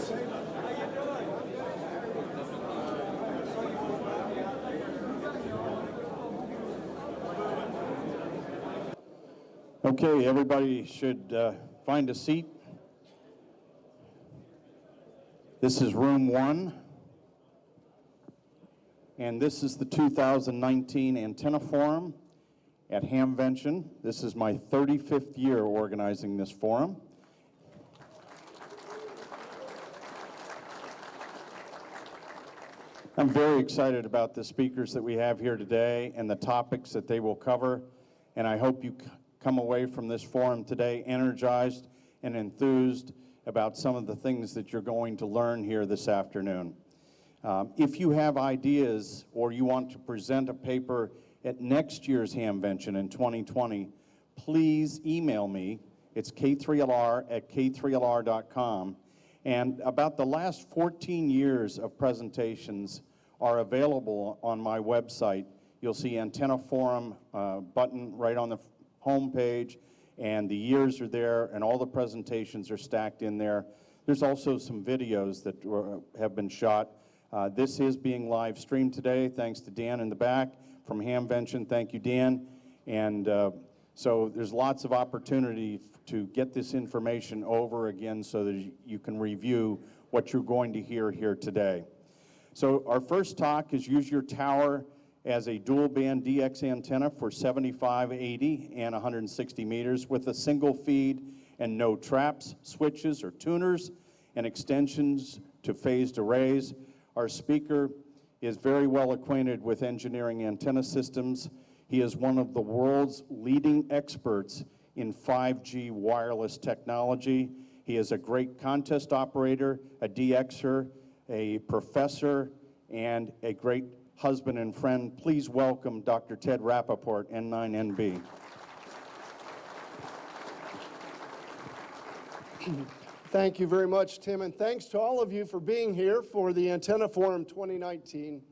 Okay, everybody should find a seat. This is room 1, and this is the 2019 Antenna Forum at Hamvention. This is my 35th year organizing this forum. I'm very excited about the speakers that we have here today and the topics that they will cover, and I hope you come away from this forum today energized and enthused about some of the things that you're going to learn here this afternoon. If you have ideas or you want to present a paper at next year's Hamvention in 2020, please email me. It's k3lr@k3lr.com. And about the last 14 years of presentations are available on my website. You'll see Antenna Forum button right on the home page, and the years are there, and all the presentations are stacked in there. There's also some videos that have been shot. This is being live streamed today, thanks to Dan in the back from Hamvention. Thank you, Dan. And so there's lots of opportunity to get this information over again so that you can review what you're going to hear here today. So our first talk is use your tower as a dual band DX antenna for 75, 80, and 160 meters with a single feed and no traps, switches, or tuners, and extensions to phased arrays. Our speaker is very well acquainted with engineering antenna systems. He is one of the world's leading experts in 5G wireless technology. He is a great contest operator, a DXer, a professor, and a great husband and friend. Please welcome Dr. Ted Rappaport, N9NB. Thank you very much, Tim, and thanks to all of you for being here for the Antenna Forum 2019.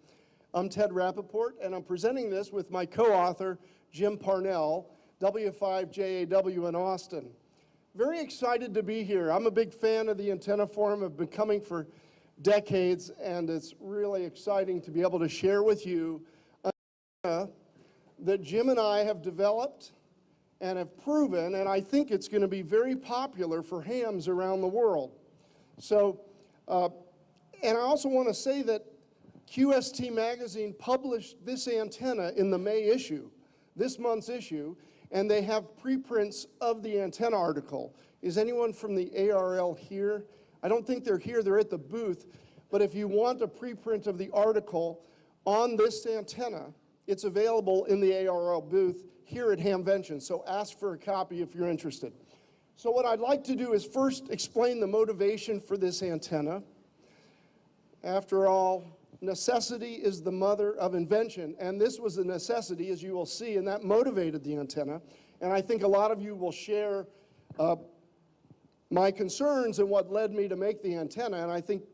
I'm Ted Rappaport, and I'm presenting this with my co-author, Jim Parnell, W5JAW in Austin. Very excited to be here. I'm a big fan of the Antenna Forum. I've been coming for decades, and it's really exciting to be able to share with you an antenna that Jim and I have developed and have proven, and I think it's going to be very popular for hams around the world. So, and I also want to say that QST Magazine published this antenna in the May issue, this month's issue, and they have preprints of the antenna article. Is anyone from the ARL here? I don't think they're here, they're at the booth, but if you want a preprint of the article on this antenna, it's available in the ARL booth here at Hamvention, so ask for a copy if you're interested. So what I'd like to do is first explain the motivation for this antenna. After all, necessity is the mother of invention, and this was a necessity, as you will see, and that motivated the antenna. And I think a lot of you will share my concerns and what led me to make the antenna, and I think,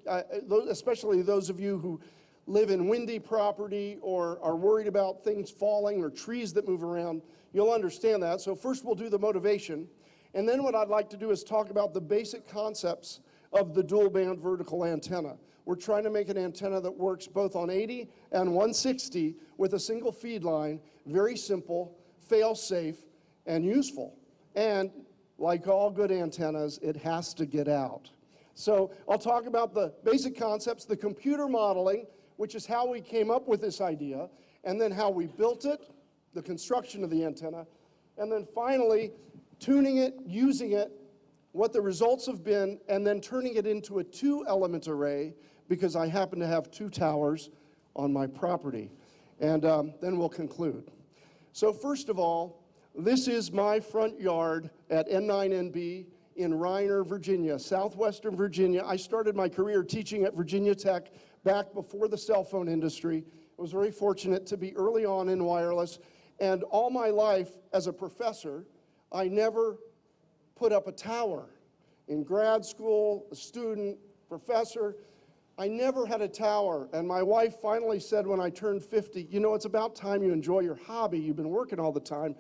especially those of you who live in windy property or are worried about things falling or trees that move around, you'll understand that. So first we'll do the motivation, and then what I'd like to do is talk about the basic concepts of the dual band vertical antenna. We're trying to make an antenna that works both on 80 and 160 with a single feed line, very simple, fail-safe, and useful. And like all good antennas, it has to get out. So I'll talk about the basic concepts, the computer modeling, which is how we came up with this idea, and then how we built it, the construction of the antenna, and then finally tuning it, using it, what the results have been, and then turning it into a 2-element array because I happen to have 2 towers on my property. And then we'll conclude. So first of all, this is my front yard at N9NB in Reiner, Virginia, southwestern Virginia. I started my career teaching at Virginia Tech back before the cell phone industry. I was very fortunate to be early on in wireless, and all my life as a professor, I never put up a tower. In grad school, a student, professor, I never had a tower, and my wife finally said when I turned 50, you know, it's about time you enjoy your hobby, you've been working all the time.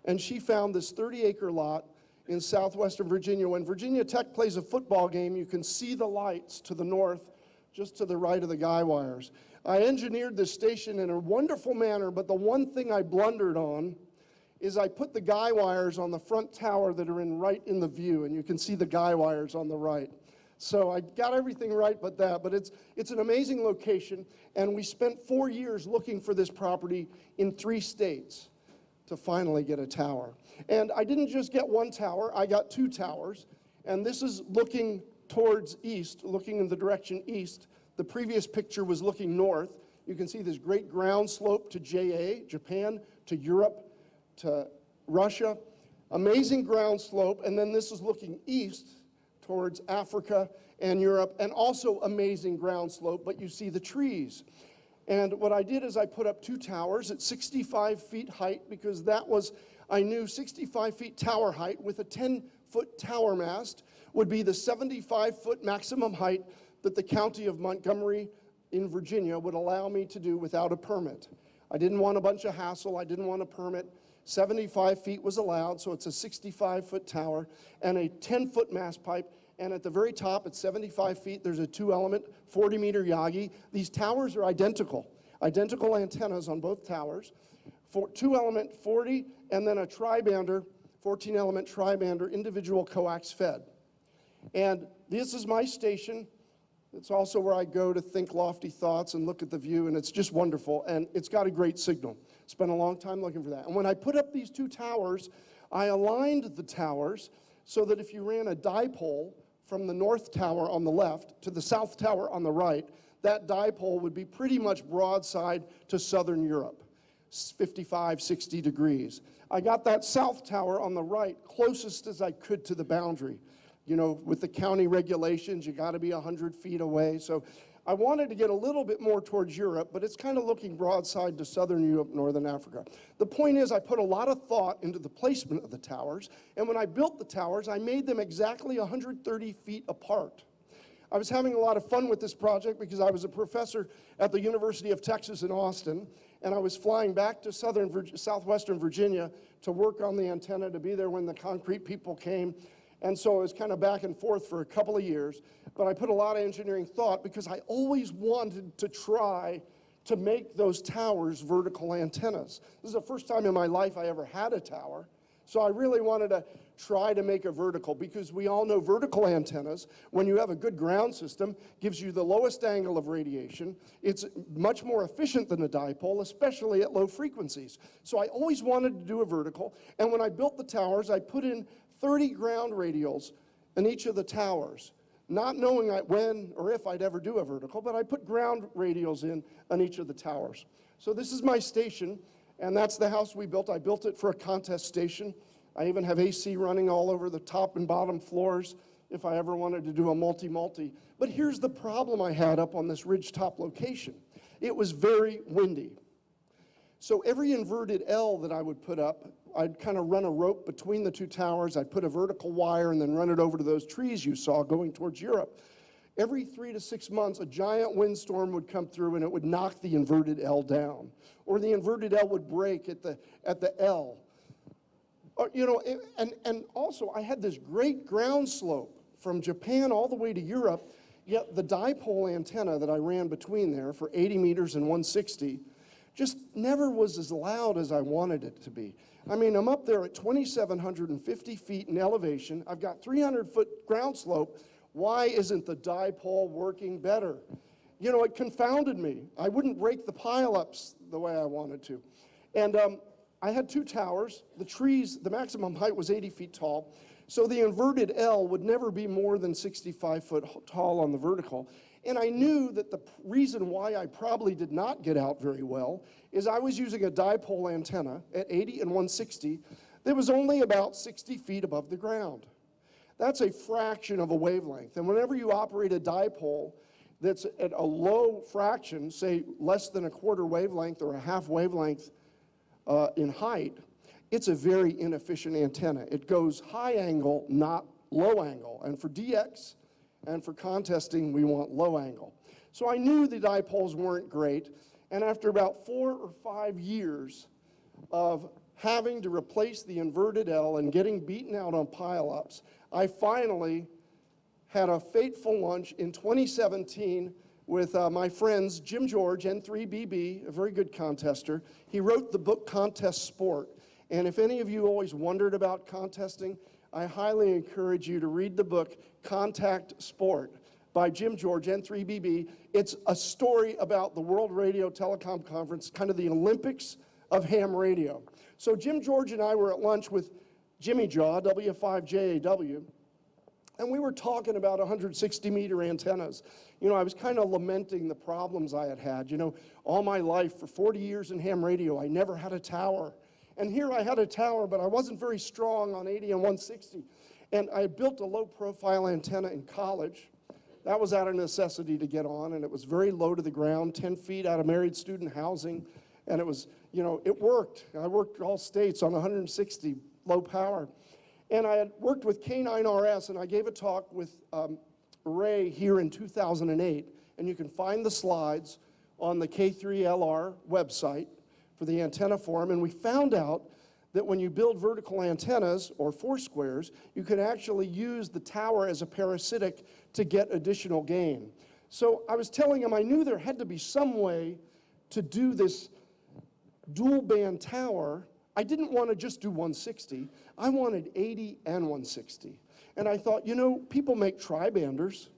And she found this 30-acre lot in southwestern Virginia. When Virginia Tech plays a football game, you can see the lights to the north, just to the right of the guy wires. I engineered this station in a wonderful manner, but the one thing I blundered on is I put the guy wires on the front tower that are right in the view, and you can see the guy wires on the right. So I got everything right but that, but it's an amazing location, and we spent 4 years looking for this property in 3 states to finally get a tower. And I didn't just get one tower, I got 2 towers, and this is looking towards east, looking in the direction east. The previous picture was looking north. You can see this great ground slope to JA, Japan, to Europe, to Russia. Amazing ground slope, and then this is looking east towards Africa and Europe, and also amazing ground slope, but you see the trees. And what I did is I put up 2 towers at 65 feet height, because that was, I knew 65 feet tower height with a 10-foot tower mast would be the 75-foot maximum height that the county of Montgomery in Virginia would allow me to do without a permit. I didn't want a bunch of hassle, I didn't want a permit. 75 feet was allowed, so it's a 65-foot tower and a 10-foot mast pipe. And at the very top, at 75 feet, there's a 2-element, 40-meter Yagi. These towers are identical antennas on both towers. 2-element, 40, and then a tri-bander, 14-element tri-bander, individual coax fed. And this is my station. It's also where I go to think lofty thoughts and look at the view, and it's just wonderful, and it's got a great signal. Spent a long time looking for that. And when I put up these 2 towers, I aligned the towers so that if you ran a dipole from the north tower on the left to the south tower on the right, that dipole would be pretty much broadside to southern Europe, 55, 60 degrees. I got that south tower on the right closest as I could to the boundary. You know, with the county regulations, you got to be 100 feet away. So I wanted to get a little bit more towards Europe, but it's kind of looking broadside to southern Europe, northern Africa. The point is, I put a lot of thought into the placement of the towers, and when I built the towers, I made them exactly 130 feet apart. I was having a lot of fun with this project because I was a professor at the University of Texas in Austin, and I was flying back to southwestern Virginia to work on the antenna, to be there when the concrete people came. And so it was kind of back and forth for a couple of years, but I put a lot of engineering thought because I always wanted to try to make those towers vertical antennas. This is the first time in my life I ever had a tower, so I really wanted to try to make a vertical, because we all know vertical antennas, when you have a good ground system, gives you the lowest angle of radiation. It's much more efficient than a dipole, especially at low frequencies. So I always wanted to do a vertical, and when I built the towers, I put in 30 ground radials in each of the towers, not knowing when or if I'd ever do a vertical, but I put ground radials in on each of the towers. So this is my station, and that's the house we built. I built it for a contest station. I even have AC running all over the top and bottom floors if I ever wanted to do a multi-multi. But here's the problem I had up on this ridgetop location. It was very windy. So every inverted L that I would put up, I'd kind of run a rope between the 2 towers, I'd put a vertical wire and then run it over to those trees you saw going towards Europe. Every 3 to 6 months, a giant windstorm would come through and it would knock the inverted L down. Or the inverted L would break at the L. You know, and also I had this great ground slope from Japan all the way to Europe, yet the dipole antenna that I ran between there for 80 meters and 160 just never was as loud as I wanted it to be. I mean, I'm up there at 2,750 feet in elevation. I've got 300-foot ground slope. Why isn't the dipole working better? You know, it confounded me. I wouldn't break the pileups the way I wanted to. And I had 2 towers. The trees, the maximum height was 80 feet tall. So the inverted L would never be more than 65 foot tall on the vertical. And I knew that the reason why I probably did not get out very well is I was using a dipole antenna at 80 and 160 that was only about 60 feet above the ground. That's a fraction of a wavelength. And whenever you operate a dipole that's at a low fraction, say less than a quarter wavelength or a half wavelength in height, it's a very inefficient antenna. It goes high angle, not low angle. And for DX and for contesting, we want low angle. So I knew the dipoles weren't great, and after about 4 or 5 years of having to replace the inverted L and getting beaten out on pileups, I finally had a fateful lunch in 2017 with my friends Jim George, N3BB, a very good contester. He wrote the book Contest Sport. And if any of you always wondered about contesting, I highly encourage you to read the book Contact Sport by Jim George, N3BB. It's a story about the World Radio Telecom Conference, kind of the Olympics of ham radio. So Jim George and I were at lunch with Jimmy Jaw, W5JAW, and we were talking about 160-meter antennas. You know, I was kind of lamenting the problems I had had. You know, all my life, for 40 years in ham radio, I never had a tower. And here I had a tower, but I wasn't very strong on 80 and 160. And I built a low-profile antenna in college. That was out of necessity to get on, and it was very low to the ground, 10 feet out of married student housing. And it was, you know, it worked. I worked all states on 160, low power. And I had worked with K9RS, and I gave a talk with Ray here in 2008. And you can find the slides on the K3LR website for the antenna forum. And we found out that when you build vertical antennas, or four squares, you can actually use the tower as a parasitic to get additional gain. So I was telling him I knew there had to be some way to do this dual band tower. I didn't want to just do 160. I wanted 80 and 160. And I thought, you know, people make tri-banders.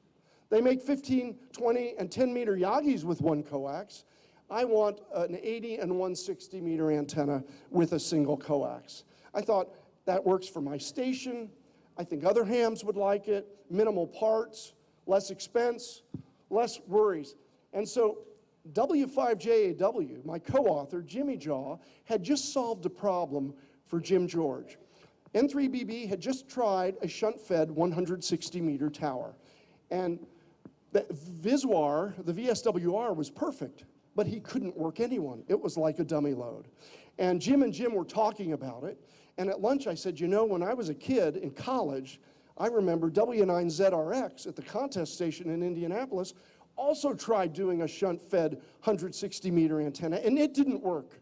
They make 15, 20, and 10-meter Yagis with one coax. I want an 80 and 160 meter antenna with a single coax. I thought that works for my station. I think other hams would like it. Minimal parts, less expense, less worries. And so W5JAW, my co-author, Jimmy Jaw, had just solved a problem for Jim George. N3BB had just tried a shunt-fed 160-meter tower. And the VSWR, the VSWR, was perfect, but he couldn't work anyone. It was like a dummy load. And Jim were talking about it. And at lunch I said, you know, when I was a kid in college, I remember W9ZRX at the contest station in Indianapolis also tried doing a shunt-fed 160-meter antenna, and it didn't work.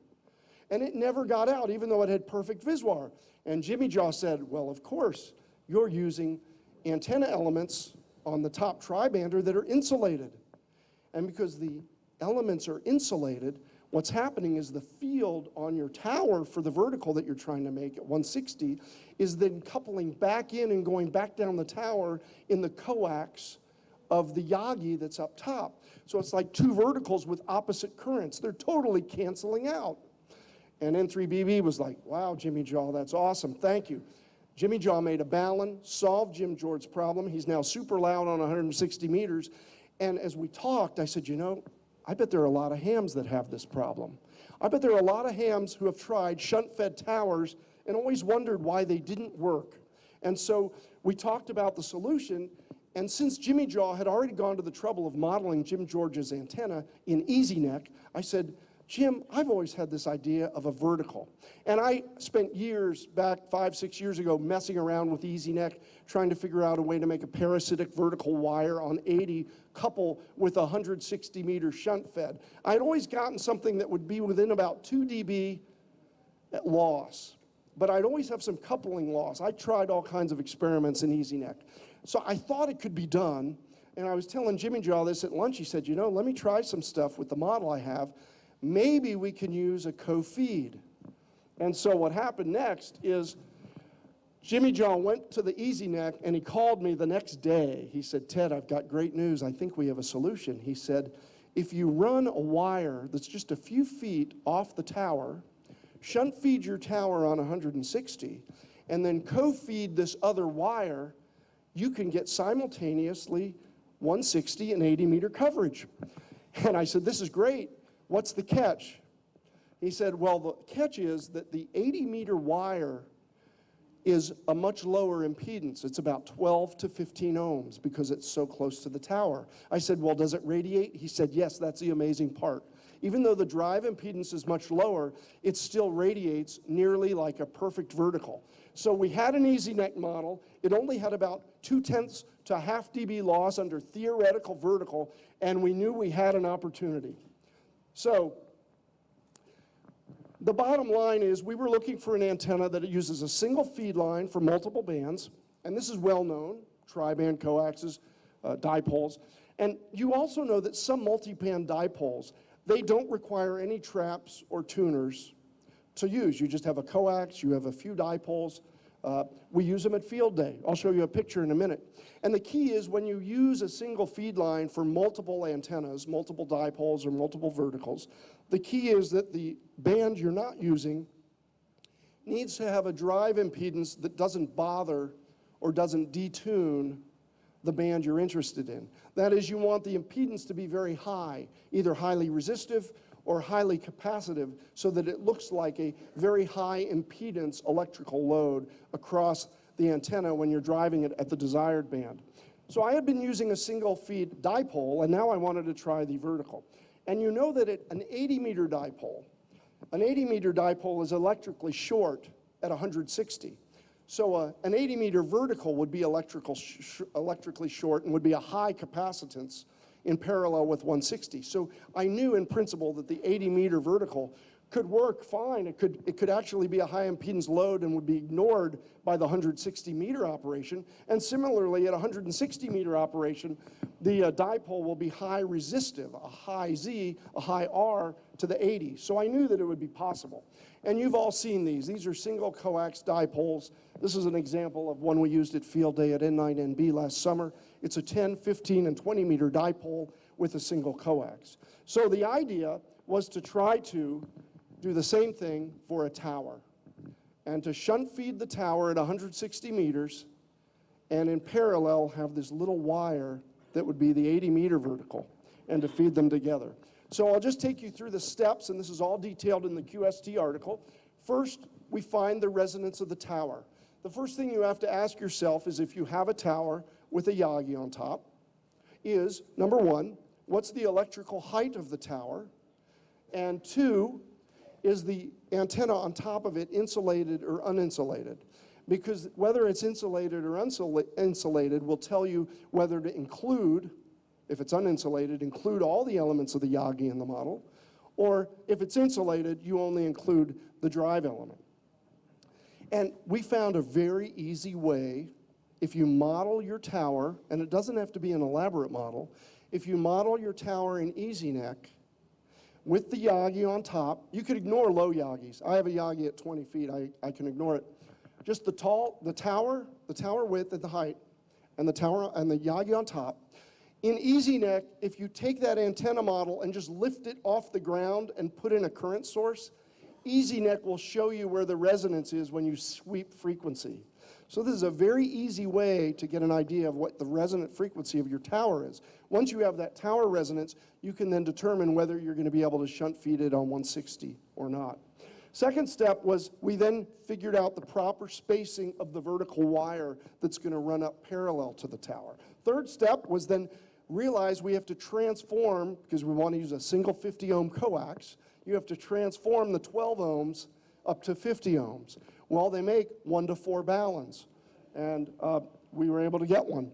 And it never got out, even though it had perfect VSWR. And Jimmy Jaw said, well, of course, you're using antenna elements on the top tri-bander that are insulated. And because the elements are insulated, what's happening is the field on your tower for the vertical that you're trying to make at 160 is then coupling back in and going back down the tower in the coax of the Yagi that's up top. So it's like two verticals with opposite currents. They're totally canceling out. And N3BB was like, wow, Jimmy Jaw, that's awesome, thank you. Jimmy Jaw made a Ballon, solved Jim George's problem. He's now super loud on 160 meters. And as we talked, I said, you know, I bet there are a lot of hams that have this problem. I bet there are a lot of hams who have tried shunt-fed towers and always wondered why they didn't work. And so we talked about the solution, and since Jimmy Jaw had already gone to the trouble of modeling Jim George's antenna in EasyNeck, I said, Jim, I've always had this idea of a vertical. And I spent years, back 5, 6 years ago, messing around with EasyNeck, trying to figure out a way to make a parasitic vertical wire on 80 couple with a 160-meter shunt fed. I'd always gotten something that would be within about 2 dB at loss, but I'd always have some coupling loss. I tried all kinds of experiments in EasyNeck. So I thought it could be done, and I was telling Jimmy Jaw this at lunch. He said, you know, let me try some stuff with the model I have. Maybe we can use a co-feed. And so what happened next is Jimmy Jaw went to the EasyNeck and he called me the next day. He said, Ted, I've got great news. I think we have a solution. He said, if you run a wire that's just a few feet off the tower, shunt feed your tower on 160, and then co-feed this other wire, you can get simultaneously 160 and 80 meter coverage. And I said, this is great. What's the catch? He said, well, the catch is that the 80-meter wire is a much lower impedance. It's about 12 to 15 ohms because it's so close to the tower. I said, well, does it radiate? He said, yes, that's the amazing part. Even though the drive impedance is much lower, it still radiates nearly like a perfect vertical. So we had an EasyNeck model. It only had about 0.2 to ½ dB loss under theoretical vertical, and we knew we had an opportunity. So The bottom line is we were looking for an antenna that uses a single feed line for multiple bands, and this is well known, tri-band coaxes, dipoles. And you also know that some multi-band dipoles, they don't require any traps or tuners to use. You just have a coax, you have a few dipoles. We use them at field day. I'll show you a picture in a minute. And the key is when you use a single feed line for multiple antennas, multiple dipoles or multiple verticals, the key is that the band you're not using needs to have a drive impedance that doesn't bother or doesn't detune the band you're interested in. That is, you want the impedance to be very high, either highly resistive or highly capacitive, so that it looks like a very high impedance electrical load across the antenna when you're driving it at the desired band. So I had been using a single feed dipole, and now I wanted to try the vertical. And you know that an 80-meter dipole is electrically short at 160. So an 80-meter vertical would be electrically short and would be a high capacitance in parallel with 160. So I knew in principle that the 80-meter vertical could work fine. It could actually be a high impedance load and would be ignored by the 160-meter operation. And similarly, at 160-meter operation, the dipole will be high resistive, a high Z, a high R to the 80. So I knew that it would be possible. And you've all seen these. These are single coax dipoles. This is an example of one we used at field day at N9NB last summer. It's a 10, 15, and 20-meter dipole with a single coax. So the idea was to try to do the same thing for a tower, and to shunt feed the tower at 160 meters, and in parallel have this little wire that would be the 80-meter vertical, and to feed them together. So I'll just take you through the steps, and this is all detailed in the QST article. First, we find the resonance of the tower. The first thing you have to ask yourself is, if you have a tower with a Yagi on top, is, number one, what's the electrical height of the tower? And two, is the antenna on top of it insulated or uninsulated? Because whether it's insulated or uninsulated will tell you whether to include, if it's uninsulated, include all the elements of the Yagi in the model, or if it's insulated, you only include the drive element. And we found a very easy way, if you model your tower, and it doesn't have to be an elaborate model, if you model your tower in EasyNet, with the Yagi on top, you could ignore low Yagis. I have a Yagi at 20 feet, I can ignore it. Just the tower width at the height, and the tower and the Yagi on top. In EasyNet, if you take that antenna model and just lift it off the ground and put in a current source, EasyNet will show you where the resonance is when you sweep frequency. So this is a very easy way to get an idea of what the resonant frequency of your tower is. Once you have that tower resonance, you can then determine whether you're going to be able to shunt feed it on 160 or not. Second step was we then figured out the proper spacing of the vertical wire that's going to run up parallel to the tower. Third step was then realize we have to transform, because we want to use a single 50 ohm coax, you have to transform the 12 ohms up to 50 ohms. Well, they make 1 to 4 balance, and we were able to get one.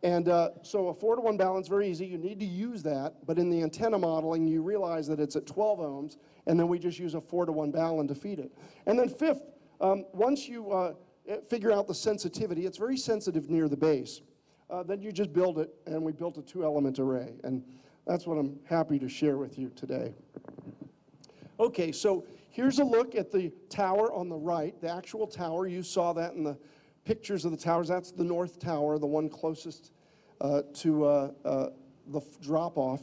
And so a 4 to 1 balance, very easy. You need to use that, but in the antenna modeling, you realize that it's at 12 ohms, and then we just use a 4 to 1 balance to feed it. And then fifth, once you figure out the sensitivity, it's very sensitive near the base, then you just build it, and we built a 2-element array, and that's what I'm happy to share with you today. Okay, so here's a look at the tower on the right, the actual tower. You saw that in the pictures of the towers. That's the north tower, the one closest to the drop-off.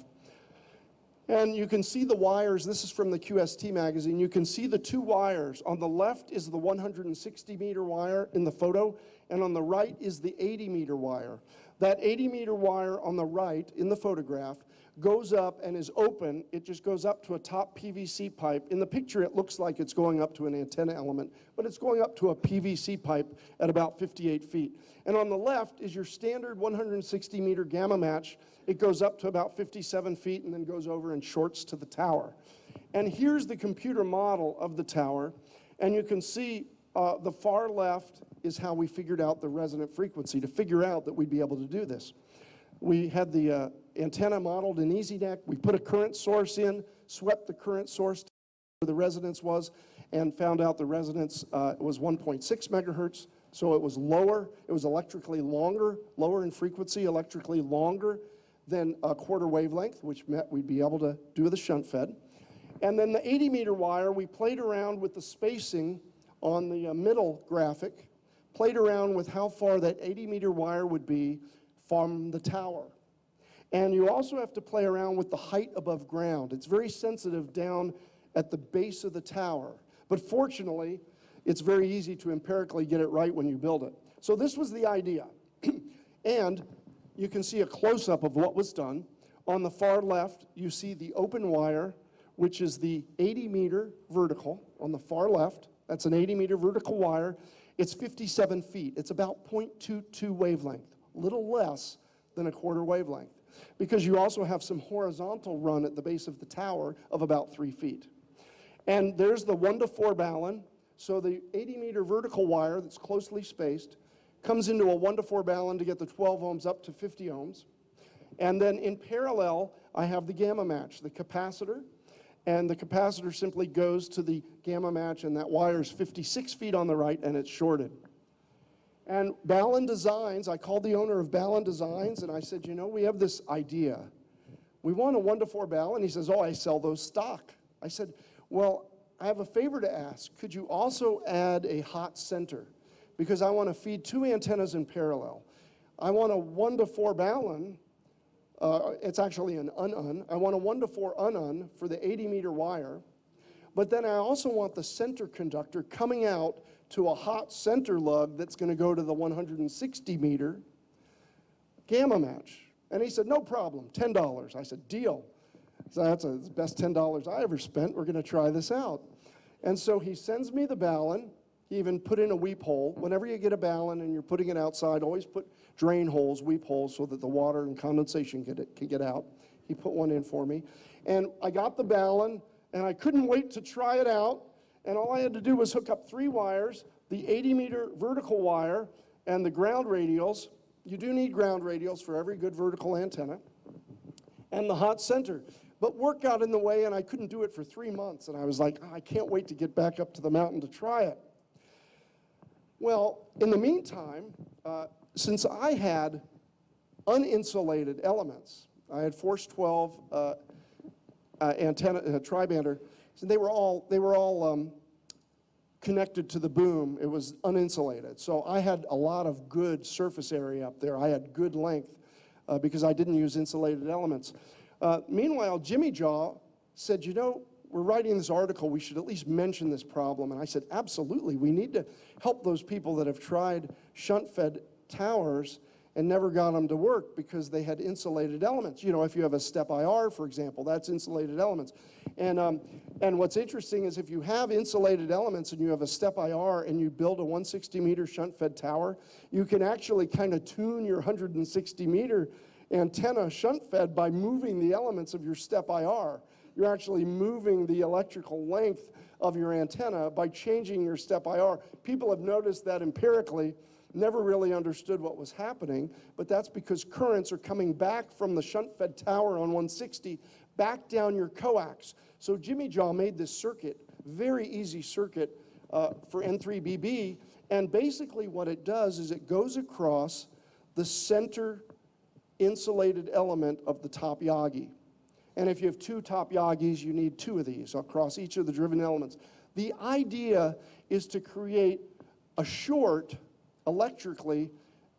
And you can see the wires. This is from the QST magazine. You can see the 2 wires. On the left is the 160-meter wire in the photo, and on the right is the 80-meter wire. That 80-meter wire on the right in the photograph goes up and is open. It just goes up to a top PVC pipe. In the picture, it looks like it's going up to an antenna element, but it's going up to a PVC pipe at about 58 feet. And on the left is your standard 160-meter gamma match. It goes up to about 57 feet and then goes over and shorts to the tower. And here's the computer model of the tower. And you can see the far left is how we figured out the resonant frequency to figure out that we'd be able to do this. We had the antenna modeled in EasyNet. We put a current source in, swept the current source the resonance was and found out the resonance was 1.6 megahertz. So it was lower, it was electrically longer, lower in frequency, electrically longer than a quarter wavelength, which meant we'd be able to do the shunt fed. And then the 80-meter wire, we played around with the spacing on the middle graphic, played around with how far that 80-meter wire would be from the tower. And you also have to play around with the height above ground. It's very sensitive down at the base of the tower. But fortunately, it's very easy to empirically get it right when you build it. So this was the idea. And you can see a close-up of what was done. On the far left, you see the open wire, which is the 80-meter vertical on the far left. That's an 80-meter vertical wire. It's 57 feet. It's about 0.22 wavelength, a little less than a quarter wavelength, because you also have some horizontal run at the base of the tower of about 3 feet. And there's the 1-to-4 balun. So the 80-meter vertical wire that's closely spaced comes into a 1-to-4 balun to get the 12 ohms up to 50 ohms. And then in parallel, I have the gamma match, the capacitor. And the capacitor simply goes to the gamma match, and that wire is 56 feet on the right, and it's shorted. And Balun Designs, I called the owner of Balun Designs, and I said, you know, we have this idea. We want a 1-to-4 balun. He says, oh, I sell those stock. I said, well, I have a favor to ask. Could you also add a hot center? Because I want to feed 2 antennas in parallel. I want a 1-to-4 balun. It's actually an un-un. I want a 1-to-4 un-un for the 80-meter wire. But then I also want the center conductor coming out to a hot center lug that's going to go to the 160-meter gamma match. And he said, no problem, $10. I said, deal. So that's the best $10 I ever spent. We're going to try this out. And so he sends me the balun. He even put in a weep hole. Whenever you get a balun and you're putting it outside, always put drain holes, weep holes, so that the water and condensation can get out. He put one in for me. And I got the balun, and I couldn't wait to try it out. And all I had to do was hook up 3 wires, the 80-meter vertical wire and the ground radials. You do need ground radials for every good vertical antenna. And the hot center. But work got in the way, and I couldn't do it for 3 months. And I was like, oh, I can't wait to get back up to the mountain to try it. Well, in the meantime, since I had uninsulated elements, I had Force 12 antenna, tri-bander, so they were all connected to the boom. It was uninsulated. So I had a lot of good surface area up there. I had good length because I didn't use insulated elements. Meanwhile, Jimmy Jaw said, you know, we're writing this article, we should at least mention this problem. And I said, absolutely, we need to help those people that have tried shunt-fed towers and never got them to work because they had insulated elements. You know, if you have a step IR, for example, that's insulated elements. And what's interesting is if you have insulated elements and you have a step IR and you build a 160-meter shunt-fed tower, you can actually kind of tune your 160-meter antenna shunt-fed by moving the elements of your step IR. You're actually moving the electrical length of your antenna by changing your step IR. People have noticed that empirically, never really understood what was happening, but that's because currents are coming back from the shunt-fed tower on 160 back down your coax. So Jimmy Jaw made this circuit, very easy circuit for N3BB, and basically what it does is it goes across the center insulated element of the top Yagi. And if you have 2 top Yagis, you need 2 of these across each of the driven elements. The idea is to create a short electrically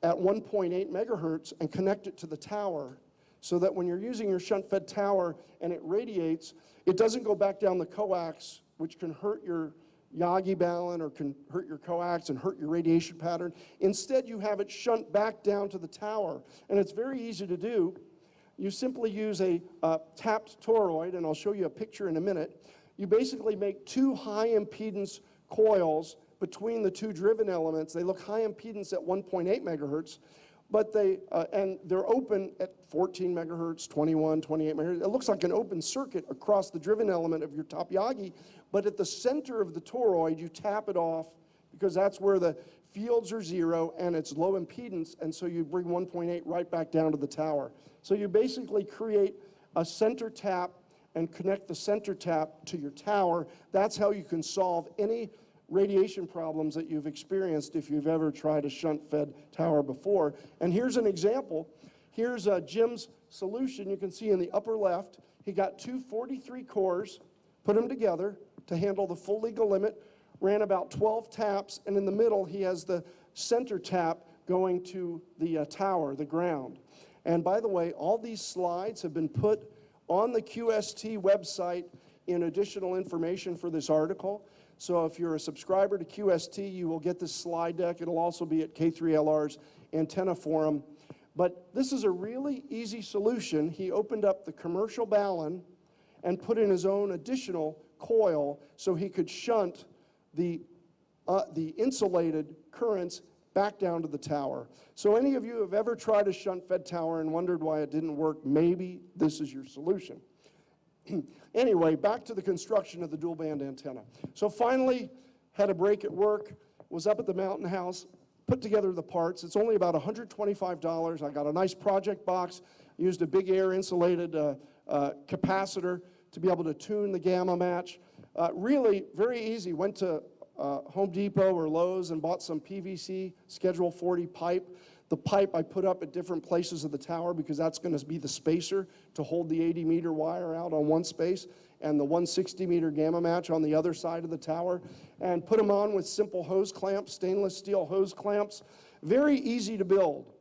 at 1.8 megahertz and connect it to the tower so that when you're using your shunt-fed tower and it radiates, it doesn't go back down the coax, which can hurt your Yagi balun or can hurt your coax and hurt your radiation pattern. Instead, you have it shunt back down to the tower. And it's very easy to do. You simply use a tapped toroid, and I'll show you a picture in a minute. You basically make 2 high impedance coils between the 2 driven elements. They look high impedance at 1.8 megahertz, but they're open at 14 megahertz, 21, 28 megahertz. It looks like an open circuit across the driven element of your top Yagi, but at the center of the toroid, you tap it off because that's where the fields are 0 and it's low impedance, and so you bring 1.8 right back down to the tower. So you basically create a center tap and connect the center tap to your tower. That's how you can solve any radiation problems that you've experienced if you've ever tried a shunt-fed tower before. And here's an example. Here's Jim's solution. You can see in the upper left, he got two 43 cores, put them together to handle the full legal limit, ran about 12 taps, and in the middle he has the center tap going to the tower, the ground. And by the way, all these slides have been put on the QST website in additional information for this article. So if you're a subscriber to QST, you will get this slide deck. It'll also be at K3LR's antenna forum. But this is a really easy solution. He opened up the commercial balun and put in his own additional coil so he could shunt the insulated currents back down to the tower. So any of you who have ever tried a shunt-fed tower and wondered why it didn't work, maybe this is your solution. Anyway, back to the construction of the dual band antenna. So finally, had a break at work, was up at the Mountain House, put together the parts. It's only about $125. I got a nice project box, used a big air insulated capacitor to be able to tune the gamma match. Really very easy. Went to Home Depot or Lowe's and bought some PVC Schedule 40 pipe. The pipe I put up at different places of the tower because that's going to be the spacer to hold the 80-meter wire out on one space and the 160-meter gamma match on the other side of the tower, and put them on with simple hose clamps, stainless steel hose clamps. Very easy to build.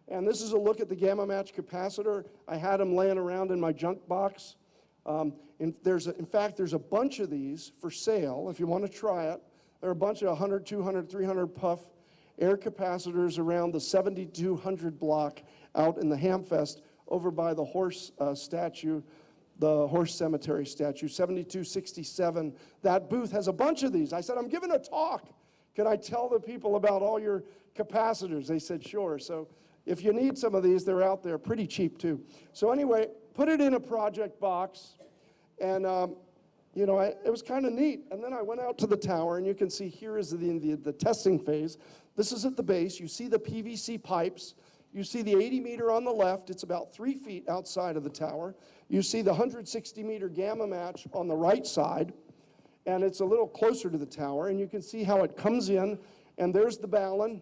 And this is a look at the gamma match capacitor. I had them laying around in my junk box. In fact, there's a bunch of these for sale if you want to try it. There are a bunch of 100, 200, 300 puff air capacitors around the 7200 block out in the Hamfest over by the horse statue, the horse cemetery statue, 7267. That booth has a bunch of these. I said, I'm giving a talk. Can I tell the people about all your capacitors? They said, sure. So if you need some of these, they're out there, pretty cheap too. So anyway, put it in a project box, and you know, it was kind of neat. And then I went out to the tower, and you can see here is the testing phase. This is at the base. You see the PVC pipes. You see the 80-meter on the left. It's about 3 feet outside of the tower. You see the 160-meter gamma match on the right side, and it's a little closer to the tower. And you can see how it comes in, and there's the balun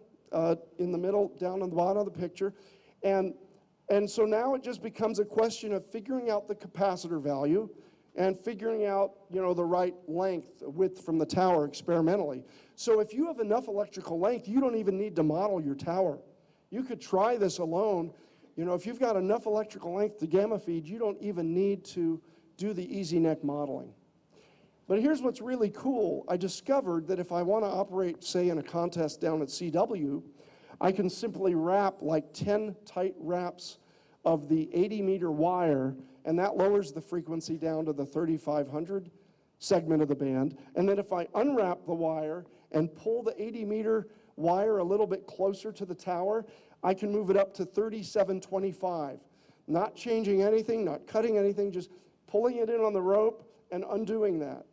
in the middle, down on the bottom of the picture. And so now it just becomes a question of figuring out the capacitor value and figuring out, you know, the right width from the tower experimentally. So if you have enough electrical length, you don't even need to model your tower. You could try this alone. You know, if you've got enough electrical length to gamma feed, you don't even need to do the EasyNet modeling. But here's what's really cool. I discovered that if I want to operate, say, in a contest down at CW, I can simply wrap like 10 tight wraps of the 80-meter wire, and that lowers the frequency down to the 3500 segment of the band. And then if I unwrap the wire and pull the 80-meter wire a little bit closer to the tower, I can move it up to 3725. Not changing anything, not cutting anything, just pulling it in on the rope and undoing that.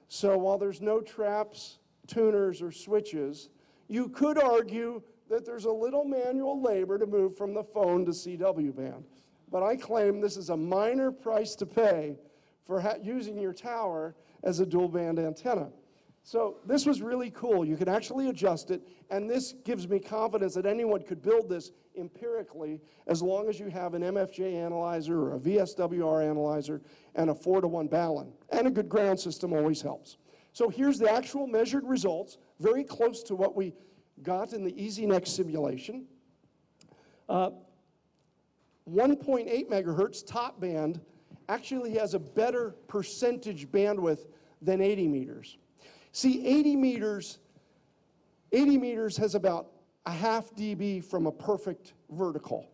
So while there's no traps, tuners, or switches, you could argue that there's a little manual labor to move from the phone to CW band. But I claim this is a minor price to pay for using your tower as a dual band antenna. So this was really cool. You can actually adjust it, and this gives me confidence that anyone could build this empirically as long as you have an MFJ analyzer or a VSWR analyzer and a 4-to-1 balun. And a good ground system always helps. So here's the actual measured results, very close to what we got in the EasyNet simulation. 1.8 megahertz top band actually has a better percentage bandwidth than 80 meters. See, 80 meters has about a half dB from a perfect vertical.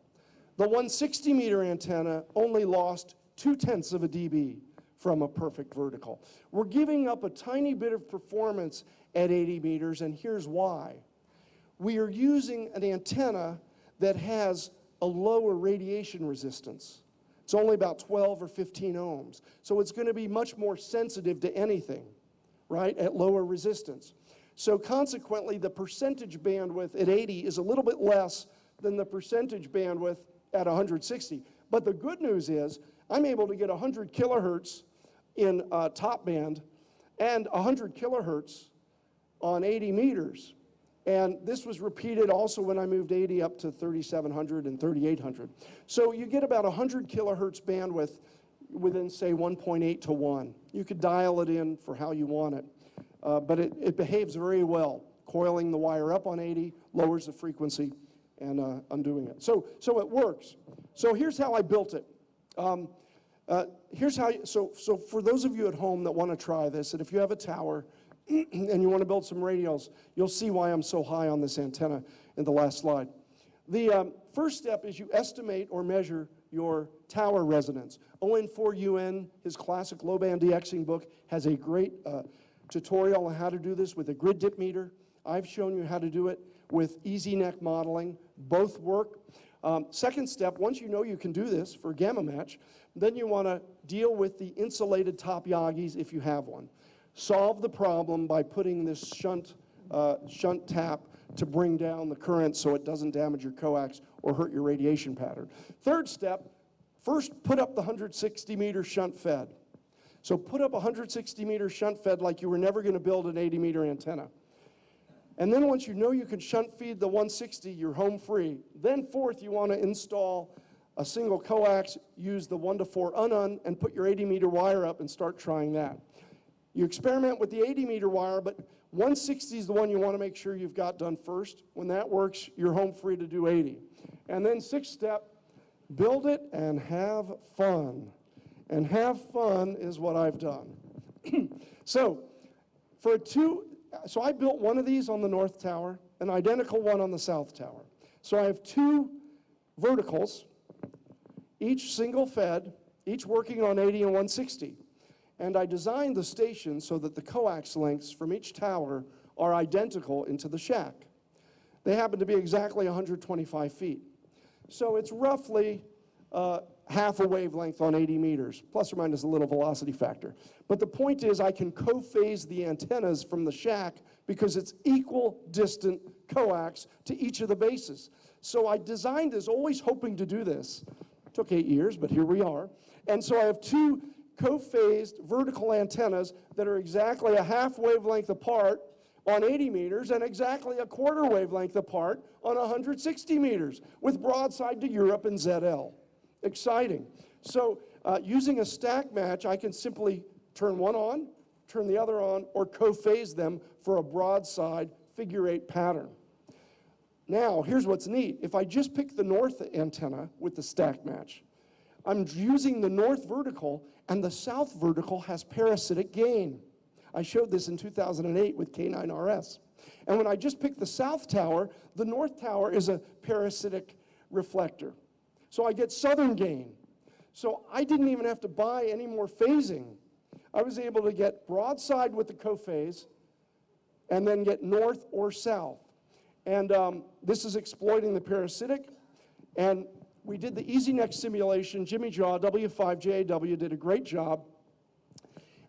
The 160-meter antenna only lost 0.2 of a dB from a perfect vertical. We're giving up a tiny bit of performance at 80 meters, and here's why. We are using an antenna that has a lower radiation resistance. It's only about 12 or 15 ohms. So it's going to be much more sensitive to anything, right, at lower resistance. So consequently, the percentage bandwidth at 80 is a little bit less than the percentage bandwidth at 160. But the good news is I'm able to get 100 kilohertz in top band and 100 kilohertz on 80 meters. And this was repeated also when I moved 80 up to 3700 and 3800. So you get about 100 kilohertz bandwidth within, say, 1.8 to 1. You could dial it in for how you want it, but it behaves very well. Coiling the wire up on 80 lowers the frequency and undoing it. So it works. So here's how I built it. So for those of you at home that want to try this, and if you have a tower and you want to build some radios, you'll see why I'm so high on this antenna in the last slide. The first step is you estimate or measure your tower resonance. ON4UN, his classic low-band DXing book, has a great tutorial on how to do this with a grid dip meter. I've shown you how to do it with EasyNet modeling. Both work. Second step, once you know you can do this for gamma match, then you want to deal with the insulated top Yagis if you have one. Solve the problem by putting this shunt tap to bring down the current so it doesn't damage your coax or hurt your radiation pattern. Third step, first put up the 160 meter shunt fed. So put up a 160 meter shunt fed like you were never going to build an 80 meter antenna. And then once you know you can shunt feed the 160, you're home free. Then fourth, you want to install a single coax, use the 1-to-4 unun, and put your 80 meter wire up and start trying that. You experiment with the 80 meter wire, but 160 is the one you want to make sure you've got done first. When that works, you're home free to do 80. And then sixth step, build it and have fun. And have fun is what I've done. So I built one of these on the north tower, an identical one on the south tower. So I have two verticals, each single fed, each working on 80 and 160. And I designed the station so that the coax lengths from each tower are identical into the shack. They happen to be exactly 125 feet. So it's roughly half a wavelength on 80 meters, plus or minus a little velocity factor. But the point is I can co-phase the antennas from the shack because it's equal distant coax to each of the bases. So I designed this always hoping to do this. Took 8 years, but here we are. And so I have two co-phased vertical antennas that are exactly a half wavelength apart on 80 meters and exactly a quarter wavelength apart on 160 meters with broadside to Europe and ZL. Exciting. So using a stack match, I can simply turn one on, turn the other on, or co-phase them for a broadside figure-8 pattern. Now, here's what's neat. If I just pick the north antenna with the stack match, I'm using the north vertical, and the south vertical has parasitic gain. I showed this in 2008 with K9RS. And when I just pick the south tower, the north tower is a parasitic reflector. So I get southern gain. So I didn't even have to buy any more phasing. I was able to get broadside with the co-phase and then get north or south. And this is exploiting the parasitic. And we did the EasyNet simulation. Jimmy Jaw, W5JAW, did a great job.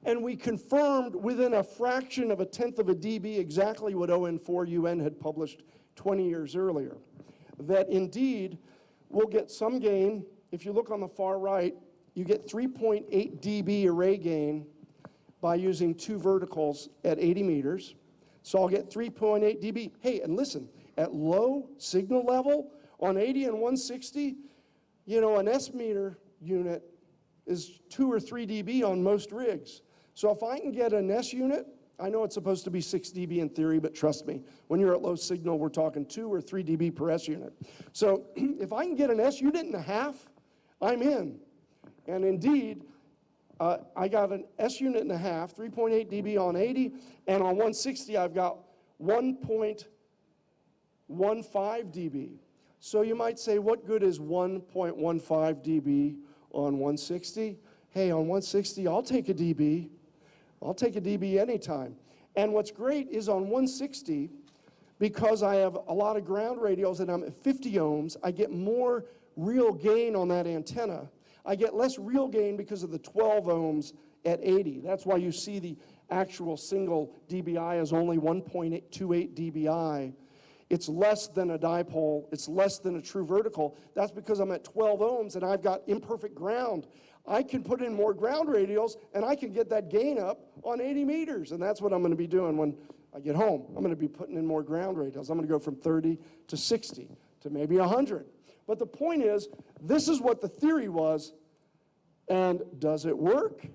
And we confirmed within a fraction of a tenth of a dB exactly what ON4UN had published 20 years earlier. That indeed, we'll get some gain. If you look on the far right, you get 3.8 dB array gain by using two verticals at 80 meters. So I'll get 3.8 dB. Hey, and listen, at low signal level, on 80 and 160, you know, an S meter unit is 2 or 3 dB on most rigs. So if I can get an S unit, I know it's supposed to be 6 dB in theory, but trust me, when you're at low signal, we're talking 2 or 3 dB per S unit. So if I can get an S unit and a half, I'm in. And indeed, I got an S unit and a half, 3.8 dB on 80, and on 160, I've got 1.15 dB. So you might say, what good is 1.15 dB on 160? Hey, on 160, I'll take a dB. I'll take a dB anytime. And what's great is on 160, because I have a lot of ground radios and I'm at 50 ohms, I get more real gain on that antenna. I get less real gain because of the 12 ohms at 80. That's why you see the actual single dBi is only 1.28 dBi. It's less than a dipole. It's less than a true vertical. That's because I'm at 12 ohms and I've got imperfect ground. I can put in more ground radials and I can get that gain up on 80 meters. And that's what I'm going to be doing when I get home. I'm going to be putting in more ground radials. I'm going to go from 30 to 60 to maybe 100. But the point is, this is what the theory was. And does it work?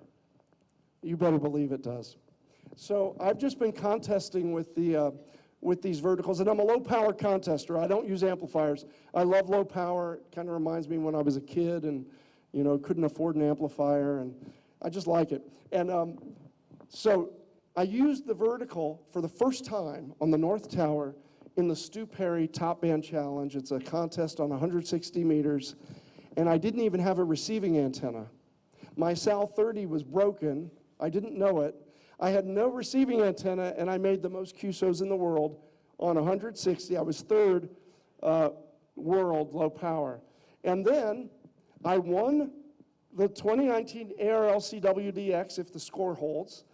You better believe it does. So I've just been contesting with these verticals, and I'm a low power contester. I don't use amplifiers. I love low power. It kind of reminds me when I was a kid and, you know, couldn't afford an amplifier, and I just like it. And so I used the vertical for the first time on the North Tower in the Stu Perry Top Band Challenge. It's a contest on 160 meters, and I didn't even have a receiving antenna. My SAL 30 was broken. I didn't know it. I had no receiving antenna, and I made the most QSOs in the world on 160. I was third world low power. And then I won the 2019 ARLC WDX if the score holds.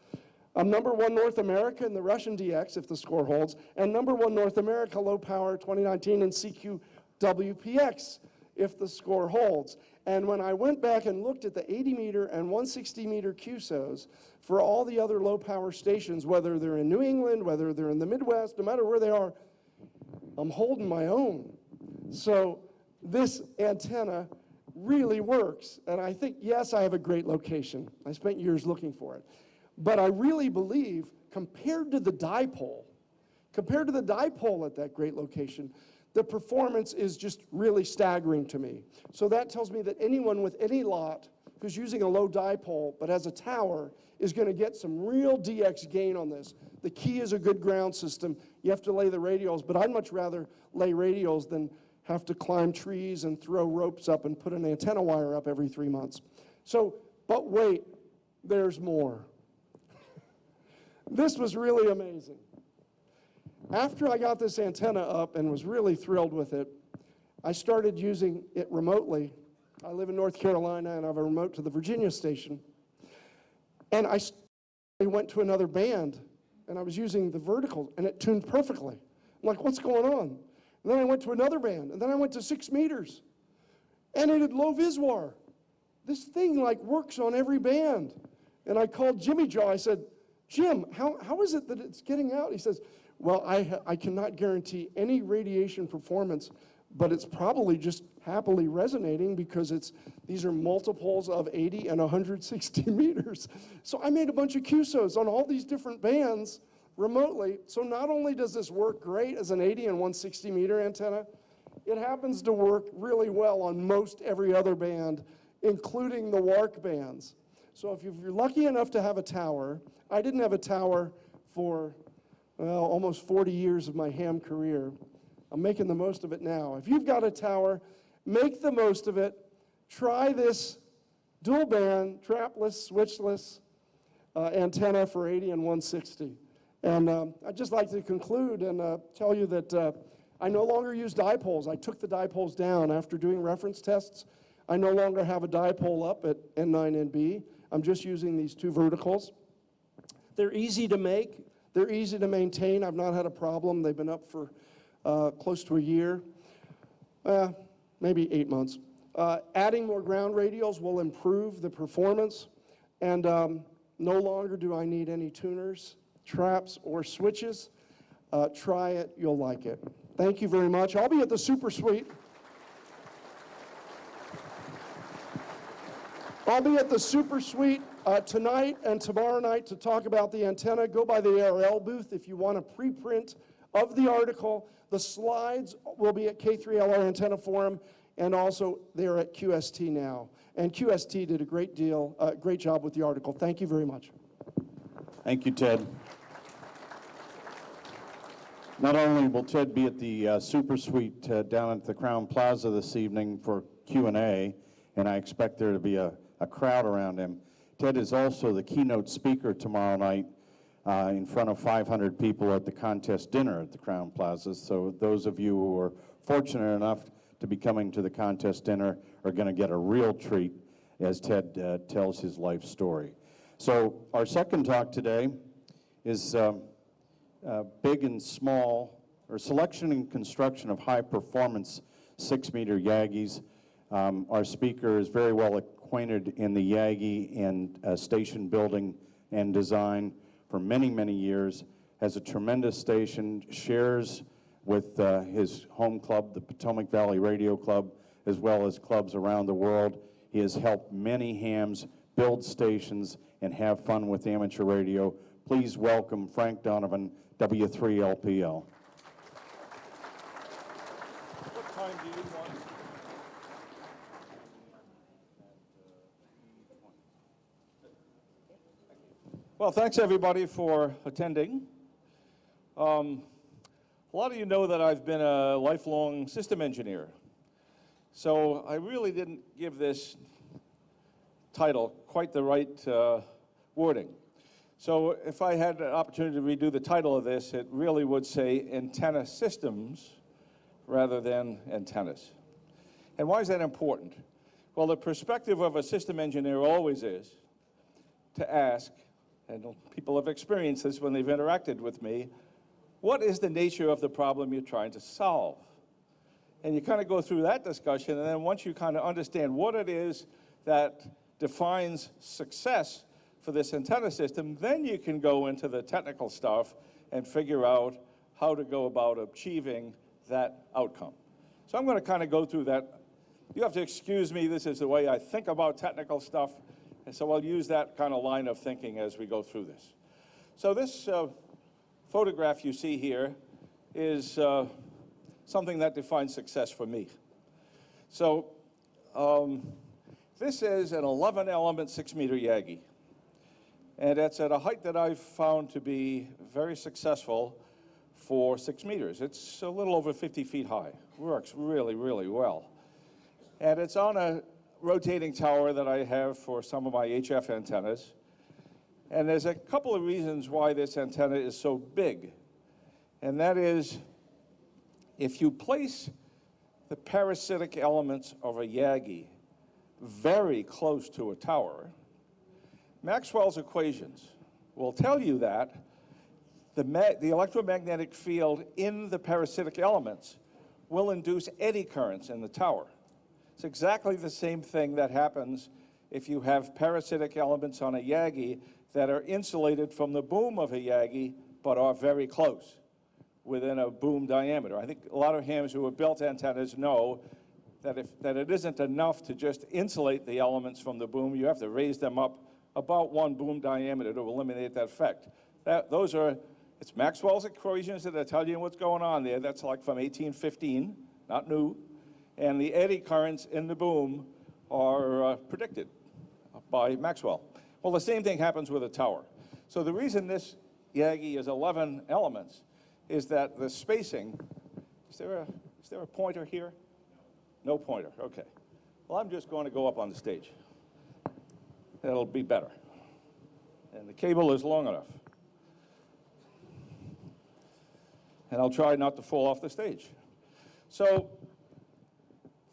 I'm #1 North America in the Russian DX if the score holds, and #1 North America low power 2019 in CQ WPX if the score holds. And when I went back and looked at the 80 meter and 160 meter QSOs for all the other low power stations, whether they're in New England, whether they're in the Midwest, no matter where they are, I'm holding my own. So this antenna really works. And I think, yes, I have a great location. I spent years looking for it. But I really believe, compared to the dipole at that great location, the performance is just really staggering to me. So that tells me that anyone with any lot who's using a low dipole but has a tower is going to get some real DX gain on this. The key is a good ground system. You have to lay the radials, but I'd much rather lay radials than have to climb trees and throw ropes up and put an antenna wire up every 3 months. So, but wait, there's more. This was really amazing. After I got this antenna up and was really thrilled with it, I started using it remotely. I live in North Carolina and I have a remote to the Virginia station. And I went to another band and I was using the vertical and it tuned perfectly. I'm like, what's going on? And then I went to another band and then I went to 6 meters and it had low viswar. This thing like works on every band. And I called Jimmy Joe. I said, Jim, how is it that it's getting out? He says, well, I cannot guarantee any radiation performance, but it's probably just happily resonating because these are multiples of 80 and 160 meters. So I made a bunch of QSOs on all these different bands remotely. So not only does this work great as an 80 and 160 meter antenna, it happens to work really well on most every other band, including the WARC bands. So if you're lucky enough to have a tower, I didn't have a tower for almost 40 years of my ham career. I'm making the most of it now. If you've got a tower, make the most of it. Try this dual band, trapless, switchless antenna for 80 and 160. And I'd just like to conclude and tell you that I no longer use dipoles. I took the dipoles down after doing reference tests. I no longer have a dipole up at N9NB. I'm just using these 2 verticals. They're easy to make. They're easy to maintain. I've not had a problem. They've been up for close to a year, maybe 8 months. Adding more ground radials will improve the performance, and no longer do I need any tuners, traps, or switches. Try it. You'll like it. Thank you very much. I'll be at the Super Suite. I'll be at the Super Suite tonight and tomorrow night to talk about the antenna. Go by the ARL booth if you want a preprint of the article. The slides will be at K3LR Antenna Forum, and also they're at QST now. And QST did a great job with the article. Thank you very much. Thank you, Ted. Not only will Ted be at the Super Suite down at the Crown Plaza this evening for Q&A, and I expect there to be a crowd around him, Ted is also the keynote speaker tomorrow night in front of 500 people at the contest dinner at the Crown Plaza. So those of you who are fortunate enough to be coming to the contest dinner are going to get a real treat as Ted tells his life story. So our second talk today is big and small or selection and construction of high-performance 6-meter Yagis. Our speaker is very well acquainted in the Yagi and station building and design for many, many years, has a tremendous station, shares with his home club, the Potomac Valley Radio Club, as well as clubs around the world. He has helped many hams build stations and have fun with amateur radio. Please welcome Frank Donovan, W3LPL. What time do you want? Well, thanks everybody for attending. A lot of you know that I've been a lifelong system engineer. So I really didn't give this title quite the right wording. So if I had an opportunity to redo the title of this, it really would say antenna systems rather than antennas. And why is that important? Well, the perspective of a system engineer always is to ask, and people have experienced this when they've interacted with me, what is the nature of the problem you're trying to solve? And you kind of go through that discussion, and then once you kind of understand what it is that defines success for this antenna system, then you can go into the technical stuff and figure out how to go about achieving that outcome. So I'm going to kind of go through that. You have to excuse me, this is the way I think about technical stuff, and so I'll use that kind of line of thinking as we go through this. So this photograph you see here is something that defines success for me. So this is an 11-element 6-meter Yagi. And it's at a height that I've found to be very successful for 6 meters. It's a little over 50 feet high. Works really, really well. And it's on a rotating tower that I have for some of my HF antennas. And there's a couple of reasons why this antenna is so big. And that is, if you place the parasitic elements of a Yagi very close to a tower, Maxwell's equations will tell you that the electromagnetic field in the parasitic elements will induce eddy currents in the tower. It's exactly the same thing that happens if you have parasitic elements on a Yagi that are insulated from the boom of a Yagi but are very close within a boom diameter. I think a lot of hams who have built antennas know that it isn't enough to just insulate the elements from the boom. You have to raise them up about 1 boom diameter to eliminate that effect. It's Maxwell's equations that tell you what's going on there. That's like from 1815, not new. And the eddy currents in the boom are predicted by Maxwell. Well, the same thing happens with a tower. So the reason this Yagi is 11 elements is that the spacing, is there a pointer here? No pointer, okay. Well, I'm just going to go up on the stage. That'll be better. And the cable is long enough. And I'll try not to fall off the stage. So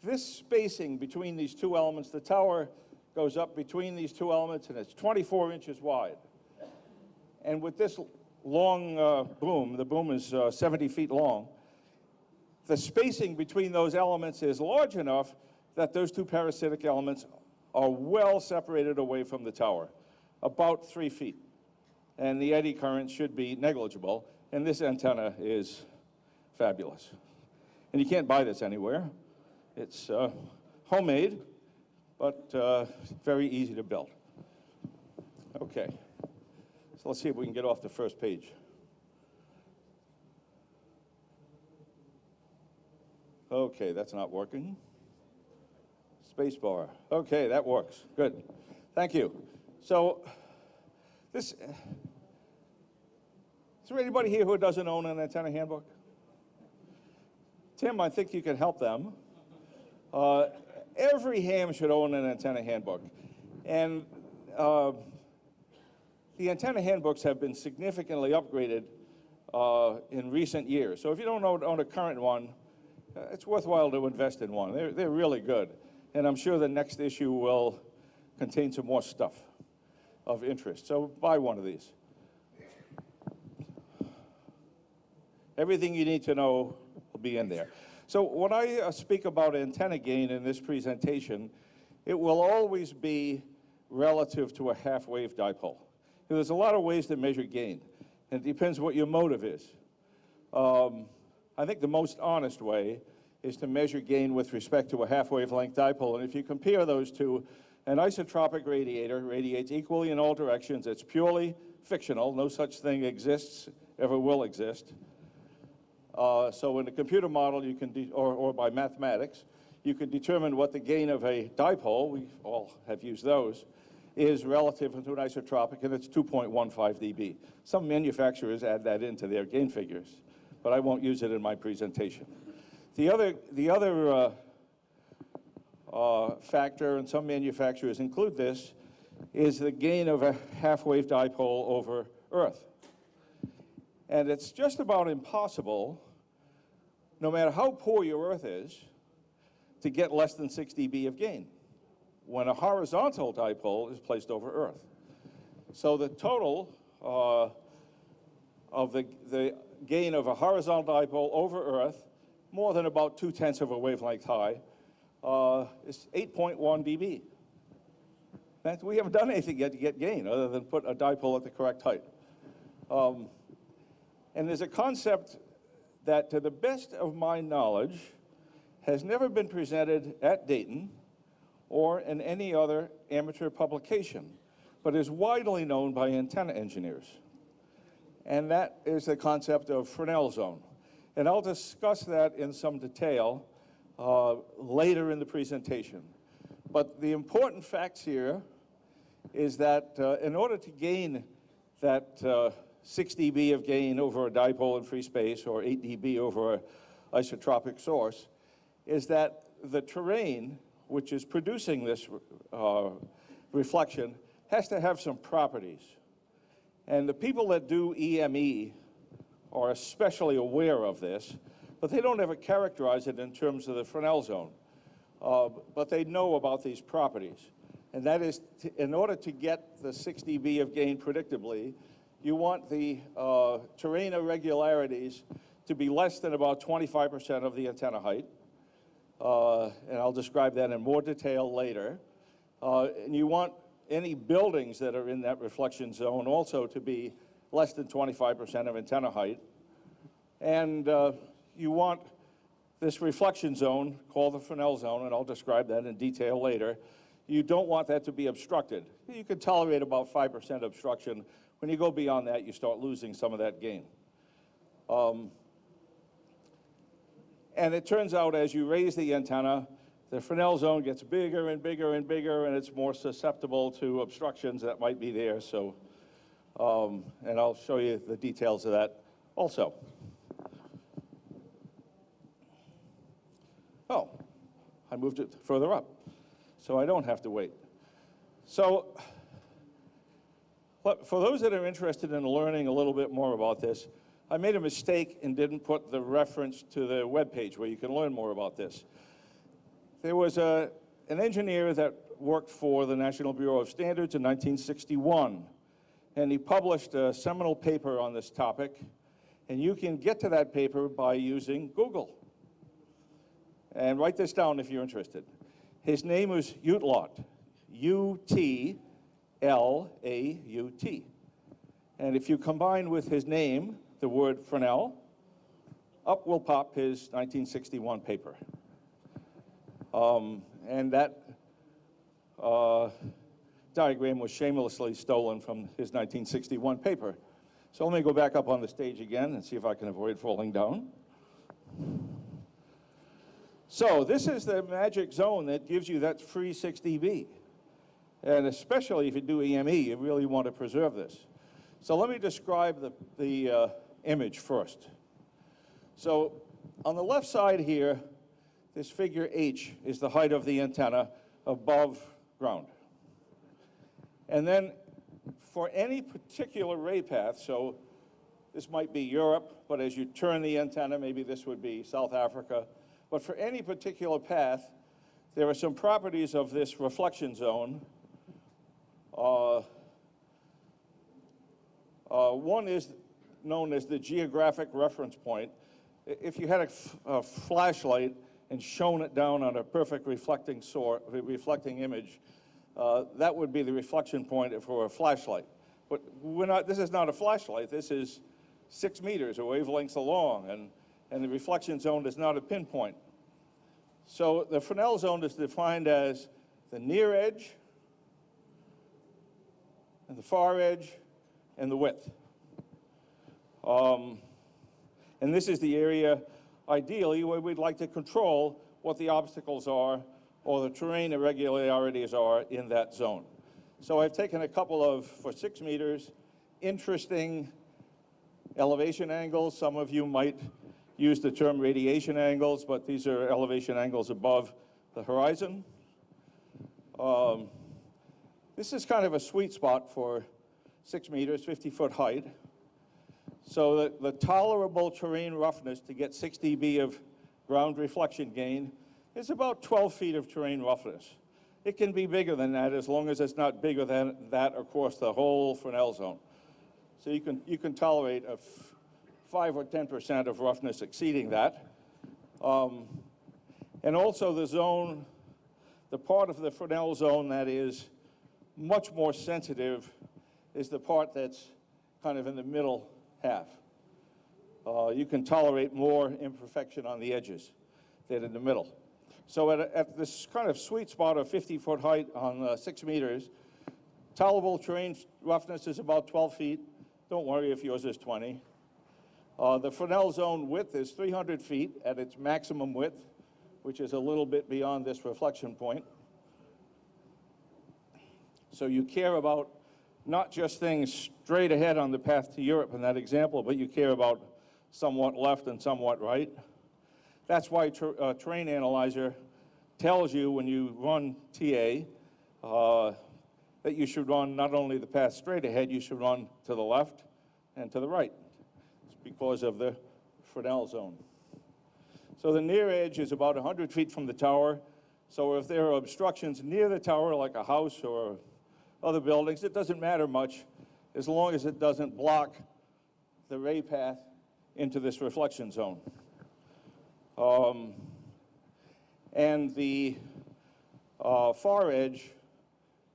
this spacing between these two elements, the tower goes up between these two elements and it's 24 inches wide. And with this long boom, the boom is 70 feet long, the spacing between those elements is large enough that those two parasitic elements are well separated away from the tower, about 3 feet. And the eddy current should be negligible, and this antenna is fabulous. And you can't buy this anywhere. It's homemade, but very easy to build. Okay, so let's see if we can get off the first page. Okay, that's not working. Space bar. Okay, that works. Good. Thank you. So, is there anybody here who doesn't own an antenna handbook? Tim, I think you can help them. Every ham should own an antenna handbook. And the antenna handbooks have been significantly upgraded in recent years. So if you don't own a current one, it's worthwhile to invest in one. They're really good. And I'm sure the next issue will contain some more stuff of interest. So buy one of these. Everything you need to know will be in there. So when I speak about antenna gain in this presentation, it will always be relative to a half-wave dipole. There's a lot of ways to measure gain, and it depends what your motive is. I think the most honest way is to measure gain with respect to a half-wave length dipole, and if you compare those two, an isotropic radiator radiates equally in all directions. It's purely fictional. No such thing exists, ever will exist. So in a computer model, you can, or by mathematics, you can determine what the gain of a dipole, we all have used those, is relative to an isotropic, and it's 2.15 dB. Some manufacturers add that into their gain figures, but I won't use it in my presentation. The other factor, and some manufacturers include this, is the gain of a half-wave dipole over Earth. And it's just about impossible, no matter how poor your Earth is, to get less than 6 dB of gain when a horizontal dipole is placed over Earth. So the total of the gain of a horizontal dipole over Earth, more than about 2/10 of a wavelength high, is 8.1 dB. We haven't done anything yet to get gain other than put a dipole at the correct height. And there's a concept that, to the best of my knowledge, has never been presented at Dayton or in any other amateur publication, but is widely known by antenna engineers. And that is the concept of Fresnel zone. And I'll discuss that in some detail later in the presentation. But the important facts here is that in order to gain that 6 dB of gain over a dipole in free space, or 8 dB over an isotropic source, is that the terrain which is producing this reflection has to have some properties. And the people that do EME are especially aware of this, but they don't ever characterize it in terms of the Fresnel zone. But they know about these properties. And that is, in order to get the 6 dB of gain predictably, you want the terrain irregularities to be less than about 25% of the antenna height. And I'll describe that in more detail later. And you want any buildings that are in that reflection zone also to be less than 25% of antenna height. And you want this reflection zone, called the Fresnel zone, and I'll describe that in detail later, you don't want that to be obstructed. You can tolerate about 5% obstruction. When you go beyond that, you start losing some of that gain. And it turns out, as you raise the antenna, the Fresnel zone gets bigger and bigger and bigger, and it's more susceptible to obstructions that might be there. So, and I'll show you the details of that also. Oh, I moved it further up, so I don't have to wait. So, for those that are interested in learning a little bit more about this, I made a mistake and didn't put the reference to the webpage where you can learn more about this. There was an engineer that worked for the National Bureau of Standards in 1961, and he published a seminal paper on this topic, and you can get to that paper by using Google. And write this down if you're interested. His name was Utlaut, U-T-L-A-U-T. And if you combine with his name the word Fresnel, up will pop his 1961 paper. And that diagram was shamelessly stolen from his 1961 paper. So let me go back up on the stage again and see if I can avoid falling down. So this is the magic zone that gives you that free 6 dB. And especially if you do EME, you really want to preserve this. So let me describe the image first. So on the left side here, this figure H is the height of the antenna above ground. And then for any particular ray path, so this might be Europe, but as you turn the antenna, maybe this would be South Africa. But for any particular path, there are some properties of this reflection zone. One is known as the geographic reference point. If you had a flashlight and shone it down on a perfect reflecting image, that would be the reflection point for a flashlight. But this is not a flashlight. This is 6 meters, or wavelengths along, and the reflection zone is not a pinpoint. So the Fresnel zone is defined as the near edge, and the far edge, and the width. And this is the area, ideally, where we'd like to control what the obstacles are or the terrain irregularities are in that zone. So I've taken a couple of, for 6 meters, interesting elevation angles. Some of you might use the term radiation angles, but these are elevation angles above the horizon. This is kind of a sweet spot for 6 meters, 50-foot height. So the tolerable terrain roughness to get 6 dB of ground reflection gain is about 12 feet of terrain roughness. It can be bigger than that as long as it's not bigger than that across the whole Fresnel zone. So you can tolerate a 5 or 10% of roughness exceeding that. And also the zone, the part of the Fresnel zone that is much more sensitive is the part that's kind of in the middle half. You can tolerate more imperfection on the edges than in the middle. So at this kind of sweet spot of 50-foot height on 6 meters, tolerable terrain roughness is about 12 feet. Don't worry if yours is 20. The Fresnel zone width is 300 feet at its maximum width, which is a little bit beyond this reflection point. So you care about not just things straight ahead on the path to Europe in that example, but you care about somewhat left and somewhat right. That's why Terrain Analyzer tells you when you run TA that you should run not only the path straight ahead, you should run to the left and to the right. It's because of the Fresnel zone. So the near edge is about 100 feet from the tower. So if there are obstructions near the tower, like a house or other buildings, it doesn't matter much as long as it doesn't block the ray path into this reflection zone. And the far edge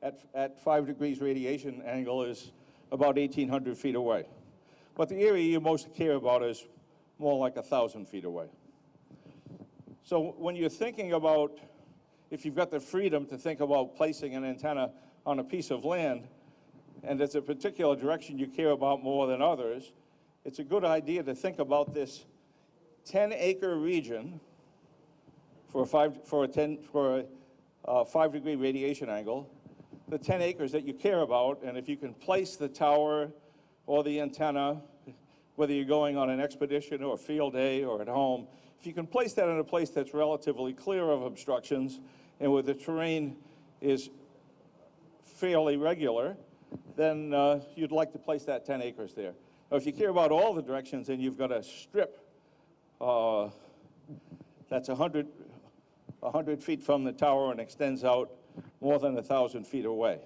at 5 degrees radiation angle is about 1,800 feet away. But the area you most care about is more like 1,000 feet away. So when you're thinking about, if you've got the freedom to think about placing an antenna on a piece of land, and it's a particular direction you care about more than others, it's a good idea to think about this 10-acre region for a 5-degree radiation angle, the 10 acres that you care about, and if you can place the tower or the antenna, whether you're going on an expedition or a field day or at home, if you can place that in a place that's relatively clear of obstructions and where the terrain is fairly regular, then you'd like to place that 10 acres there. Now, if you care about all the directions, then you've got a strip that's 100 feet from the tower and extends out more than 1,000 feet away.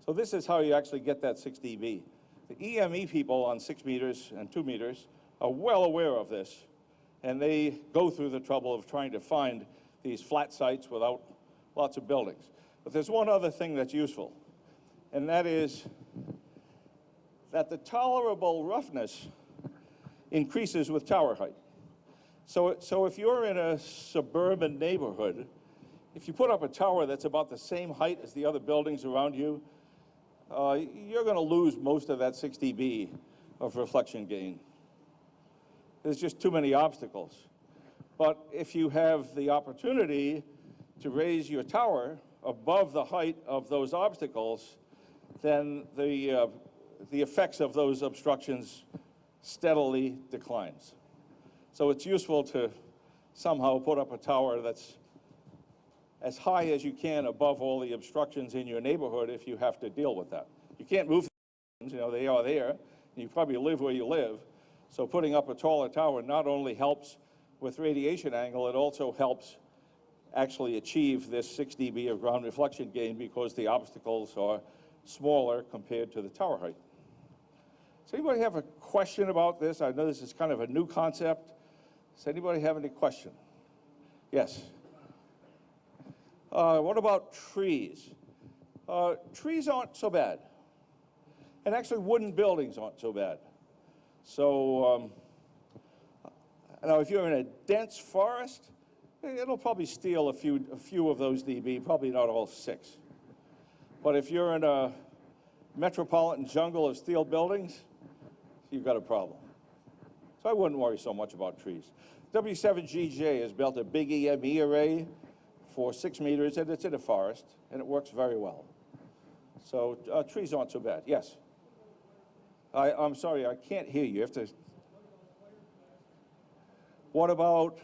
So this is how you actually get that 6 dB. The EME people on 6 meters and 2 meters are well aware of this, and they go through the trouble of trying to find these flat sites without lots of buildings. But there's one other thing that's useful, and that is that the tolerable roughness increases with tower height. So if you're in a suburban neighborhood, if you put up a tower that's about the same height as the other buildings around you, you're going to lose most of that 6 dB of reflection gain. There's just too many obstacles. But if you have the opportunity to raise your tower above the height of those obstacles, then the effects of those obstructions steadily declines. So it's useful to somehow put up a tower that's as high as you can above all the obstructions in your neighborhood if you have to deal with that. You can't move them, they are there, and you probably live where you live. So putting up a taller tower not only helps with radiation angle, it also helps actually achieve this 6 dB of ground reflection gain because the obstacles are smaller compared to the tower height. Does anybody have a question about this? I know this is kind of a new concept. Does anybody have any question? Yes. What about trees? Trees aren't so bad. And actually, wooden buildings aren't so bad. So, now if you're in a dense forest, it'll probably steal a few of those dB, probably not all 6. But if you're in a metropolitan jungle of steel buildings, you've got a problem. So I wouldn't worry so much about trees. W7GJ has built a big EME array for 6 meters, and it's in a forest, and it works very well. So trees aren't so bad. Yes? I'm sorry, I can't hear you. You have to... What about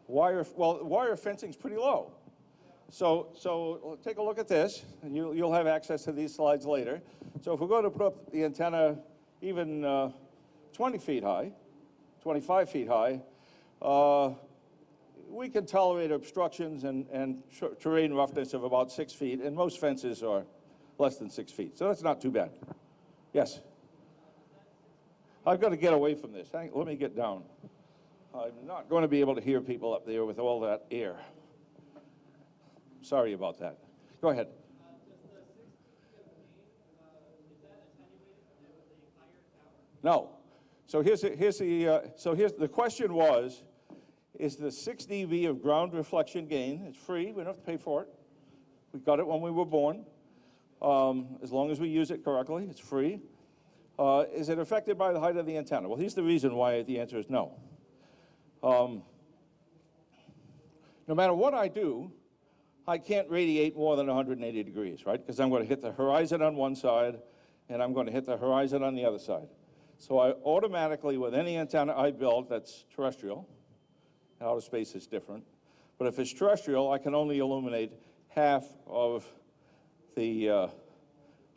wire? Well, wire fencing's pretty low. So take a look at this, and you'll have access to these slides later. So if we're going to put up the antenna even 20 feet high, 25 feet high, we can tolerate obstructions and terrain roughness of about 6 feet, and most fences are less than 6 feet. So that's not too bad. Yes? I've got to get away from this. Let me get down. I'm not going to be able to hear people up there with all that air. Sorry about that. Go ahead. No. So here's the question was, is the 6 dB of ground reflection gain, it's free, we don't have to pay for it. We got it when we were born. As long as we use it correctly, it's free. Is it affected by the height of the antenna? Well, here's the reason why the answer is no. No matter what I do, I can't radiate more than 180 degrees, right? Because I'm going to hit the horizon on one side, and I'm going to hit the horizon on the other side. So I automatically, with any antenna I build that's terrestrial, outer space is different, but if it's terrestrial, I can only illuminate half of the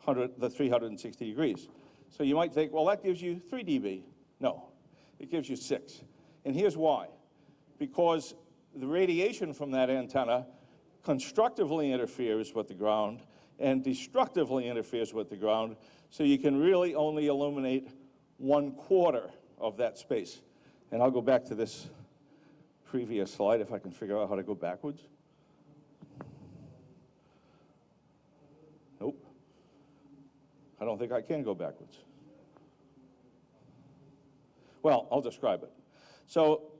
360 degrees. So you might think, well, that gives you 3 dB. No, it gives you 6. And here's why. Because the radiation from that antenna constructively interferes with the ground and destructively interferes with the ground, so you can really only illuminate 1/4 of that space. And I'll go back to this previous slide if I can figure out how to go backwards. Nope. I don't think I can go backwards. Well, I'll describe it. So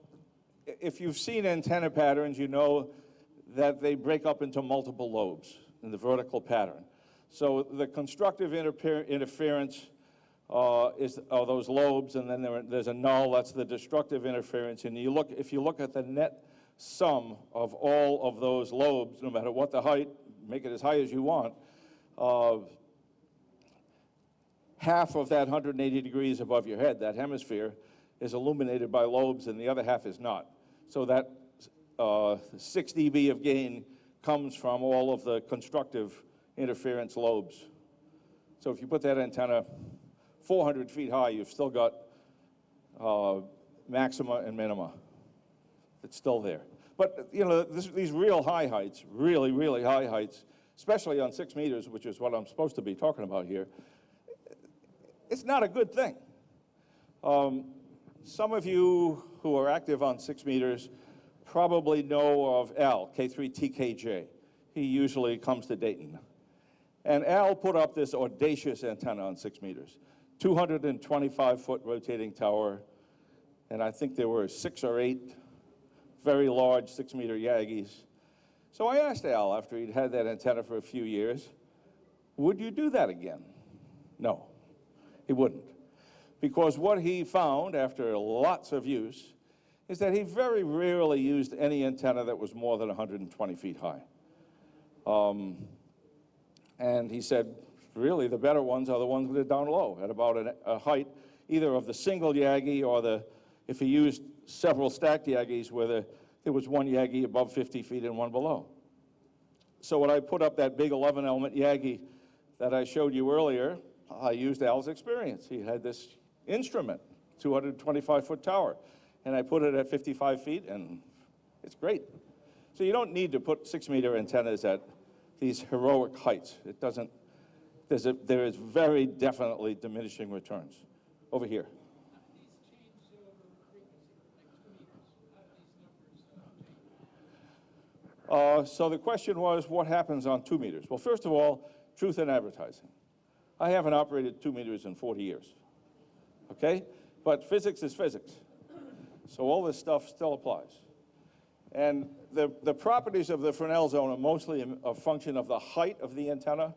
if you've seen antenna patterns, you know that they break up into multiple lobes in the vertical pattern. So the constructive interference are those lobes, and then there's a null, that's the destructive interference. And if you look at the net sum of all of those lobes, no matter what the height, make it as high as you want, half of that 180 degrees above your head, that hemisphere, is illuminated by lobes, and the other half is not. So that 6 dB of gain comes from all of the constructive interference lobes. So if you put that antenna 400 feet high, you've still got maxima and minima. It's still there. But you know, these real high heights, really, really high heights, especially on 6 meters, which is what I'm supposed to be talking about here, it's not a good thing. Some of you who are active on 6 meters probably know of Al, K3TKJ. He usually comes to Dayton. And Al put up this audacious antenna on 6 meters, 225-foot rotating tower, and I think there were 6 or 8 very large 6-meter Yagis. So I asked Al, after he'd had that antenna for a few years, would you do that again? No, he wouldn't. Because what he found after lots of use is that he very rarely used any antenna that was more than 120 feet high. And he said, really, the better ones are the ones that are down low, at about a height either of the single Yagi or if he used several stacked Yagis where there was one Yagi above 50 feet and one below. So when I put up that big 11-element Yagi that I showed you earlier, I used Al's experience. He had this instrument, 225-foot tower, and I put it at 55 feet, and it's great. So you don't need to put 6-meter antennas at these heroic heights. It there is very definitely diminishing returns. Over here. So the question was, what happens on 2 meters? Well, first of all, truth in advertising. I haven't operated 2 meters in 40 years, okay? But physics is physics. So all this stuff still applies. And the properties of the Fresnel zone are mostly a function of the height of the antenna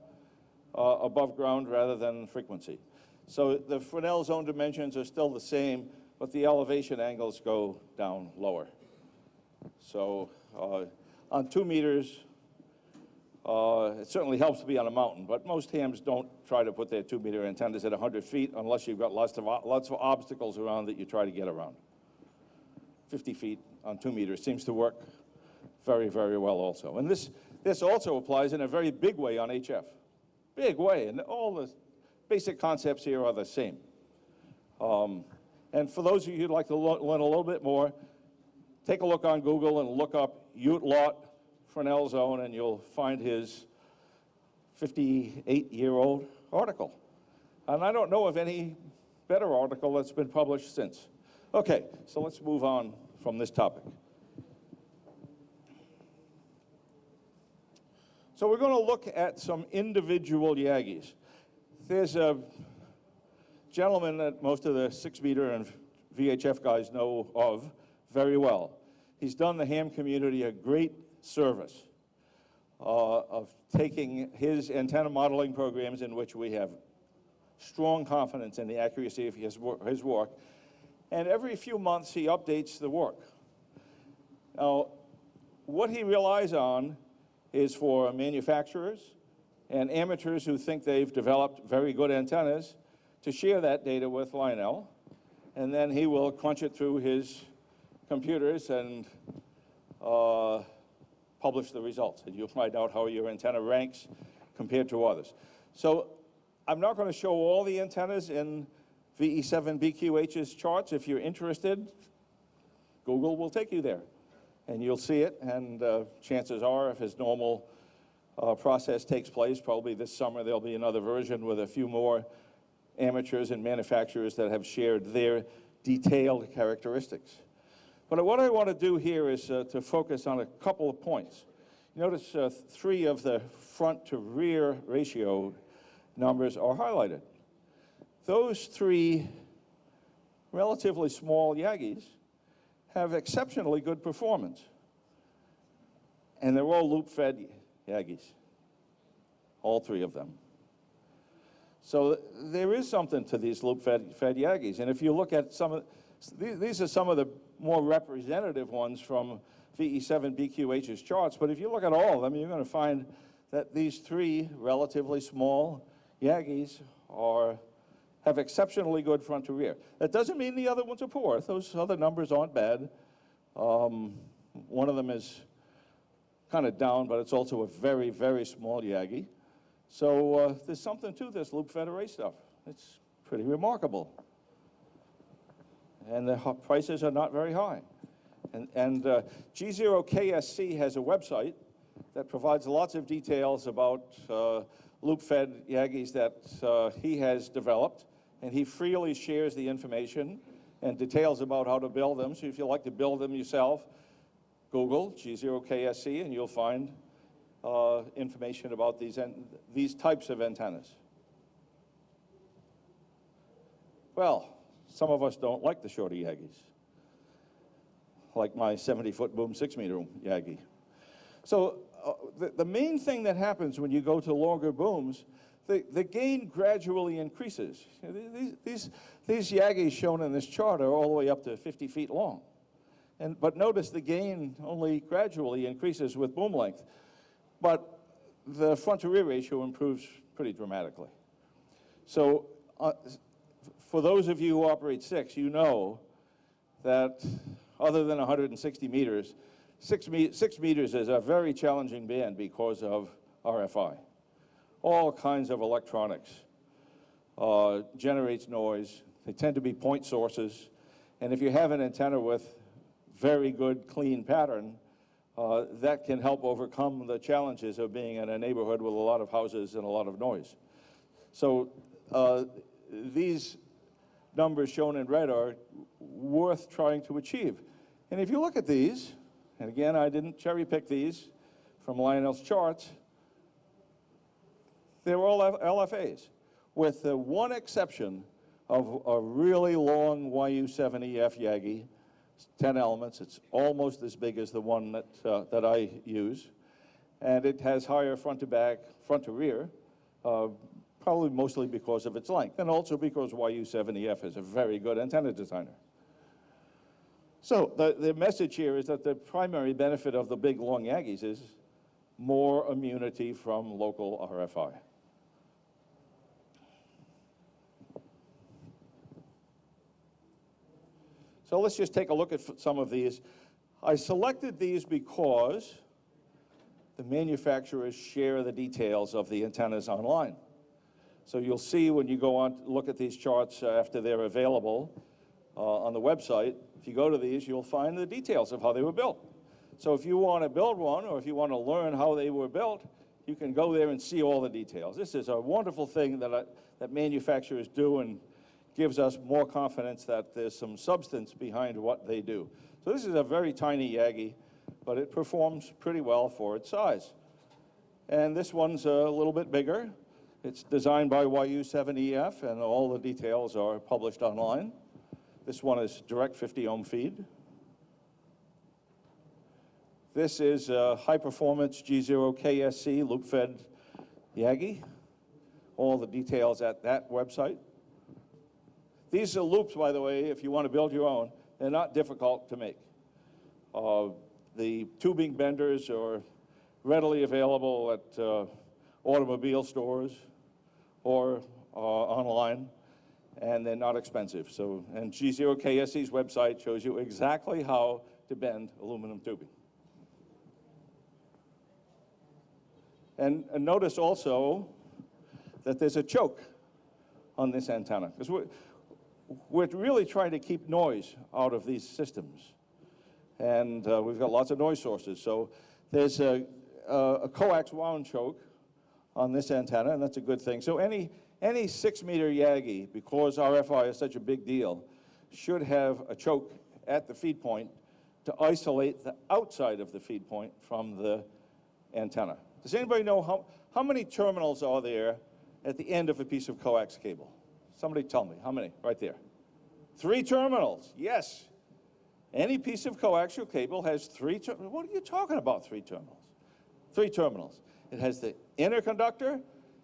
above ground rather than frequency. So the Fresnel zone dimensions are still the same, but the elevation angles go down lower. So on 2 meters, it certainly helps to be on a mountain, but most hams don't try to put their 2-meter antennas at 100 feet unless you've got lots of obstacles around that you try to get around. 50 feet on 2 meters seems to work very, very well also. And this also applies in a very big way on HF. Big way, and all the basic concepts here are the same. And for those of you who'd like to learn a little bit more, take a look on Google and look up Ute Lot Fresnel zone, and you'll find his 58-year-old article. And I don't know of any better article that's been published since. Okay, so let's move on from this topic. So we're going to look at some individual Yagis. There's a gentleman that most of the 6-meter and VHF guys know of very well. He's done the ham community a great service of taking his antenna modeling programs, in which we have strong confidence in the accuracy of his work, and every few months he updates the work. Now, what he relies on is for manufacturers and amateurs who think they've developed very good antennas to share that data with Lionel, and then he will crunch it through his computers and publish the results, and you'll find out how your antenna ranks compared to others. So I'm not going to show all the antennas in VE7BQH's charts. If you're interested, Google will take you there, and you'll see it, and chances are, if his normal process takes place, probably this summer there'll be another version with a few more amateurs and manufacturers that have shared their detailed characteristics. But what I want to do here is to focus on a couple of points. Notice 3 of the front to rear ratio numbers are highlighted. Those 3 relatively small Yagis have exceptionally good performance. And they're all loop-fed Yagis, all 3 of them. So there is something to these loop-fed Yagis. And if you look at some of, these are some of the more representative ones from VE7BQH's charts, but if you look at all of them, you're going to find that these 3 relatively small Yagis have exceptionally good front to rear. That doesn't mean the other ones are poor. Those other numbers aren't bad. One of them is kind of down, but it's also a very, very small Yagi. So there's something to this loop-fed array stuff. It's pretty remarkable. And the prices are not very high. And G0KSC has a website that provides lots of details about loop-fed Yagis that he has developed, and he freely shares the information and details about how to build them. So if you'd like to build them yourself, Google G0KSC, and you'll find information about these types of antennas. Well, some of us don't like the shorter Yagis, like my 70-foot boom 6-meter Yagi. So the main thing that happens when you go to longer booms, the gain gradually increases. These Yagis shown in this chart are all the way up to 50 feet long. But notice the gain only gradually increases with boom length. But the front to rear ratio improves pretty dramatically. So for those of you who operate 6, you know that other than 160 meters, 6 meters is a very challenging band because of RFI. All kinds of electronics generates noise. They tend to be point sources. And if you have an antenna with very good, clean pattern, that can help overcome the challenges of being in a neighborhood with a lot of houses and a lot of noise. So these numbers shown in red are worth trying to achieve. And if you look at these, and again, I didn't cherry pick these from Lionel's charts, they're all LFAs, with the one exception of a really long YU-70F Yagi. It's 10 elements. It's almost as big as the one that I use. And it has higher front to back, front to rear, probably mostly because of its length, and also because YU-70F is a very good antenna designer. So the message here is that the primary benefit of the big long Yagis is more immunity from local RFI. So let's just take a look at some of these. I selected these because the manufacturers share the details of the antennas online. So you'll see when you go on to look at these charts after they're available on the website, if you go to these, you'll find the details of how they were built. So if you want to build one, or if you want to learn how they were built, you can go there and see all the details. This is a wonderful thing that manufacturers do, and gives us more confidence that there's some substance behind what they do. So this is a very tiny Yagi, but it performs pretty well for its size. And this one's a little bit bigger. It's designed by YU-70F, and all the details are published online. This one is direct 50 ohm feed. This is a high-performance G0KSC loop-fed Yagi. All the details at that website. These are loops, by the way, if you want to build your own. They're not difficult to make. The tubing benders are readily available at automobile stores or online, and they're not expensive. So, and G0KSC's website shows you exactly how to bend aluminum tubing. And notice also that there's a choke on this antenna, because we're really trying to keep noise out of these systems. And we've got lots of noise sources. So there's a coax wound choke on this antenna, and that's a good thing. So any 6-meter Yagi, because RFI is such a big deal, should have a choke at the feed point to isolate the outside of the feed point from the antenna. Does anybody know how many terminals are there at the end of a piece of coax cable? Somebody tell me, how many? Right there. 3 terminals, yes. Any piece of coaxial cable has 3 terminals. What are you talking about, 3 terminals? 3 terminals. It has the inner conductor,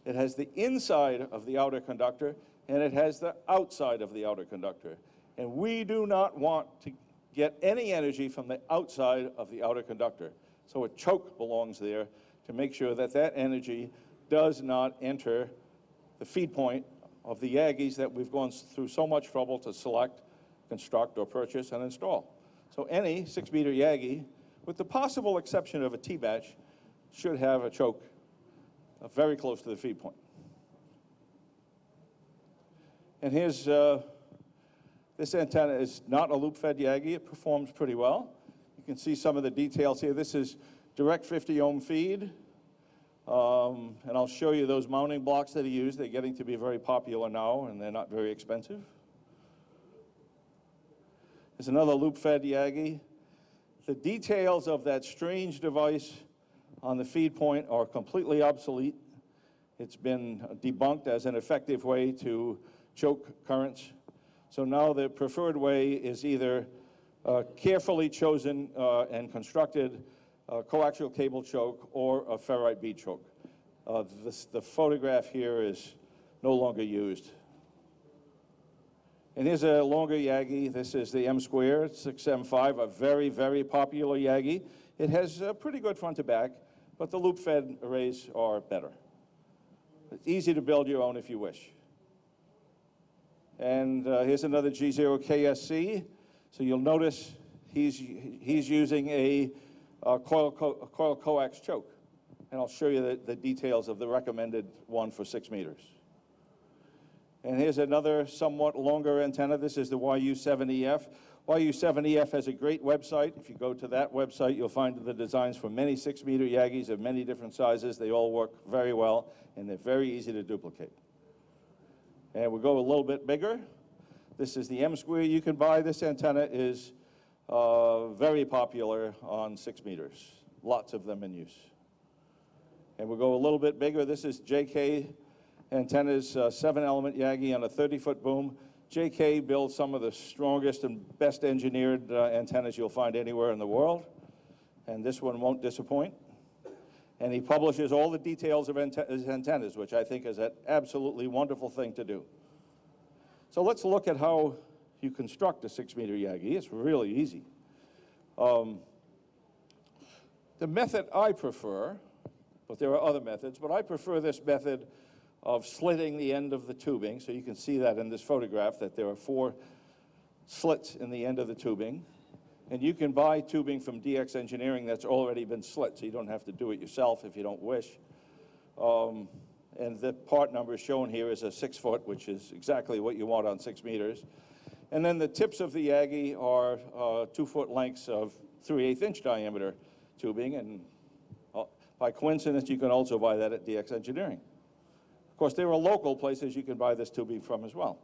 it has the inside of the outer conductor, and it has the outside of the outer conductor. And we do not want to get any energy from the outside of the outer conductor. So a choke belongs there to make sure that that energy does not enter the feed point of the Yagis that we've gone through so much trouble to select, construct, or purchase and install. So any 6-meter Yagi, with the possible exception of a T-batch, should have a choke very close to the feed point. And here's, this antenna is not a loop-fed Yagi. It performs pretty well. You can see some of the details here. This is direct 50 ohm feed. And I'll show you those mounting blocks that he used. They're getting to be very popular now, and they're not very expensive. There's another loop-fed Yagi. The details of that strange device on the feed point are completely obsolete. It's been debunked as an effective way to choke currents. So now the preferred way is either carefully chosen and constructed coaxial cable choke or a ferrite bead choke. The photograph here is no longer used. And here's a longer Yagi. This is the M2 6M5, a very, very popular Yagi. It has a pretty good front to back, but the loop-fed arrays are better. It's easy to build your own if you wish. And here's another G0KSC. So you'll notice he's using a coil coax choke. And I'll show you the details of the recommended one for 6 meters. And here's another somewhat longer antenna. This is the YU-70F. YU-70F has a great website. If you go to that website, you'll find the designs for many 6-meter Yagis of many different sizes. They all work very well, and they're very easy to duplicate. And we'll go a little bit bigger. This is the M square you can buy. This antenna is very popular on 6 meters. Lots of them in use. And we'll go a little bit bigger. This is JK antennas, 7-element Yagi on a 30-foot boom. JK builds some of the strongest and best engineered antennas you'll find anywhere in the world. And this one won't disappoint. And he publishes all the details of his antennas, which I think is an absolutely wonderful thing to do. So let's look at how you construct a 6-meter Yagi. It's really easy. The method I prefer, but there are other methods, but I prefer this method of slitting the end of the tubing. So you can see that in this photograph, that there are 4 slits in the end of the tubing. And you can buy tubing from DX Engineering that's already been slit, so you don't have to do it yourself if you don't wish. And the part number shown here is a 6-foot, which is exactly what you want on 6 meters. And then the tips of the Yagi are 2-foot lengths of 3/8 inch diameter tubing. And by coincidence, you can also buy that at DX Engineering. Of course, there are local places you can buy this tubing from as well.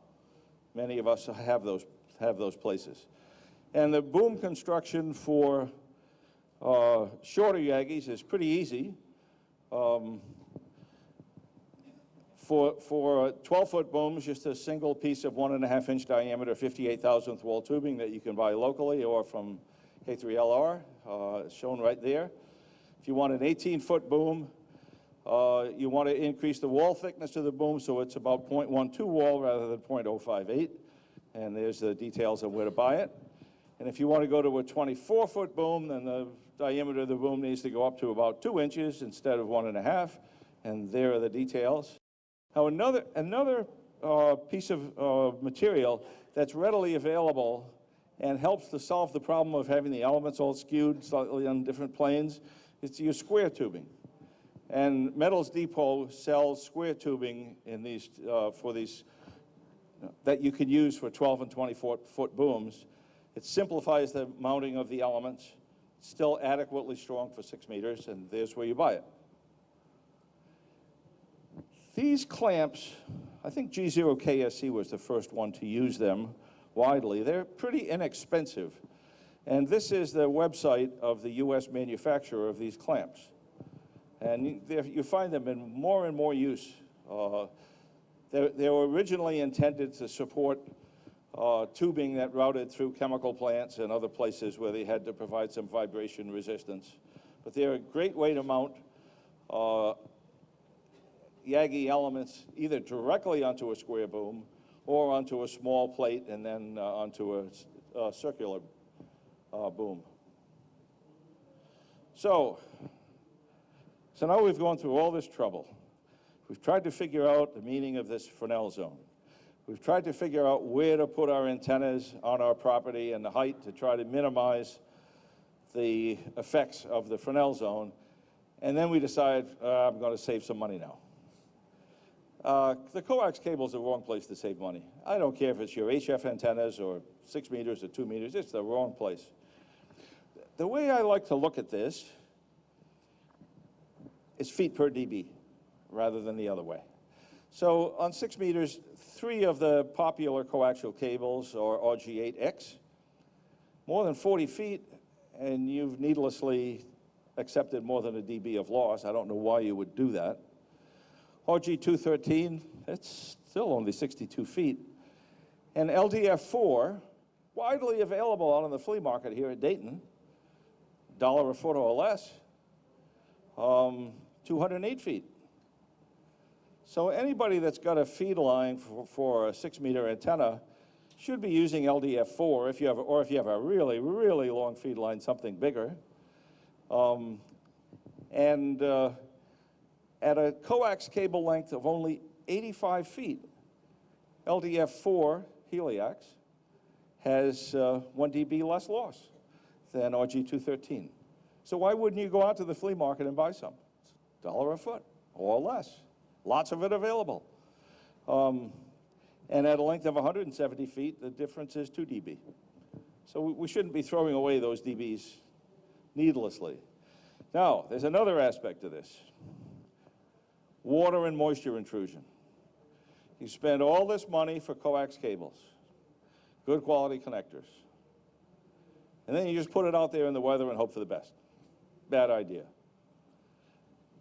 Many of us have those places. And the boom construction for shorter Yagis is pretty easy. For 12-foot booms, just a single piece of 1.5 inch diameter, 58,000th wall tubing that you can buy locally or from K3LR, shown right there. If you want an 18-foot boom, you want to increase the wall thickness of the boom so it's about 0.12 wall rather than 0.058. And there's the details of where to buy it. And if you want to go to a 24-foot boom, then the diameter of the boom needs to go up to about 2 inches instead of 1.5. And there are the details. Now, another piece of material that's readily available and helps to solve the problem of having the elements all skewed slightly on different planes is your square tubing. And Metals Depot sells square tubing in these, for these that you can use for 12 and 24-foot booms. It simplifies the mounting of the elements, still adequately strong for 6 meters, and there's where you buy it. These clamps, I think G0KSC was the first one to use them widely. They're pretty inexpensive. And this is the website of the US manufacturer of these clamps. And you find them in more and more use. They were originally intended to support tubing that routed through chemical plants and other places where they had to provide some vibration resistance. But they're a great way to mount Yagi elements either directly onto a square boom or onto a small plate and then onto a circular boom. So now we've gone through all this trouble. We've tried to figure out the meaning of this Fresnel zone. We've tried to figure out where to put our antennas on our property and the height to try to minimize the effects of the Fresnel zone. And then we decide, I'm going to save some money now. The coax cable is the wrong place to save money. I don't care if it's your HF antennas or 6 meters or 2 meters, it's the wrong place. The way I like to look at this is feet per dB rather than the other way. So on 6 meters, 3 of the popular coaxial cables are RG8X. More than 40 feet, and you've needlessly accepted more than a dB of loss. I don't know why you would do that. RG213, it's still only 62 feet. And LDF4, widely available out on the flea market here at Dayton, $1 a foot or less, 208 feet. So anybody that's got a feed line for a 6-meter antenna should be using LDF4 if you have, or if you have a really, really long feed line, something bigger. At a coax cable length of only 85 feet, LDF4 Heliax has 1 dB less loss than RG213. So why wouldn't you go out to the flea market and buy some? It's $1 a foot or less. Lots of it available. And at a length of 170 feet, the difference is 2 dB. So we shouldn't be throwing away those dBs needlessly. Now, there's another aspect to this. Water and moisture intrusion. You spend all this money for coax cables, good quality connectors, and then you just put it out there in the weather and hope for the best. Bad idea.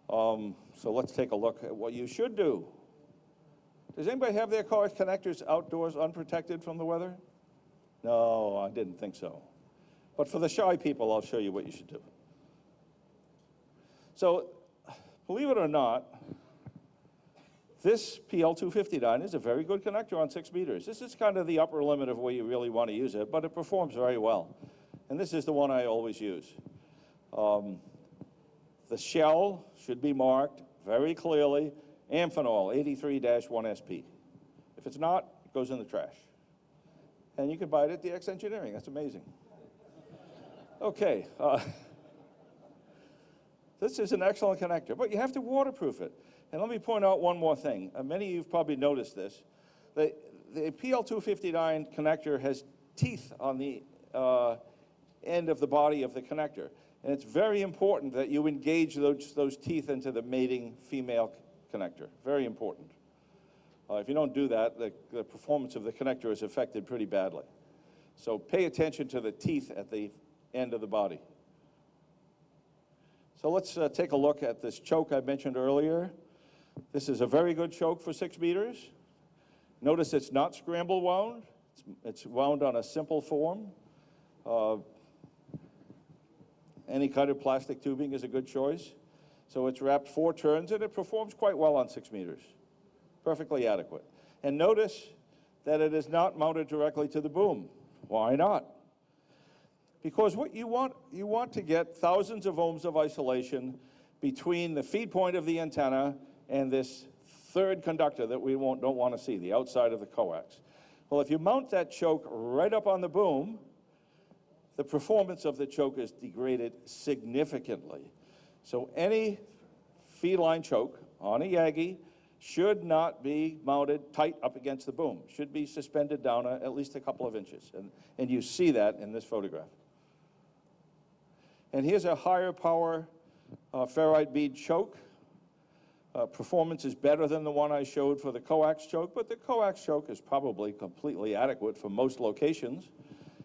So let's take a look at what you should do. Does anybody have their coax connectors outdoors unprotected from the weather? No, I didn't think so. But for the shy people, I'll show you what you should do. So, believe it or not, this PL259 is a very good connector on 6 meters. This is kind of the upper limit of where you really want to use it, but it performs very well. And this is the one I always use. The shell should be marked very clearly, Amphenol 83-1SP. If it's not, it goes in the trash. And you can buy it at DX Engineering. That's amazing. Okay. This is an excellent connector, but you have to waterproof it. And let me point out one more thing. Many of you have probably noticed this. The PL259 connector has teeth on the end of the body of the connector. And it's very important that you engage those teeth into the mating female connector. Very important. If you don't do that, the performance of the connector is affected pretty badly. So pay attention to the teeth at the end of the body. So let's take a look at this choke I mentioned earlier. This is a very good choke for 6 meters. Notice it's not scramble wound. It's wound on a simple form. Any kind of plastic tubing is a good choice. So it's wrapped 4 turns, and it performs quite well on 6 meters. Perfectly adequate. And notice that it is not mounted directly to the boom. Why not? Because what you want to get thousands of ohms of isolation between the feed point of the antenna and this third conductor that we don't want to see, the outside of the coax. Well, if you mount that choke right up on the boom, the performance of the choke is degraded significantly. So any feed line choke on a Yagi should not be mounted tight up against the boom. Should be suspended down at least a couple of inches. And you see that in this photograph. And here's a higher power ferrite bead choke. Performance is better than the one I showed for the coax choke, but the coax choke is probably completely adequate for most locations.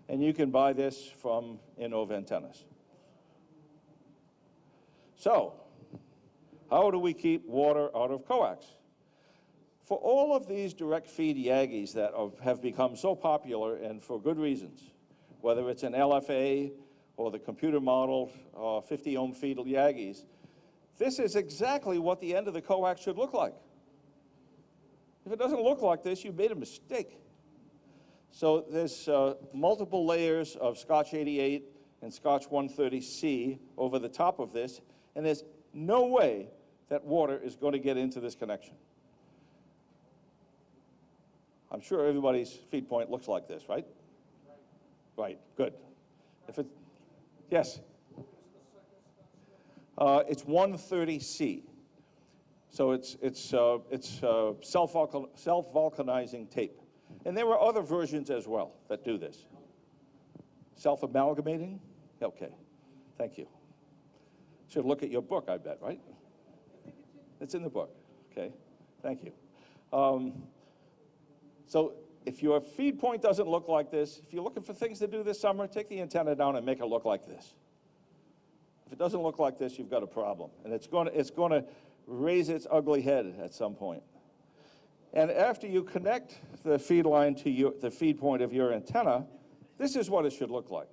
And you can buy this from Innov Antennas. So, how do we keep water out of coax? For all of these direct feed Yagis that have become so popular, and for good reasons, whether it's an LFA or the computer model 50 ohm feed Yagis, this is exactly what the end of the coax should look like. If it doesn't look like this, you made a mistake. So there's multiple layers of Scotch 88 and Scotch 130C over the top of this, and there's no way that water is going to get into this connection. I'm sure everybody's feed point looks like this, right? Right, good. If it, yes? It's 130C. So it's self-vulcanizing tape. And there are other versions as well that do this. Self-amalgamating? Okay, thank you. Should look at your book, I bet, right? It's in the book. Okay, thank you. So if your feed point doesn't look like this, if you're looking for things to do this summer, take the antenna down and make it look like this. If it doesn't look like this, you've got a problem. And it's going to raise its ugly head at some point. And after you connect the feed line to the feed point of your antenna, this is what it should look like.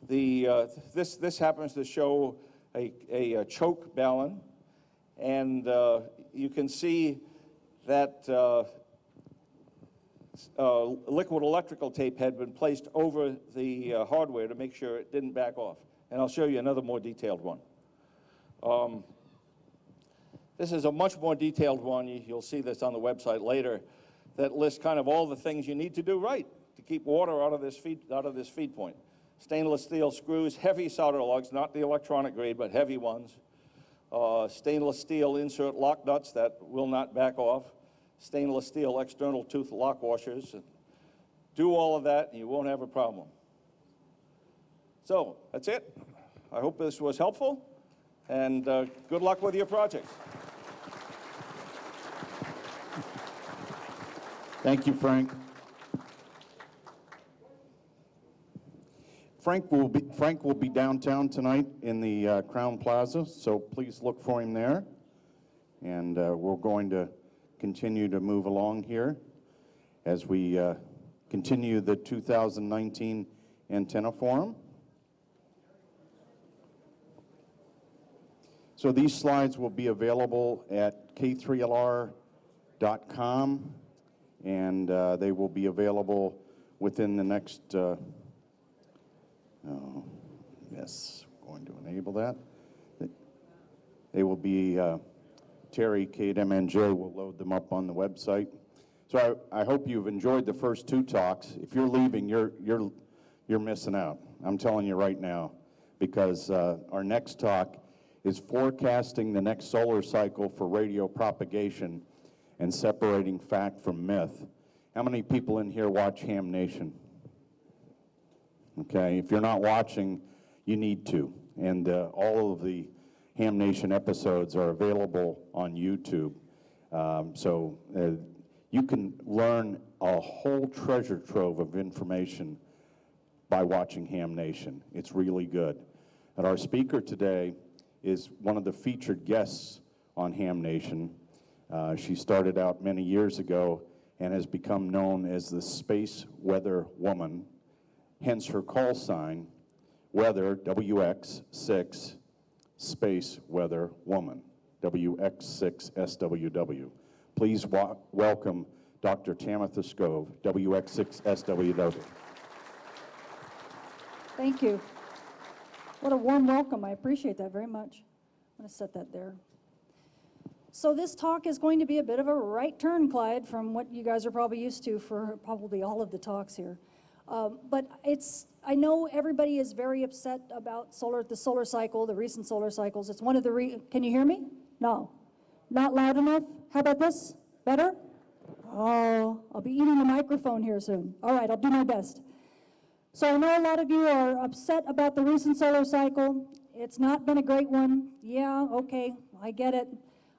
This happens to show a choke balun, and you can see that liquid electrical tape had been placed over the hardware to make sure it didn't back off. And I'll show you another more detailed one. This is a much more detailed one. You'll see this on the website later, that lists kind of all the things you need to do right to keep water out of this feed point. Stainless steel screws, heavy solder lugs, not the electronic grade, but heavy ones. Stainless steel insert lock nuts that will not back off. Stainless steel external tooth lock washers. Do all of that and you won't have a problem. So that's it. I hope this was helpful, and good luck with your projects. Thank you, Frank. Frank will be downtown tonight in the Crown Plaza, so please look for him there. And we're going to continue to move along here as we continue the 2019 Antenna Forum. So these slides will be available at k3lr.com, and they will be available within the next, yes, going to enable that. They will be, Terry, Kate, MNJ will load them up on the website. So I hope you've enjoyed the first two talks. If you're leaving, you're missing out. I'm telling you right now, because our next talk is forecasting the next solar cycle for radio propagation and separating fact from myth. How many people in here watch Ham Nation? Okay, if you're not watching, you need to. And all of the Ham Nation episodes are available on YouTube. So you can learn a whole treasure trove of information by watching Ham Nation. It's really good. And our speaker today is one of the featured guests on Ham Nation. She started out many years ago and has become known as the Space Weather Woman, hence her call sign, Weather, WX6, Space Weather Woman, WX6SWW. Please welcome Dr. Tamitha Skov, WX6SWW. Thank you. What a warm welcome. I appreciate that very much. I'm going to set that there. So this talk is going to be a bit of a right turn, Clyde, from what you guys are probably used to for probably all of the talks here. But I know everybody is very upset about the solar cycle, the recent solar cycles. It's one of the, can you hear me? No. Not loud enough? How about this? Better? Oh, I'll be eating the microphone here soon. All right, I'll do my best. So I know a lot of you are upset about the recent solar cycle. It's not been a great one. Yeah, okay, I get it.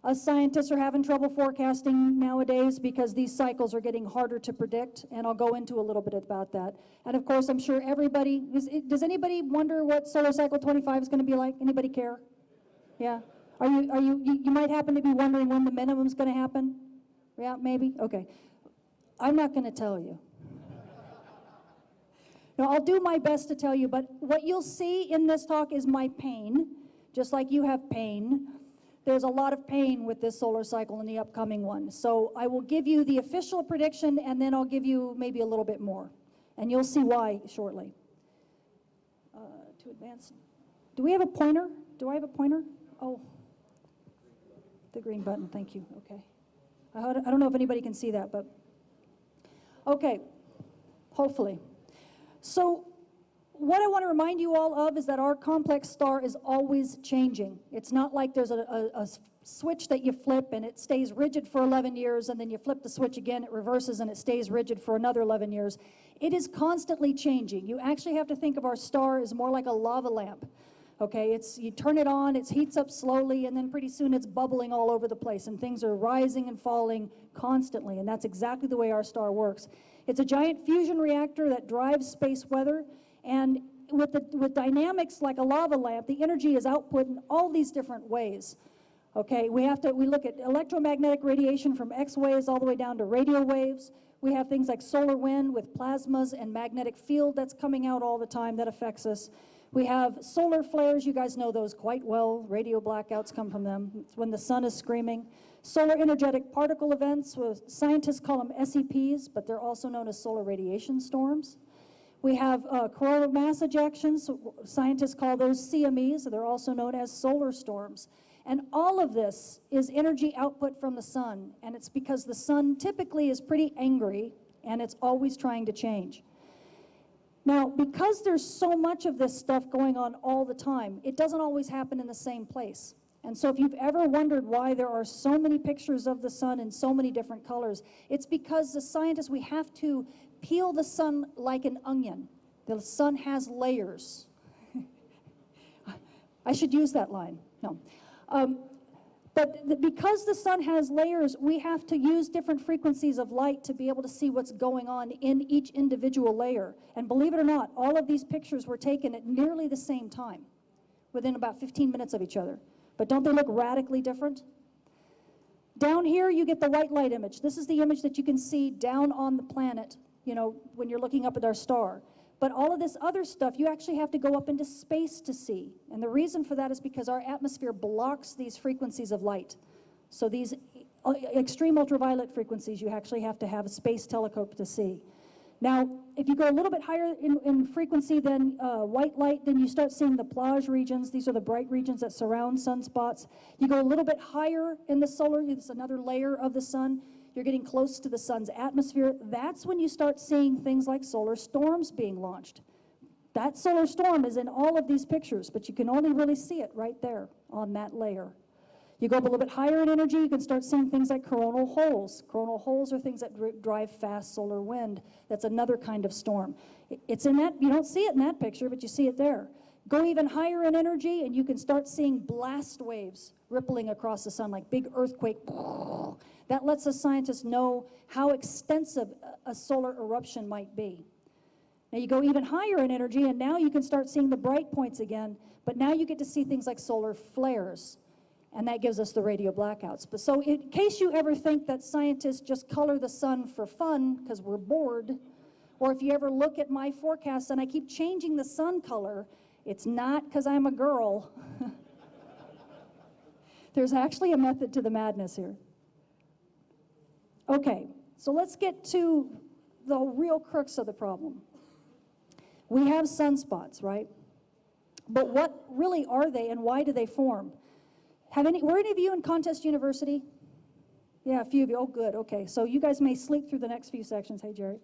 Us scientists are having trouble forecasting nowadays because these cycles are getting harder to predict, and I'll go into a little bit about that. And of course, I'm sure everybody, does anybody wonder what solar cycle 25 is going to be like? Anybody care? Yeah? You might happen to be wondering when the minimum's going to happen? Yeah, maybe? Okay. I'm not going to tell you. No, I'll do my best to tell you, but what you'll see in this talk is my pain, just like you have pain. There's a lot of pain with this solar cycle and the upcoming one. So I will give you the official prediction, and then I'll give you maybe a little bit more. And you'll see why shortly. To advance. Do we have a pointer? Do I have a pointer? Oh, the green button, thank you, okay. I don't know if anybody can see that, but, okay, hopefully. So what I want to remind you all of is that our complex star is always changing. It's not like there's a switch that you flip and it stays rigid for 11 years, and then you flip the switch again, it reverses and it stays rigid for another 11 years. It is constantly changing. You actually have to think of our star as more like a lava lamp. Okay, you turn it on, it heats up slowly, and then pretty soon it's bubbling all over the place, and things are rising and falling constantly, and that's exactly the way our star works. It's a giant fusion reactor that drives space weather, and with dynamics like a lava lamp, the energy is output in all these different ways. Okay, we look at electromagnetic radiation from X-waves all the way down to radio waves. We have things like solar wind with plasmas and magnetic field that's coming out all the time that affects us. We have solar flares, you guys know those quite well. Radio blackouts come from them. It's when the sun is screaming. Solar energetic particle events, scientists call them SEPs, but they're also known as solar radiation storms. We have coronal mass ejections, scientists call those CMEs, so they're also known as solar storms. And all of this is energy output from the sun, and it's because the sun typically is pretty angry, and it's always trying to change. Now, because there's so much of this stuff going on all the time, it doesn't always happen in the same place. And so if you've ever wondered why there are so many pictures of the sun in so many different colors, it's because the scientists, we have to peel the sun like an onion. The sun has layers. I should use that line. No. But because the sun has layers, we have to use different frequencies of light to be able to see what's going on in each individual layer. And believe it or not, all of these pictures were taken at nearly the same time, within about 15 minutes of each other. But don't they look radically different? Down here, you get the white light image. This is the image that you can see down on the planet, you know, when you're looking up at our star. But all of this other stuff, you actually have to go up into space to see. And the reason for that is because our atmosphere blocks these frequencies of light. So these extreme ultraviolet frequencies, you actually have to have a space telescope to see. Now, if you go a little bit higher in frequency than white light, then you start seeing the plage regions. These are the bright regions that surround sunspots. You go a little bit higher in the solar, it's another layer of the sun. You're getting close to the sun's atmosphere. That's when you start seeing things like solar storms being launched. That solar storm is in all of these pictures, but you can only really see it right there on that layer. You go up a little bit higher in energy, you can start seeing things like coronal holes. Coronal holes are things that drive fast solar wind. That's another kind of storm. It's in that, you don't see it in that picture, but you see it there. Go even higher in energy, and you can start seeing blast waves rippling across the sun, like big earthquake. That lets us scientists know how extensive a solar eruption might be. Now you go even higher in energy, and now you can start seeing the bright points again, but now you get to see things like solar flares, and that gives us the radio blackouts. But so in case you ever think that scientists just color the sun for fun because we're bored, or if you ever look at my forecasts and I keep changing the sun color, it's not because I'm a girl. There's actually a method to the madness here. Okay, so let's get to the real crux of the problem. We have sunspots, right? But what really are they, and why do they form? Were any of you in Contest University? Yeah, a few of you. Oh, good. Okay, so you guys may sleep through the next few sections. Hey, Jerry.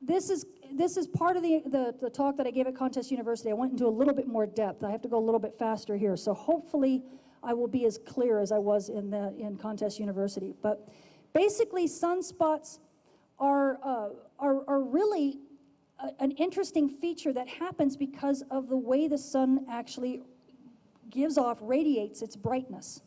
This is part of the talk that I gave at Contest University. I went into a little bit more depth. I have to go a little bit faster here, so hopefully I will be as clear as I was in Contest University. But basically, sunspots are really an interesting feature that happens because of the way the sun actually radiates its brightness.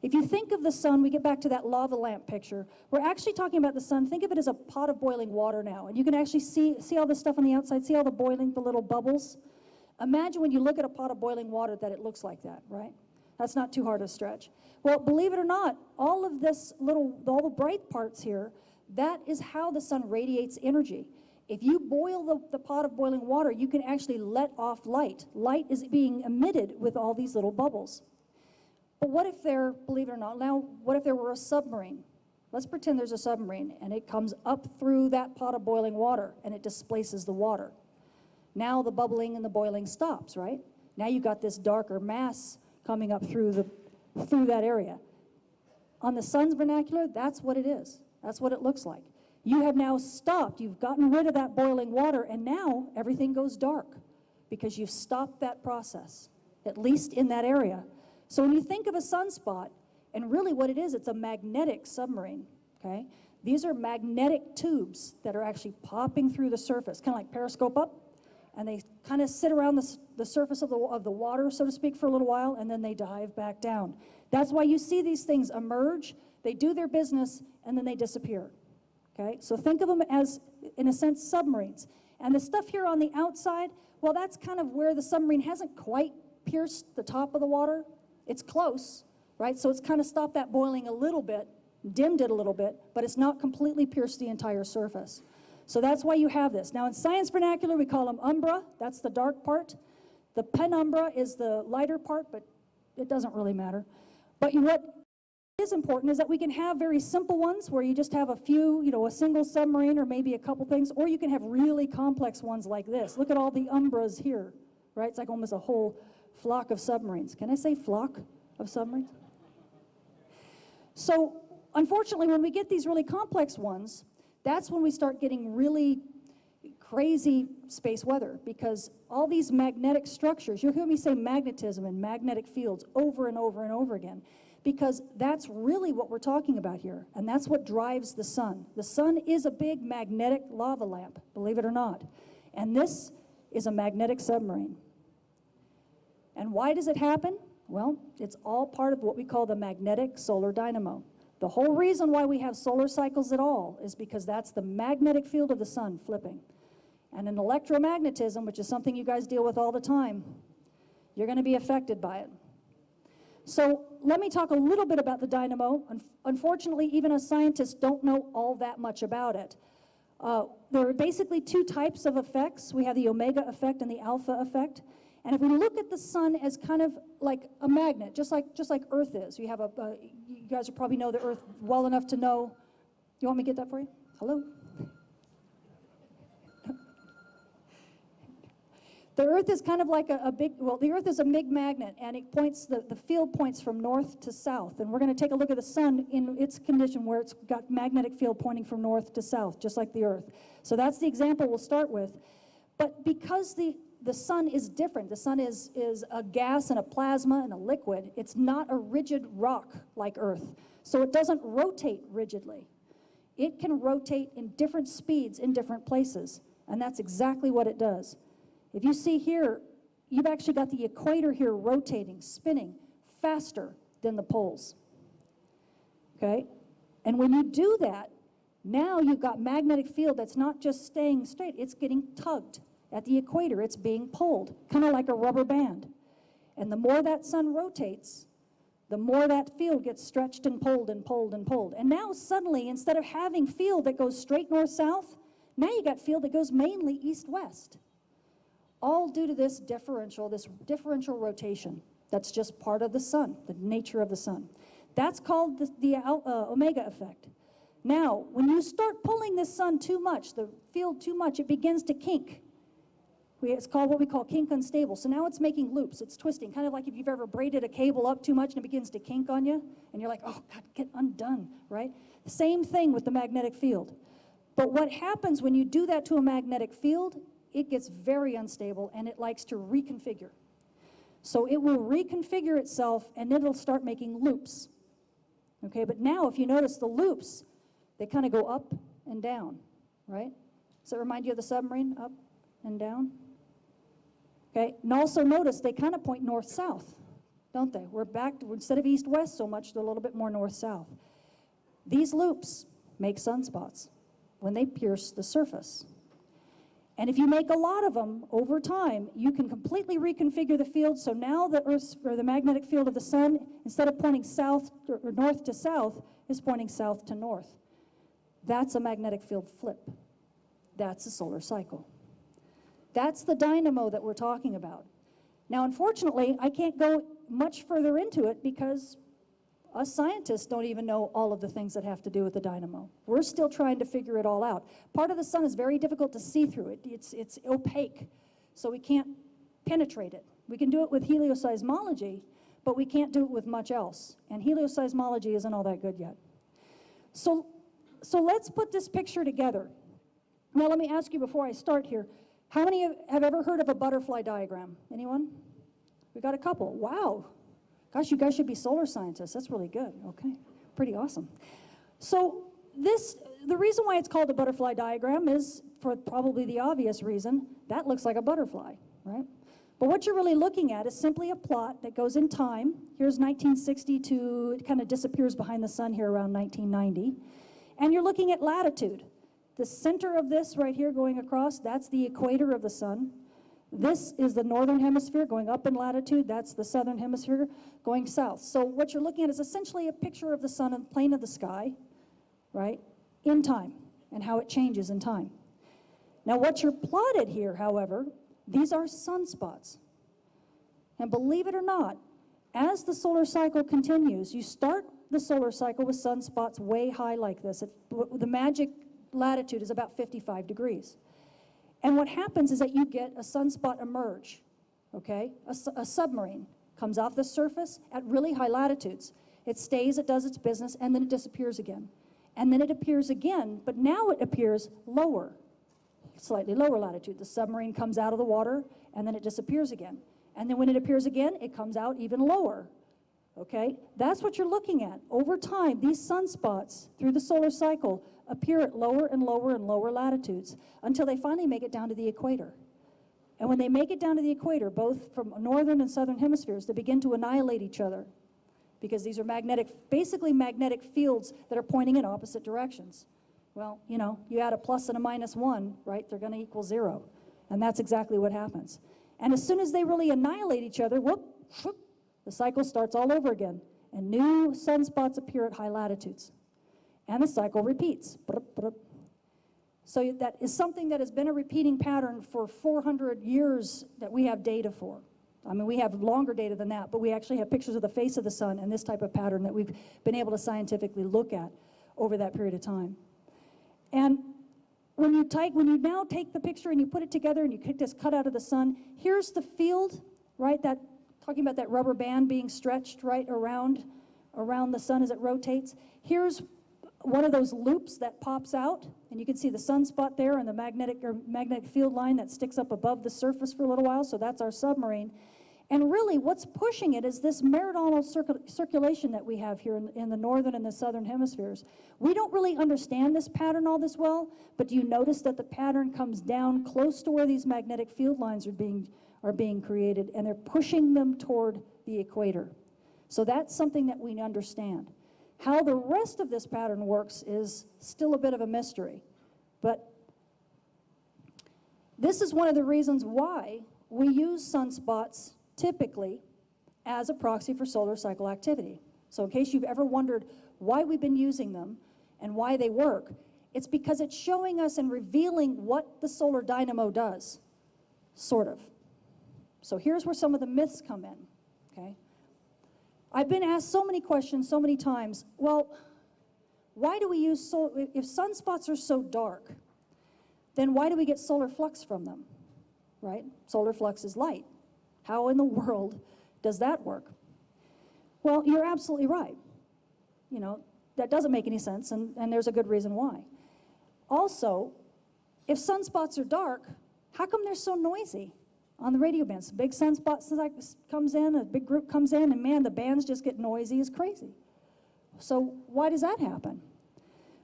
If you think of the sun, we get back to that lava lamp picture, we're actually talking about the sun. Think of it as a pot of boiling water now, and you can actually see all the stuff on the outside, see all the boiling, the little bubbles? Imagine when you look at a pot of boiling water that it looks like that, right? That's not too hard to stretch. Well, believe it or not, all of this all the bright parts here, that is how the sun radiates energy. If you boil the pot of boiling water, you can actually let off light. Light is being emitted with all these little bubbles. But what if believe it or not, now, what if there were a submarine? Let's pretend there's a submarine, and it comes up through that pot of boiling water, and it displaces the water. Now the bubbling and the boiling stops, right? Now you've got this darker mass coming up through that area. On the sun's vernacular, that's what it is. That's what it looks like. You have now stopped, you've gotten rid of that boiling water, and now everything goes dark because you've stopped that process, at least in that area. So when you think of a sunspot, and really what it is, it's a magnetic submarine, okay? These are magnetic tubes that are actually popping through the surface, kind of like periscope up, and they kind of sit around the surface of the water, so to speak, for a little while, and then they dive back down. That's why you see these things emerge, they do their business, and then they disappear. Okay, so think of them as, in a sense, submarines. And the stuff here on the outside, well, that's kind of where the submarine hasn't quite pierced the top of the water. It's close, right? So it's kind of stopped that boiling a little bit, dimmed it a little bit, but it's not completely pierced the entire surface. So that's why you have this. Now, in science vernacular, we call them umbra. That's the dark part. The penumbra is the lighter part, but it doesn't really matter. But what is important is that we can have very simple ones where you just have a few, a single submarine or maybe a couple things, or you can have really complex ones like this. Look at all the umbras here, right? It's like almost a whole flock of submarines. Can I say flock of submarines? So unfortunately, when we get these really complex ones, that's when we start getting really crazy space weather, because all these magnetic structures, you'll hear me say magnetism and magnetic fields over and over and over again, because that's really what we're talking about here, and that's what drives the sun. The sun is a big magnetic lava lamp, believe it or not, and this is a magnetic submarine. And why does it happen? Well, it's all part of what we call the magnetic solar dynamo. The whole reason why we have solar cycles at all is because that's the magnetic field of the sun flipping. And in electromagnetism, which is something you guys deal with all the time, you're going to be affected by it. So let me talk a little bit about the dynamo. Unfortunately, even us scientists don't know all that much about it. There are basically two types of effects. We have the omega effect and the alpha effect. And if we look at the sun as kind of like a magnet, just like Earth is, you guys probably know the Earth well enough to know. You want me to get that for you? Hello? The Earth is kind of like the Earth is a big magnet, and it points, the field points from north to south. And we're going to take a look at the sun in its condition where it's got magnetic field pointing from north to south, just like the Earth. So that's the example we'll start with. But because the sun is different, the sun is a gas and a plasma and a liquid, it's not a rigid rock like Earth. So it doesn't rotate rigidly. It can rotate in different speeds in different places, and that's exactly what it does. If you see here, you've actually got the equator here rotating, spinning faster than the poles, okay? And when you do that, now you've got magnetic field that's not just staying straight, it's getting tugged. At the equator, it's being pulled, kind of like a rubber band. And the more that sun rotates, the more that field gets stretched and pulled and pulled and pulled. And now suddenly, instead of having field that goes straight north-south, now you got field that goes mainly east-west. All due to this differential rotation. That's just part of the sun, the nature of the sun. That's called the omega effect. Now, when you start pulling this sun too much, the field too much, it begins to kink. It's called what we call kink unstable. So now it's making loops, it's twisting, kind of like if you've ever braided a cable up too much and it begins to kink on you, and you're like, oh God, get undone, right? Same thing with the magnetic field. But what happens when you do that to a magnetic field, it gets very unstable and it likes to reconfigure. So it will reconfigure itself and then it'll start making loops. Okay, but now if you notice the loops, they kind of go up and down, right? Does that remind you of the submarine, up and down? Okay, and also notice they kind of point north-south, don't they? We're back to, instead of east-west so much, they're a little bit more north-south. These loops make sunspots when they pierce the surface. And if you make a lot of them over time, you can completely reconfigure the field. So now the Earth's, or the magnetic field of the sun, instead of pointing south or north to south, is pointing south to north. That's a magnetic field flip. That's a solar cycle. That's the dynamo that we're talking about. Now, unfortunately, I can't go much further into it because us scientists don't even know all of the things that have to do with the dynamo. We're still trying to figure it all out. Part of the sun is very difficult to see through. It's opaque, so we can't penetrate it. We can do it with helioseismology, but we can't do it with much else. And helioseismology isn't all that good yet. So let's put this picture together. Now, let me ask you before I start here, how many have ever heard of a butterfly diagram? Anyone? We got a couple. Wow. Gosh, you guys should be solar scientists. That's really good. Okay, pretty awesome. So the reason why it's called a butterfly diagram is, for probably the obvious reason, that looks like a butterfly, right? But what you're really looking at is simply a plot that goes in time. Here's 1960 to, it kind of disappears behind the sun here around 1990. And you're looking at latitude. The center of this right here going across, that's the equator of the sun. This is the northern hemisphere going up in latitude. That's the southern hemisphere going south. So what you're looking at is essentially a picture of the sun and the plane of the sky, right, in time, and how it changes in time. Now what you're plotted here, however, these are sunspots. And believe it or not, as the solar cycle continues, you start the solar cycle with sunspots way high like this. The magic latitude is about 55 degrees. And what happens is that you get a sunspot emerge, okay? A submarine comes off the surface at really high latitudes. It stays, it does its business, and then it disappears again. And then it appears again, but now it appears lower, slightly lower latitude. The submarine comes out of the water, and then it disappears again. And then when it appears again, it comes out even lower, okay? That's what you're looking at. Over time, these sunspots through the solar cycle appear at lower and lower and lower latitudes until they finally make it down to the equator. And when they make it down to the equator, both from northern and southern hemispheres, they begin to annihilate each other because these are basically magnetic fields that are pointing in opposite directions. Well, you know, you add a plus and a -1, right? They're going to equal 0. And that's exactly what happens. And as soon as they really annihilate each other, whoop, the cycle starts all over again. And new sunspots appear at high latitudes. And the cycle repeats. So that is something that has been a repeating pattern for 400 years that we have data for. I mean, we have longer data than that, but we actually have pictures of the face of the sun and this type of pattern that we've been able to scientifically look at over that period of time. And when you now take the picture and you put it together and you take this cut out of the sun, here's the field, right? Talking about that rubber band being stretched right around the sun as it rotates. Here's one of those loops that pops out, and you can see the sunspot there and the magnetic field line that sticks up above the surface for a little while, so that's our submarine. And really, what's pushing it is this meridional circulation that we have here in the northern and the southern hemispheres. We don't really understand this pattern all this well, but do you notice that the pattern comes down close to where these magnetic field lines are being created, and they're pushing them toward the equator. So that's something that we understand. How the rest of this pattern works is still a bit of a mystery. But this is one of the reasons why we use sunspots typically as a proxy for solar cycle activity. So in case you've ever wondered why we've been using them and why they work, it's because it's showing us and revealing what the solar dynamo does, sort of. So here's where some of the myths come in, okay? I've been asked so many questions so many times. Well, why do we use if sunspots are so dark, then why do we get solar flux from them, right? Solar flux is light. How in the world does that work? Well, you're absolutely right. You know, that doesn't make any sense, and there's a good reason why. Also, if sunspots are dark, how come they're so noisy on the radio bands? A big sunspot comes in, a big group comes in, and man, the bands just get noisy as crazy. So why does that happen?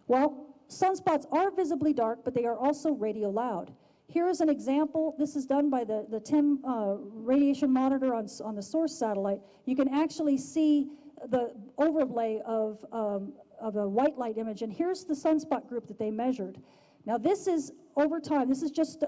Well, sunspots are visibly dark, but they are also radio loud. Here is an example. This is done by the TIM radiation monitor on the source satellite. You can actually see the overlay of a white light image, and here's the sunspot group that they measured. Now this is over time. This is just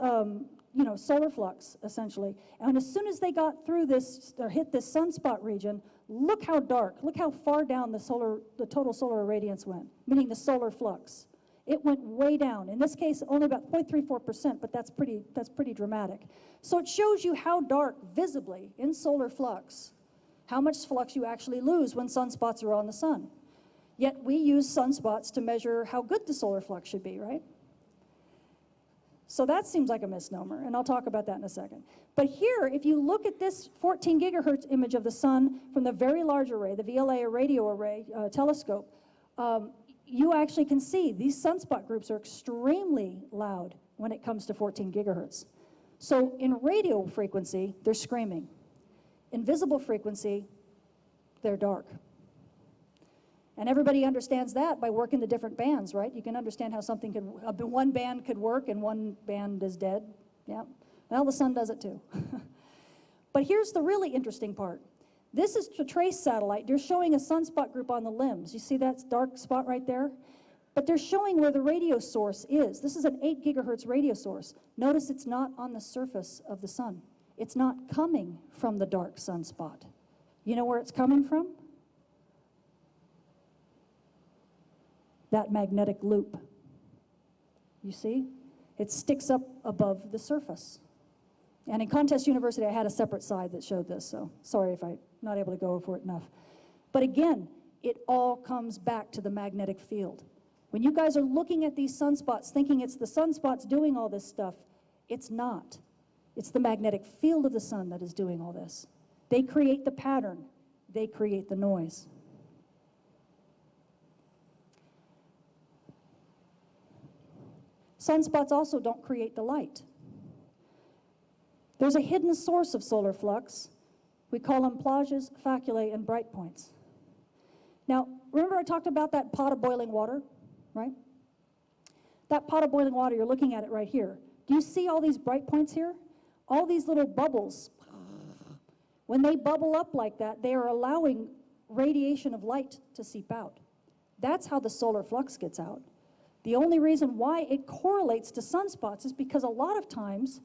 solar flux essentially. And as soon as they got through this or hit this sunspot region, look how dark. Look how far down the total solar irradiance went, meaning the solar flux. It went way down. In this case, only about 0.34%, but that's pretty dramatic. So it shows you how dark, visibly, in solar flux, how much flux you actually lose when sunspots are on the sun. Yet we use sunspots to measure how good the solar flux should be, right? So that seems like a misnomer, and I'll talk about that in a second. But here, if you look at this 14 gigahertz image of the sun from the Very Large Array, the VLA radio array telescope, you actually can see these sunspot groups are extremely loud when it comes to 14 gigahertz. So in radio frequency, they're screaming. In visible frequency, they're dark. And everybody understands that by working the different bands, right? You can understand how one band could work and one band is dead. Yeah, well, the sun does it too. But here's the really interesting part. This is the TRACE satellite. They're showing a sunspot group on the limbs. You see that dark spot right there? But they're showing where the radio source is. This is an 8 gigahertz radio source. Notice it's not on the surface of the sun. It's not coming from the dark sunspot. You know where it's coming from? That magnetic loop. You see? It sticks up above the surface. And in Contest University, I had a separate slide that showed this, so sorry if I'm not able to go over it enough. But again, it all comes back to the magnetic field. When you guys are looking at these sunspots, thinking it's the sunspots doing all this stuff, it's not. It's the magnetic field of the sun that is doing all this. They create the pattern. They create the noise. Sunspots also don't create the light. There's a hidden source of solar flux. We call them plages, faculae, and bright points. Now, remember I talked about that pot of boiling water, right? That pot of boiling water, you're looking at it right here. Do you see all these bright points here? all these little bubbles, when they bubble up like that, they are allowing radiation of light to seep out. That's how the solar flux gets out. The only reason why it correlates to sunspots is because a lot of times,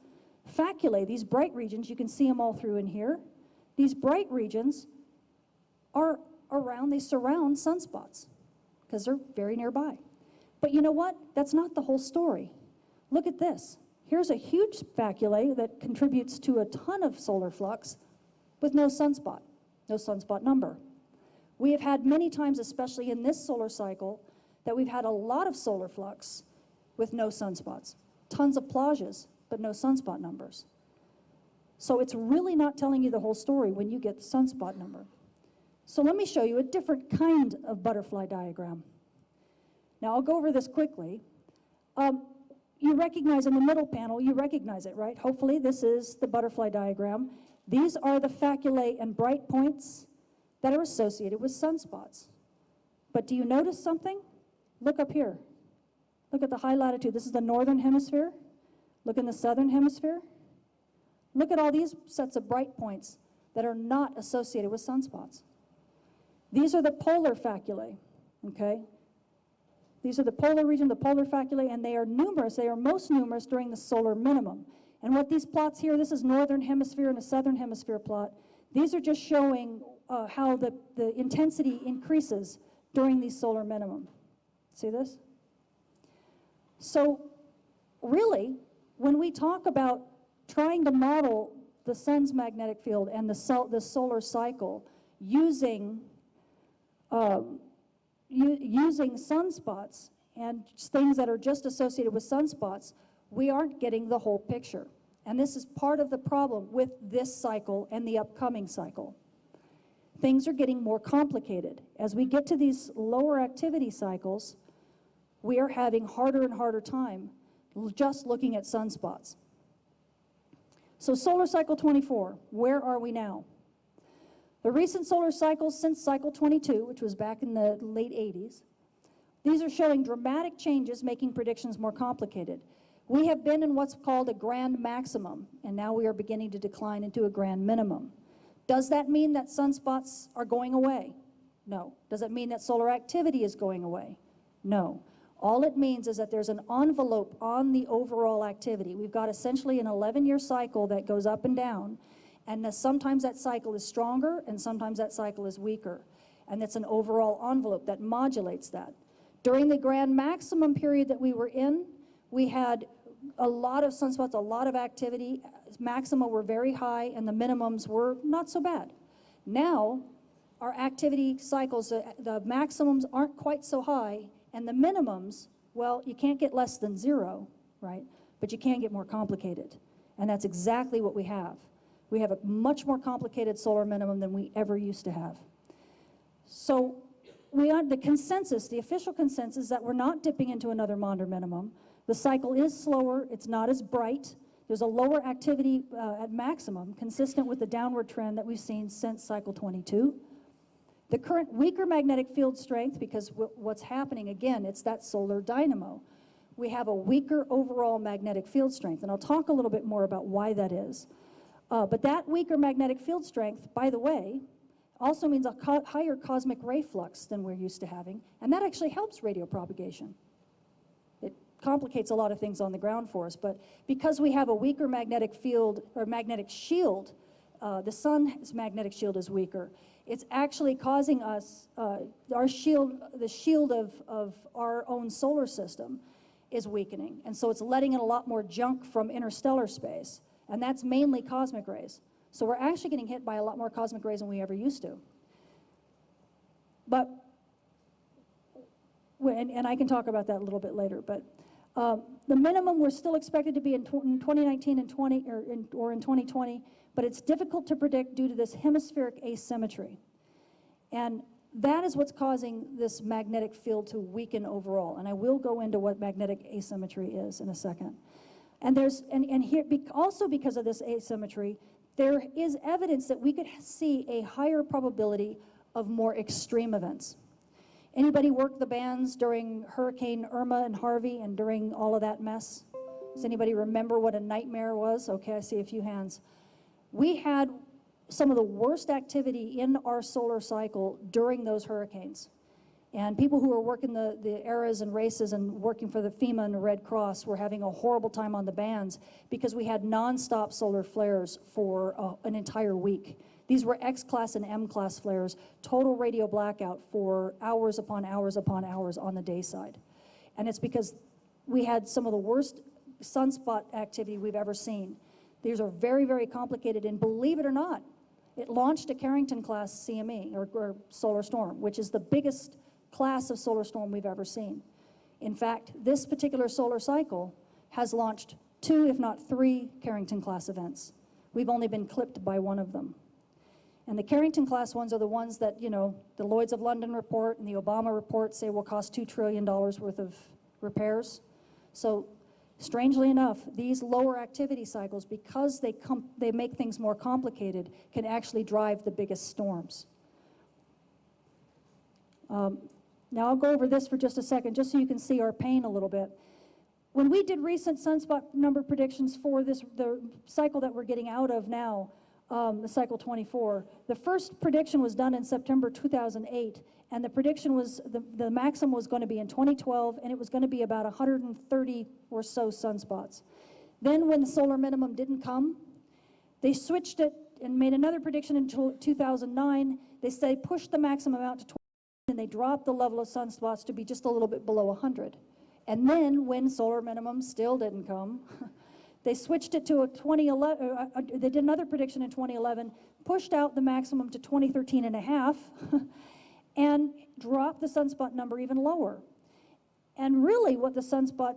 faculae, these bright regions, you can see them all through in here, these bright regions are around, they surround sunspots because they're very nearby. But you know what? That's not the whole story. Look at this. Here's a huge faculae that contributes to a ton of solar flux with no sunspot number. We have had many times, especially in this solar cycle, that we've had a lot of solar flux with no sunspots. Tons of plages, but no sunspot numbers. So it's really not telling you the whole story when you get the sunspot number. So let me show you a different kind of butterfly diagram. Now I'll go over this quickly. You recognize in the middle panel, you recognize it, right? Hopefully this is the butterfly diagram. These are the faculae and bright points that are associated with sunspots. But do you notice something? Look up here. Look at the high latitude. This is the northern hemisphere. Look in the southern hemisphere. Look at all these sets of bright points that are not associated with sunspots. These are the polar faculae, okay? These are the polar region, the polar faculae, and they are numerous. They are most numerous during the solar minimum. And what these plots here, this is northern hemisphere and a southern hemisphere plot. These are just showing how the intensity increases during these solar minimum. See this? So really, when we talk about trying to model the sun's magnetic field and the solar cycle using using sunspots and things that are just associated with sunspots, we aren't getting the whole picture. And this is part of the problem with this cycle and the upcoming cycle. Things are getting more complicated. As we get to these lower activity cycles, we are having harder and harder time just looking at sunspots. So solar cycle 24, where are we now? The recent solar cycles since cycle 22, which was back in the late 80s, these are showing dramatic changes, making predictions more complicated. We have been in what's called a grand maximum, and now we are beginning to decline into a grand minimum. Does that mean that sunspots are going away? No. Does it mean that solar activity is going away? No. All it means is that there's an envelope on the overall activity. We've got essentially an 11-year cycle that goes up and down, and sometimes that cycle is stronger and sometimes that cycle is weaker. And it's an overall envelope that modulates that. During the grand maximum period that we were in, we had a lot of sunspots, a lot of activity. Maxima were very high and the minimums were not so bad. Now, our activity cycles, the maximums aren't quite so high, and the minimums, well, you can't get less than 0, right? But you can get more complicated. And that's exactly what we have. We have a much more complicated solar minimum than we ever used to have. So the consensus, the official consensus, that we're not dipping into another Maunder minimum. The cycle is slower, it's not as bright. There's a lower activity at maximum, consistent with the downward trend that we've seen since cycle 22. The current weaker magnetic field strength, because what's happening, again, it's that solar dynamo. We have a weaker overall magnetic field strength, and I'll talk a little bit more about why that is. But that weaker magnetic field strength, by the way, also means a higher cosmic ray flux than we're used to having, and that actually helps radio propagation. It complicates a lot of things on the ground for us, but because we have a weaker magnetic field or magnetic shield, the sun's magnetic shield is weaker. It's actually causing us, our shield, the shield of our own solar system is weakening. And so it's letting in a lot more junk from interstellar space. And that's mainly cosmic rays. So we're actually getting hit by a lot more cosmic rays than we ever used to. But, and I can talk about that a little bit later, but the minimum we're still expected to be in 2019 and 2020, but it's difficult to predict due to this hemispheric asymmetry. And that is what's causing this magnetic field to weaken overall. And I will go into what magnetic asymmetry is in a second. And here, also because of this asymmetry, there is evidence that we could see a higher probability of more extreme events. Anybody work the bands during Hurricane Irma and Harvey and during all of that mess? Does anybody remember what a nightmare was? Okay, I see a few hands. We had some of the worst activity in our solar cycle during those hurricanes. And people who were working the eras and races and working for the FEMA and the Red Cross were having a horrible time on the bands because we had nonstop solar flares for an entire week. These were X-class and M-class flares, total radio blackout for hours upon hours upon hours on the day side. And it's because we had some of the worst sunspot activity we've ever seen. These are very, very complicated, and believe it or not, it launched a Carrington-class CME, or solar storm, which is the biggest class of solar storm we've ever seen. In fact, this particular solar cycle has launched 2, if not 3, Carrington-class events. We've only been clipped by one of them. And the Carrington-class ones are the ones that, you know, the Lloyds of London report and the Obama report say will cost $2 trillion worth of repairs. So, strangely enough, these lower activity cycles, because they make things more complicated, can actually drive the biggest storms. Now I'll go over this for just a second, just so you can see our pain a little bit. When we did recent sunspot number predictions for the cycle that we're getting out of now, the cycle 24, the first prediction was done in September 2008, and the prediction was, the maximum was going to be in 2012, and it was going to be about 130 or so sunspots. Then when the solar minimum didn't come, they switched it and made another prediction in 2009. They pushed the maximum out to 20, and they dropped the level of sunspots to be just a little bit below 100. And then when solar minimum still didn't come, they switched it to a 2011, they did another prediction in 2011, pushed out the maximum to 2013 and a half, and dropped the sunspot number even lower. And really what the sunspot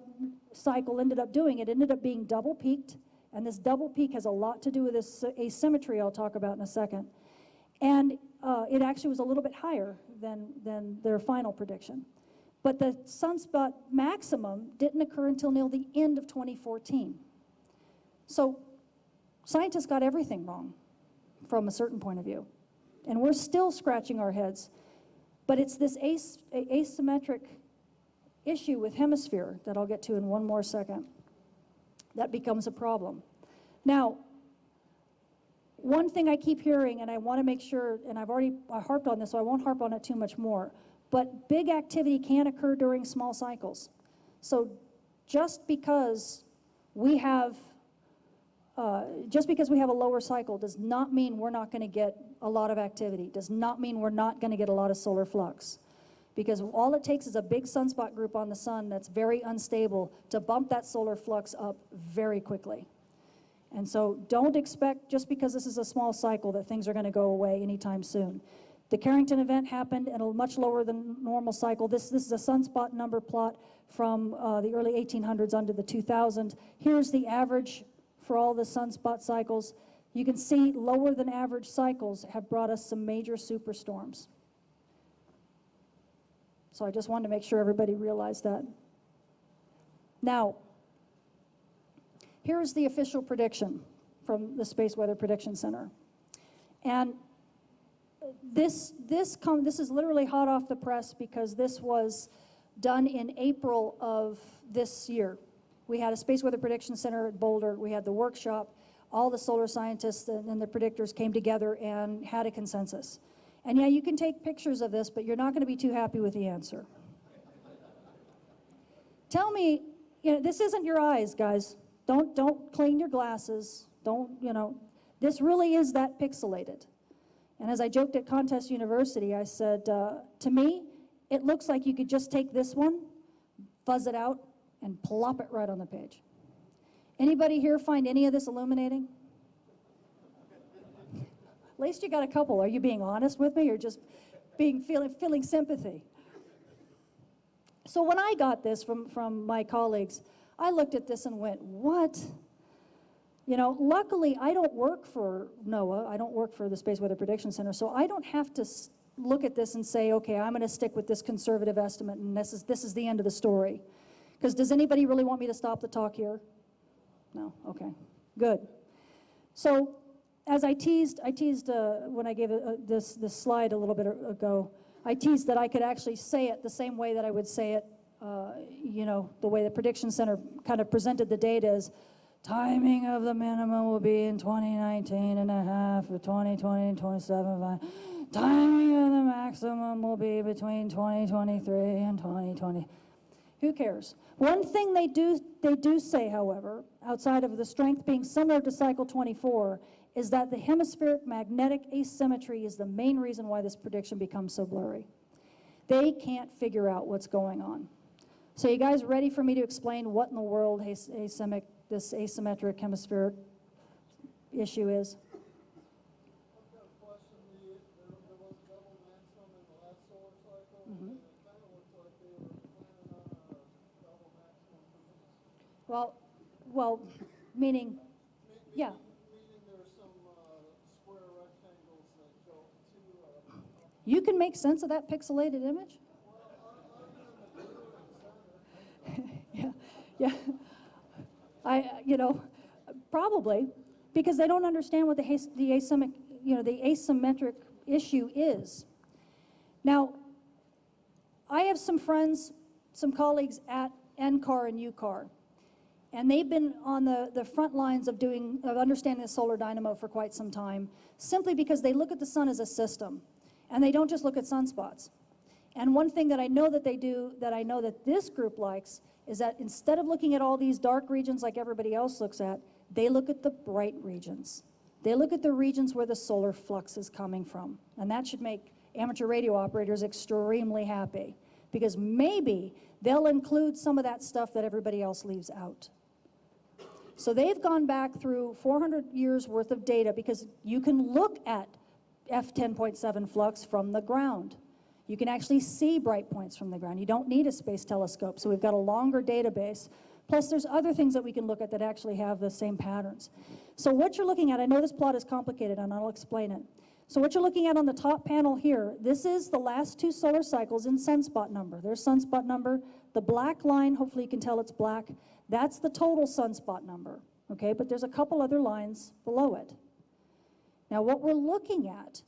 cycle ended up doing, it ended up being double peaked, and this double peak has a lot to do with this asymmetry I'll talk about in a second. And it actually was a little bit higher than their final prediction. But the sunspot maximum didn't occur until near the end of 2014. So scientists got everything wrong from a certain point of view. And we're still scratching our heads. But it's this asymmetric issue with hemisphere that I'll get to in one more second that becomes a problem. Now, one thing I keep hearing, and I want to make sure, and I harped on this, so I won't harp on it too much more, but big activity can occur during small cycles. So just because we have a lower cycle does not mean we're not going to get a lot of activity, does not mean we're not going to get a lot of solar flux. Because all it takes is a big sunspot group on the sun that's very unstable to bump that solar flux up very quickly. And so don't expect, just because this is a small cycle, that things are going to go away anytime soon. The Carrington event happened at a much lower than normal cycle. This is a sunspot number plot from the early 1800s under the 2000s. Here's the average for all the sunspot cycles. You can see lower than average cycles have brought us some major superstorms. So I just wanted to make sure everybody realized that. Now, here's the official prediction from the Space Weather Prediction Center. And this is literally hot off the press because this was done in April of this year. We had a Space Weather Prediction Center at Boulder. We had the workshop. All the solar scientists and the predictors came together and had a consensus. And yeah, you can take pictures of this, but you're not going to be too happy with the answer. Tell me, this isn't your eyes, guys. Don't clean your glasses. This really is that pixelated. And as I joked at Contest University, I said, to me, it looks like you could just take this one, fuzz it out, and plop it right on the page. Anybody here find any of this illuminating? At least you got a couple. Are you being honest with me or just feeling sympathy? So when I got this from my colleagues, I looked at this and went, what? Luckily I don't work for NOAA. I don't work for the Space Weather Prediction Center, so I don't have to look at this and say, okay, I'm going to stick with this conservative estimate and this is the end of the story. Because does anybody really want me to stop the talk here? No? Okay, good. So as I teased when I gave this slide a little bit ago, I teased that I could actually say it the same way that I would say it you know, the way the Prediction Center kind of presented the data is timing of the minimum will be in 2019 and a half, or 2020 and 27. Timing of the maximum will be between 2023 and 2020. Who cares? One thing they do say, however, outside of the strength being similar to cycle 24, is that the hemispheric magnetic asymmetry is the main reason why this prediction becomes so blurry. They can't figure out what's going on. So you guys ready for me to explain what in the world this asymmetric hemispheric issue is? Well, meaning, yeah. Meaning there's some square rectangles that go to... You can make sense of that pixelated image? Yeah. You know, probably, because they don't understand what the asymmetric issue is. Now, I have some friends, some colleagues at NCAR and UCAR, and they've been on the front lines of understanding the solar dynamo for quite some time, simply because they look at the sun as a system, and they don't just look at sunspots. And one thing that I know that they do, that I know that this group likes, is that instead of looking at all these dark regions like everybody else looks at, they look at the bright regions. They look at the regions where the solar flux is coming from. And that should make amateur radio operators extremely happy, because maybe they'll include some of that stuff that everybody else leaves out. So they've gone back through 400 years worth of data, because you can look at F10.7 flux from the ground. You can actually see bright points from the ground. You don't need a space telescope, so we've got a longer database. Plus, there's other things that we can look at that actually have the same patterns. So what you're looking at, I know this plot is complicated, and I'll explain it. So what you're looking at on the top panel here, this is the last 2 solar cycles in sunspot number. There's sunspot number. The black line, hopefully you can tell it's black, that's the total sunspot number, okay? But there's a couple other lines below it. Now, what we're looking at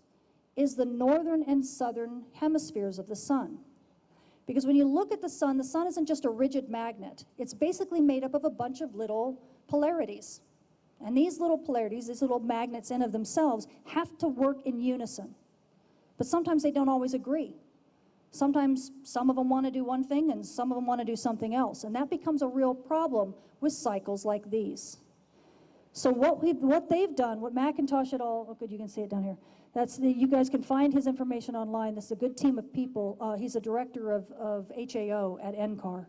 is the northern and southern hemispheres of the sun. Because when you look at the sun isn't just a rigid magnet. It's basically made up of a bunch of little polarities. And these little polarities, these little magnets in of themselves, have to work in unison. But sometimes they don't always agree. Sometimes some of them want to do one thing and some of them want to do something else. And that becomes a real problem with cycles like these. So what they've done, what Macintosh et al., oh good, you can see it down here. You guys can find his information online. This is a good team of people. He's a director of HAO at NCAR.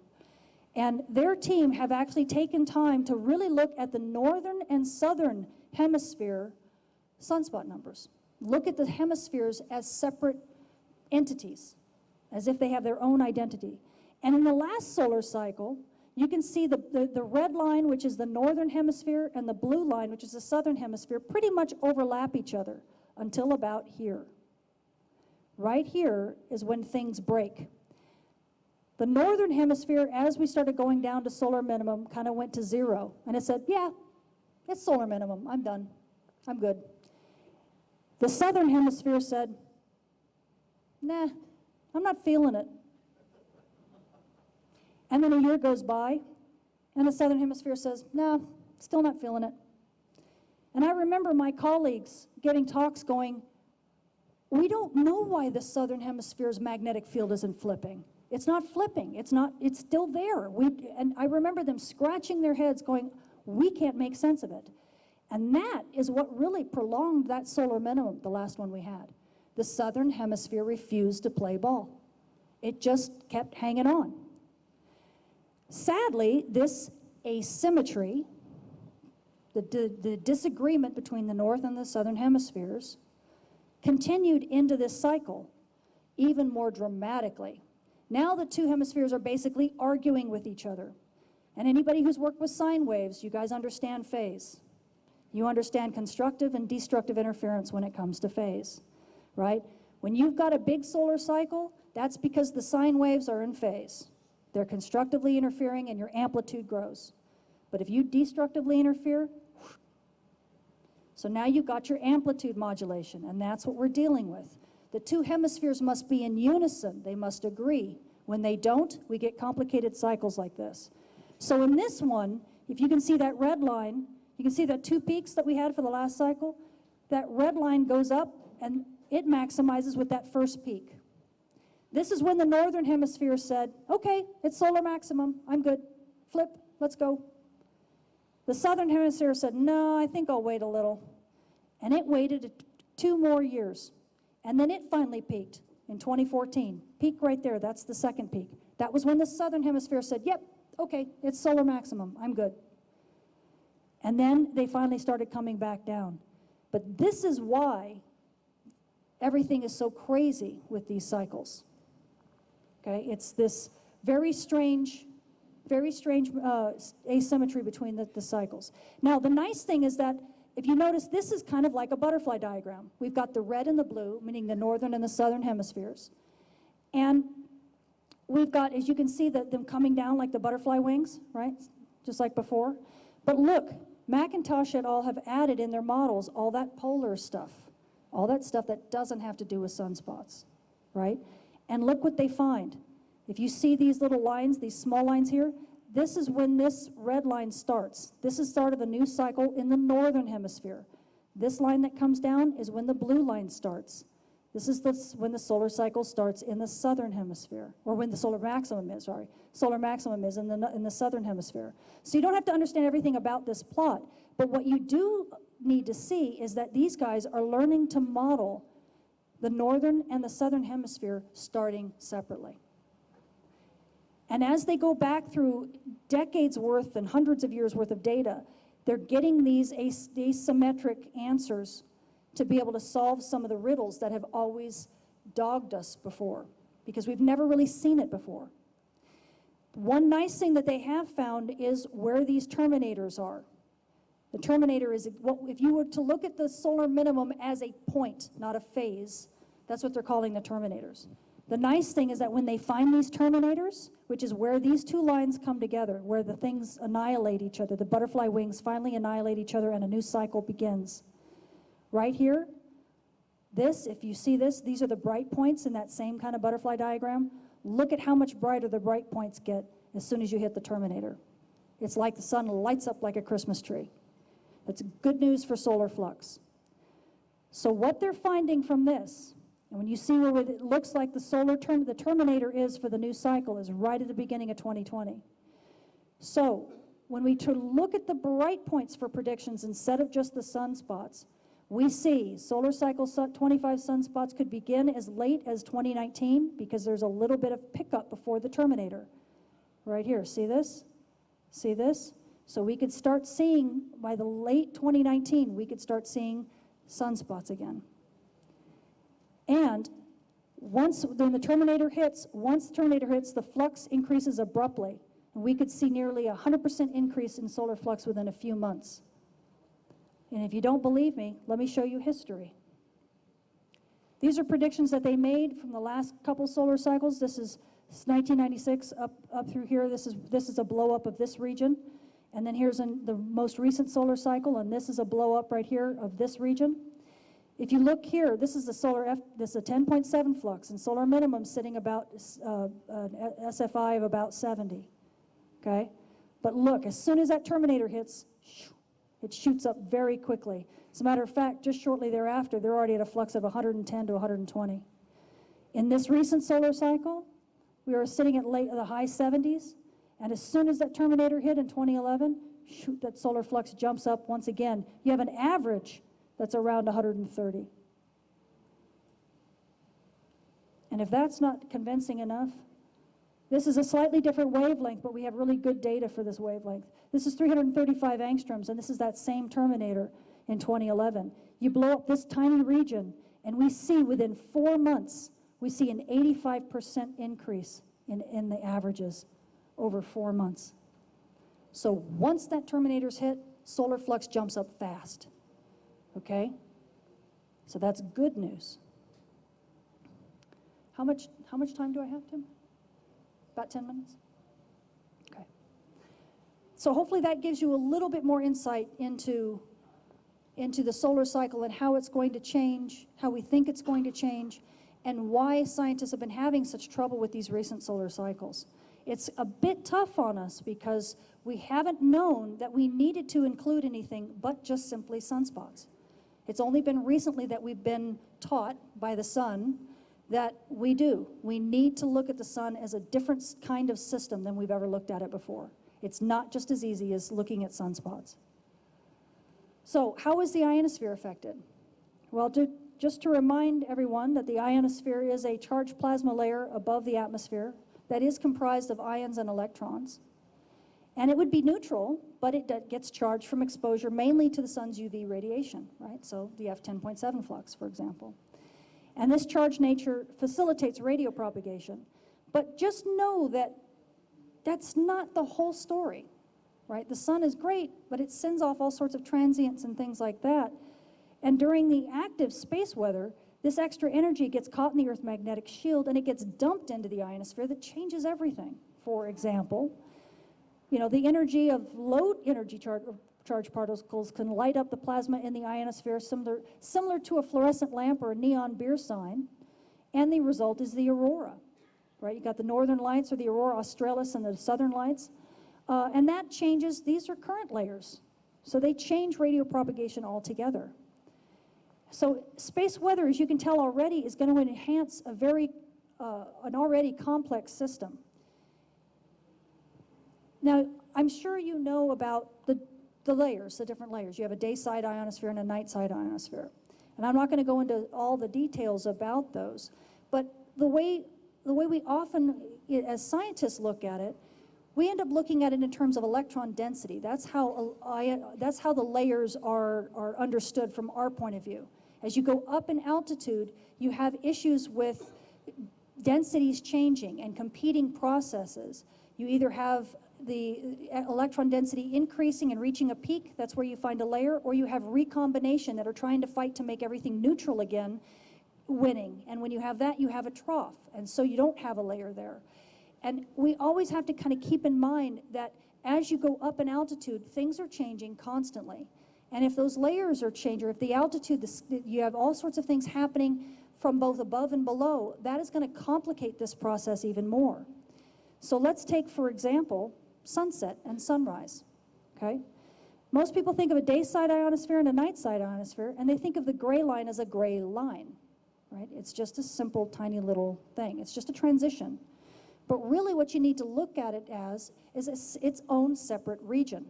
And their team have actually taken time to really look at the northern and southern hemisphere sunspot numbers. Look at the hemispheres as separate entities, as if they have their own identity. And in the last solar cycle, you can see the red line, which is the northern hemisphere, and the blue line, which is the southern hemisphere, pretty much overlap each other until about here. Right here is when things break. The northern hemisphere, as we started going down to solar minimum, kind of went to 0. And it said, yeah, it's solar minimum. I'm done. I'm good. The southern hemisphere said, nah, I'm not feeling it. And then a year goes by, and the southern hemisphere says, no, still not feeling it. And I remember my colleagues giving talks going, we don't know why the southern hemisphere's magnetic field isn't flipping. It's not flipping. It's still there. And I remember them scratching their heads going, we can't make sense of it. And that is what really prolonged that solar minimum, the last one we had. The southern hemisphere refused to play ball. It just kept hanging on. Sadly, this asymmetry, the disagreement between the north and the southern hemispheres, continued into this cycle even more dramatically. Now the 2 hemispheres are basically arguing with each other. And anybody who's worked with sine waves, you guys understand phase. You understand constructive and destructive interference when it comes to phase, right? When you've got a big solar cycle, that's because the sine waves are in phase. They're constructively interfering and your amplitude grows. But if you destructively interfere, so now you've got your amplitude modulation, and that's what we're dealing with. The 2 hemispheres must be in unison. They must agree. When they don't, we get complicated cycles like this. So in this one, if you can see that red line, you can see the 2 peaks that we had for the last cycle. That red line goes up and it maximizes with that first peak. This is when the northern hemisphere said, okay, it's solar maximum, I'm good, flip, let's go. The southern hemisphere said, no, I think I'll wait a little. And it waited 2 more years. And then it finally peaked in 2014. Peak right there, that's the second peak. That was when the southern hemisphere said, yep, okay, it's solar maximum, I'm good. And then they finally started coming back down. But this is why everything is so crazy with these cycles. Okay, it's this very strange asymmetry between the cycles. Now, the nice thing is that if you notice, this is kind of like a butterfly diagram. We've got the red and the blue, meaning the northern and the southern hemispheres. And we've got, as you can see, them coming down like the butterfly wings, right? Just like before. But look, McIntosh et al. Have added in their models all that polar stuff, all that stuff that doesn't have to do with sunspots, right? And look what they find. If you see these little lines, these small lines here, this is when this red line starts. This is the start of a new cycle in the northern hemisphere. This line that comes down is when the blue line starts. This is when the solar cycle starts in the southern hemisphere, or when the solar maximum is, sorry. Solar maximum is in the southern hemisphere. So you don't have to understand everything about this plot, but what you do need to see is that these guys are learning to model the northern and the southern hemisphere starting separately. And as they go back through decades worth and hundreds of years worth of data, they're getting these asymmetric answers to be able to solve some of the riddles that have always dogged us before, because we've never really seen it before. One nice thing that they have found is where these terminators are. The terminator is, if you were to look at the solar minimum as a point, not a phase, that's what they're calling the terminators. The nice thing is that when they find these terminators, which is where these 2 lines come together, where the things annihilate each other, the butterfly wings finally annihilate each other and a new cycle begins. Right here, if you see this, these are the bright points in that same kind of butterfly diagram. Look at how much brighter the bright points get as soon as you hit the terminator. It's like the sun lights up like a Christmas tree. That's good news for solar flux. So what they're finding from this, and when you see where it looks like the terminator is for the new cycle, is right at the beginning of 2020. So when we look at the bright points for predictions instead of just the sunspots, we see solar cycle 25 sunspots could begin as late as 2019 because there's a little bit of pickup before the terminator. Right here, see this? See this? So we could start seeing, by the late 2019, we could start seeing sunspots again. And once the terminator hits, the flux increases abruptly. And we could see nearly 100% increase in solar flux within a few months. And if you don't believe me, let me show you history. These are predictions that they made from the last couple solar cycles. This is 1996 up through here. This is a blow up of this region. And then here's the most recent solar cycle, and this is a blow up right here of this region. If you look here, this is this is a 10.7 flux, and solar minimum sitting about SFI of about 70. Okay? But look, as soon as that terminator hits, it shoots up very quickly. As a matter of fact, just shortly thereafter, they're already at a flux of 110 to 120. In this recent solar cycle, we were sitting at the high 70s, and as soon as that terminator hit in 2011, shoot, that solar flux jumps up once again. You have an average that's around 130. And if that's not convincing enough, this is a slightly different wavelength, but we have really good data for this wavelength. This is 335 angstroms, and this is that same terminator in 2011. You blow up this tiny region, and we see within 4 months, we see an 85% increase in the averages over 4 months. So once that terminator's hit, solar flux jumps up fast. Okay? So that's good news. How much time do I have, Tim? About 10 minutes? Okay. So hopefully that gives you a little bit more insight into the solar cycle and how it's going to change, how we think it's going to change. and why scientists have been having such trouble with these recent solar cycles. It's a bit tough on us because we haven't known that we needed to include anything but just simply sunspots. It's only been recently that we've been taught by the sun that we do. We need to look at the sun as a different kind of system than we've ever looked at it before. It's not just as easy as looking at sunspots. So how is the ionosphere affected? Well, just to remind everyone that the ionosphere is a charged plasma layer above the atmosphere that is comprised of ions and electrons. And it would be neutral, but it gets charged from exposure mainly to the sun's UV radiation, right? So the F10.7 flux, for example. And this charged nature facilitates radio propagation. But just know that that's not the whole story, right? The sun is great, but it sends off all sorts of transients and things like that. And during the active space weather, this extra energy gets caught in the Earth's magnetic shield and it gets dumped into the ionosphere that changes everything. For example, you know, the energy of low energy charged particles can light up the plasma in the ionosphere similar to a fluorescent lamp or a neon beer sign, and the result is the aurora, right? You got the northern lights or the aurora australis and the southern lights, and that changes, these are current layers, so they change radio propagation altogether. So space weather, as you can tell already, is going to enhance a an already complex system. Now, I'm sure you know about the layers, the different layers. You have a day-side ionosphere and a night-side ionosphere. And I'm not going to go into all the details about those, but the way we often, as scientists, look at it, we end up looking at it in terms of electron density. That's how the layers are understood from our point of view. As you go up in altitude, you have issues with densities changing and competing processes. You either have the electron density increasing and reaching a peak, that's where you find a layer, or you have recombination that are trying to fight to make everything neutral again, winning. And when you have that, you have a trough, and so you don't have a layer there. And we always have to kind of keep in mind that as you go up in altitude, things are changing constantly. And if those layers are changing, or if the altitude, you have all sorts of things happening from both above and below, that is going to complicate this process even more. So let's take, for example, sunset and sunrise, okay? Most people think of a day-side ionosphere and a night-side ionosphere, and they think of the gray line as a gray line, right? It's just a simple, tiny little thing. It's just a transition. But really what you need to look at it as is its own separate region,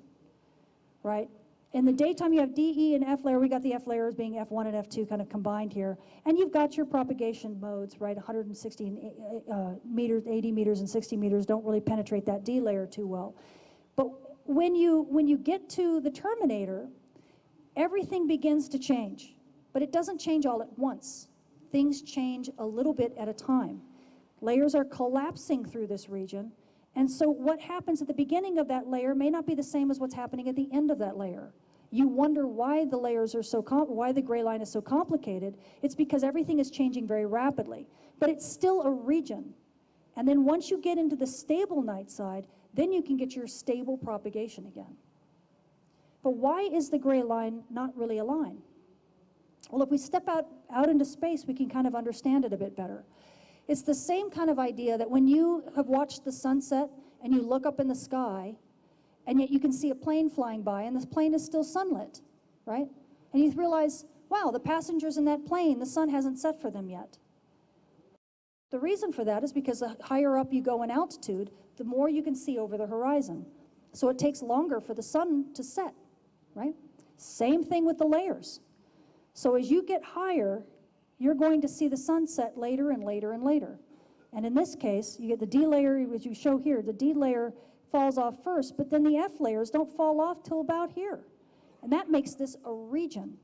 right? In the daytime, you have D, E, and F layer. We got the F layers being F1 and F2 kind of combined here. And you've got your propagation modes, right? 160 meters, 80 meters, and 60 meters don't really penetrate that D layer too well. But when you get to the terminator, everything begins to change. But it doesn't change all at once. Things change a little bit at a time. Layers are collapsing through this region. And so what happens at the beginning of that layer may not be the same as what's happening at the end of that layer. You wonder why the layers are why the gray line is so complicated. It's because everything is changing very rapidly. But it's still a region. And then once you get into the stable night side, then you can get your stable propagation again. But why is the gray line not really a line? Well, if we step out into space, we can kind of understand it a bit better. It's the same kind of idea that when you have watched the sunset and you look up in the sky, and yet you can see a plane flying by, and this plane is still sunlit, right? And you realize, wow, the passengers in that plane, the sun hasn't set for them yet. The reason for that is because the higher up you go in altitude, the more you can see over the horizon. So it takes longer for the sun to set, right? Same thing with the layers. So as you get higher, you're going to see the sun set later and later and later. And in this case, you get the D layer, as you show here, the D layer falls off first, but then the F layers don't fall off till about here. And that makes this a region.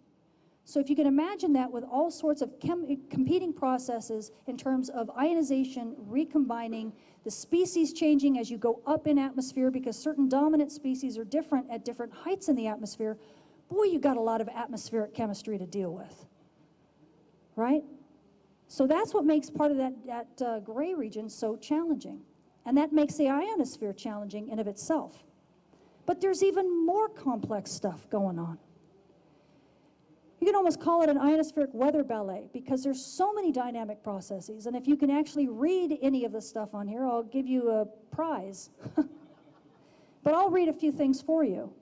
So if you can imagine that with all sorts of competing processes in terms of ionization, recombining, the species changing as you go up in atmosphere because certain dominant species are different at different heights in the atmosphere, boy, you got a lot of atmospheric chemistry to deal with, right? So that's what makes part of that gray region so challenging. And that makes the ionosphere challenging in of itself. But there's even more complex stuff going on. You can almost call it an ionospheric weather ballet because there's so many dynamic processes. And if you can actually read any of the stuff on here, I'll give you a prize. But I'll read a few things for you.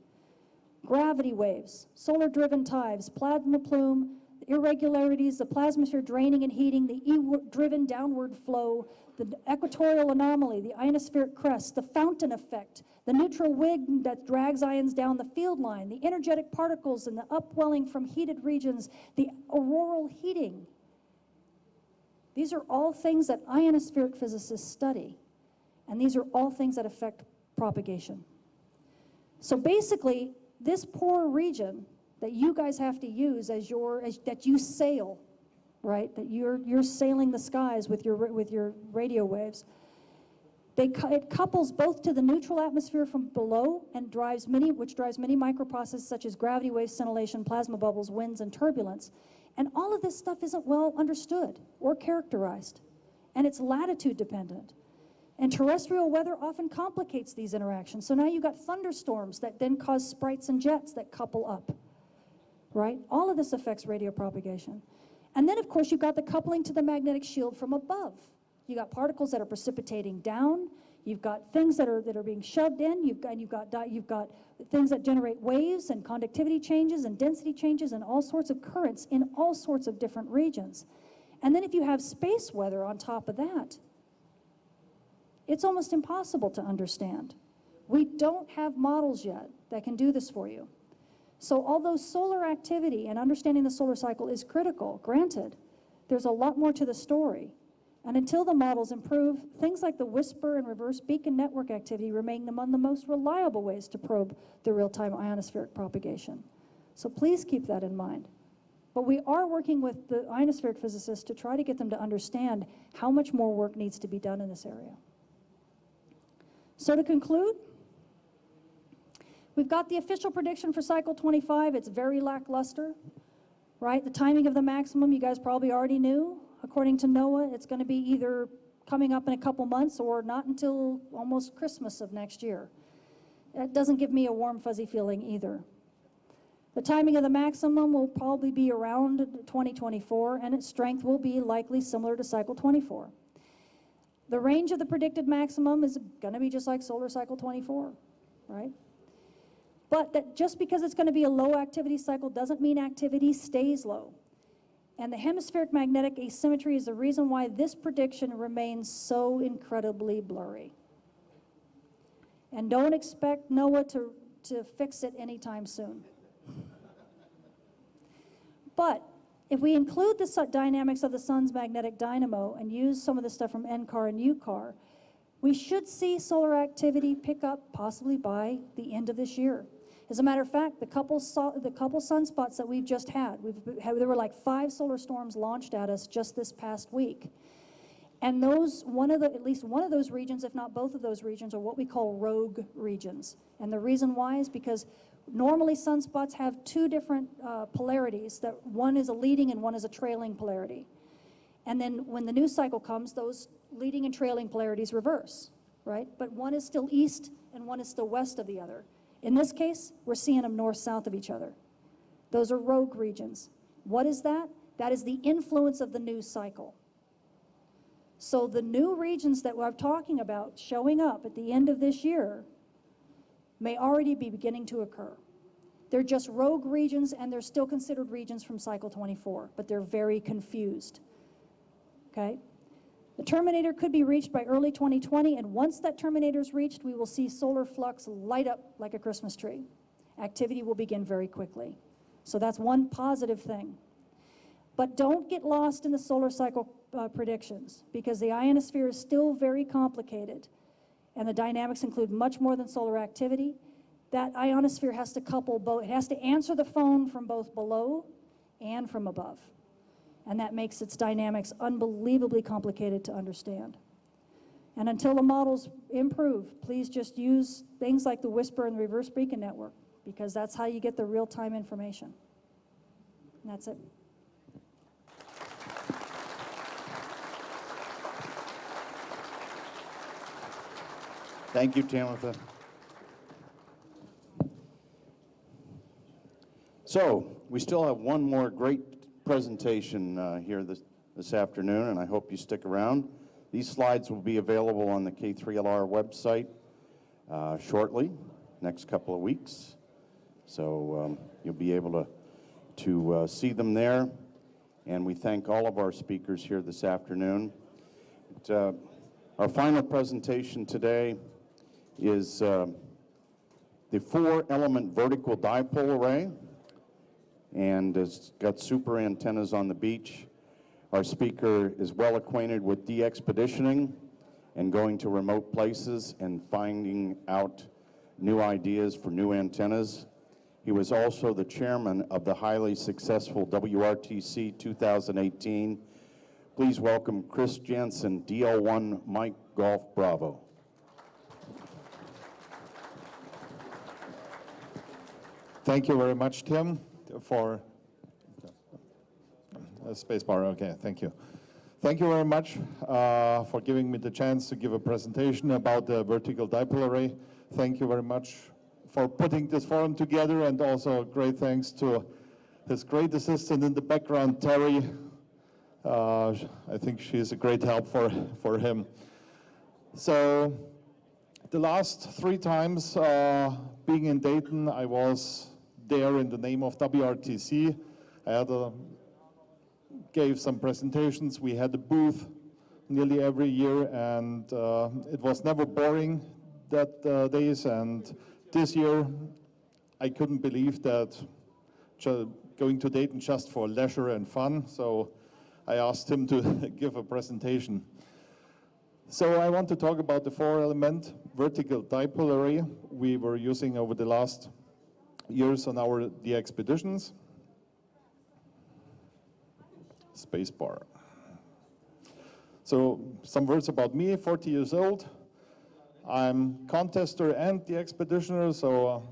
Gravity waves, solar-driven tides, plasma plume, irregularities, the plasmasphere draining and heating, the E-driven downward flow, the equatorial anomaly, the ionospheric crest, the fountain effect, the neutral wind that drags ions down the field line, the energetic particles and the upwelling from heated regions, the auroral heating. These are all things that ionospheric physicists study, and these are all things that affect propagation. So basically, this poor region that you guys have to use that you sail, right? That you're sailing the skies with your radio waves. It couples both to the neutral atmosphere from below and which drives many microprocesses such as gravity waves, scintillation, plasma bubbles, winds, and turbulence. And all of this stuff isn't well understood or characterized, and it's latitude dependent. And terrestrial weather often complicates these interactions. So now you've got thunderstorms that then cause sprites and jets that couple up, right? All of this affects radio propagation. And then, of course, you've got the coupling to the magnetic shield from above. You've got particles that are precipitating down. You've got things that are being shoved in. You've got things that generate waves and conductivity changes and density changes and all sorts of currents in all sorts of different regions. And then if you have space weather on top of that, it's almost impossible to understand. We don't have models yet that can do this for you. So although solar activity and understanding the solar cycle is critical, granted, there's a lot more to the story. And until the models improve, things like the whisper and reverse beacon network activity remain among the most reliable ways to probe the real-time ionospheric propagation. So please keep that in mind. But we are working with the ionospheric physicists to try to get them to understand how much more work needs to be done in this area. So to conclude, we've got the official prediction for cycle 25. It's very lackluster, right? The timing of the maximum, you guys probably already knew. According to NOAA, it's going to be either coming up in a couple months or not until almost Christmas of next year. That doesn't give me a warm, fuzzy feeling either. The timing of the maximum will probably be around 2024, and its strength will be likely similar to cycle 24. The range of the predicted maximum is going to be just like solar cycle 24, right? But that just because it's going to be a low activity cycle doesn't mean activity stays low. And the hemispheric magnetic asymmetry is the reason why this prediction remains so incredibly blurry. And don't expect NOAA to fix it anytime soon. But if we include the dynamics of the sun's magnetic dynamo and use some of the stuff from NCAR and UCAR, we should see solar activity pick up possibly by the end of this year. As a matter of fact, the couple sunspots that we've just had, there were like 5 solar storms launched at us just this past week. And at least one of those regions, if not both of those regions, are what we call rogue regions. And the reason why is because normally sunspots have 2 different polarities, that one is a leading and one is a trailing polarity. And then when the news cycle comes, those leading and trailing polarities reverse, right? But one is still east and one is still west of the other. In this case, we're seeing them north-south of each other. Those are rogue regions. What is that? That is the influence of the news cycle. So the new regions that we're talking about showing up at the end of this year may already be beginning to occur. They're just rogue regions, and they're still considered regions from cycle 24, but they're very confused, okay? The terminator could be reached by early 2020, and once that terminator is reached, we will see solar flux light up like a Christmas tree. Activity will begin very quickly. So that's one positive thing. But don't get lost in the solar cycle predictions, because the ionosphere is still very complicated, and the dynamics include much more than solar activity. That ionosphere has to couple both. It has to answer the phone from both below and from above. And that makes its dynamics unbelievably complicated to understand. And until the models improve, please just use things like the whisper and the reverse beacon network, because that's how you get the real-time information. And that's it. Thank you, Timothy. So, we still have one more great presentation here this afternoon, and I hope you stick around. These slides will be available on the K3LR website shortly, next couple of weeks. So you'll be able to see them there. And we thank all of our speakers here this afternoon. Our final presentation today is the 4-element vertical dipole array, and it's got super antennas on the beach. Our speaker is well acquainted with de-expeditioning and going to remote places and finding out new ideas for new antennas. He was also the chairman of the highly successful WRTC 2018. Please welcome Chris Jensen, DL1 Mike Golf Bravo. Thank you very much, Tim, for spacebar. Okay, thank you. Thank you very much for giving me the chance to give a presentation about the vertical dipole array. Thank you very much for putting this forum together, and also great thanks to his great assistant in the background, Terry. I think she's a great help for him. So the last 3 times being in Dayton, I was there in the name of WRTC. I gave some presentations. We had a booth nearly every year, and it was never boring that days. And this year, I couldn't believe that going to Dayton just for leisure and fun. So I asked him to give a presentation. So I want to talk about the 4-element vertical dipole array we were using over the last years on our de-expeditions. Spacebar. So some words about me, 40 years old. I'm contester and the expeditioner, so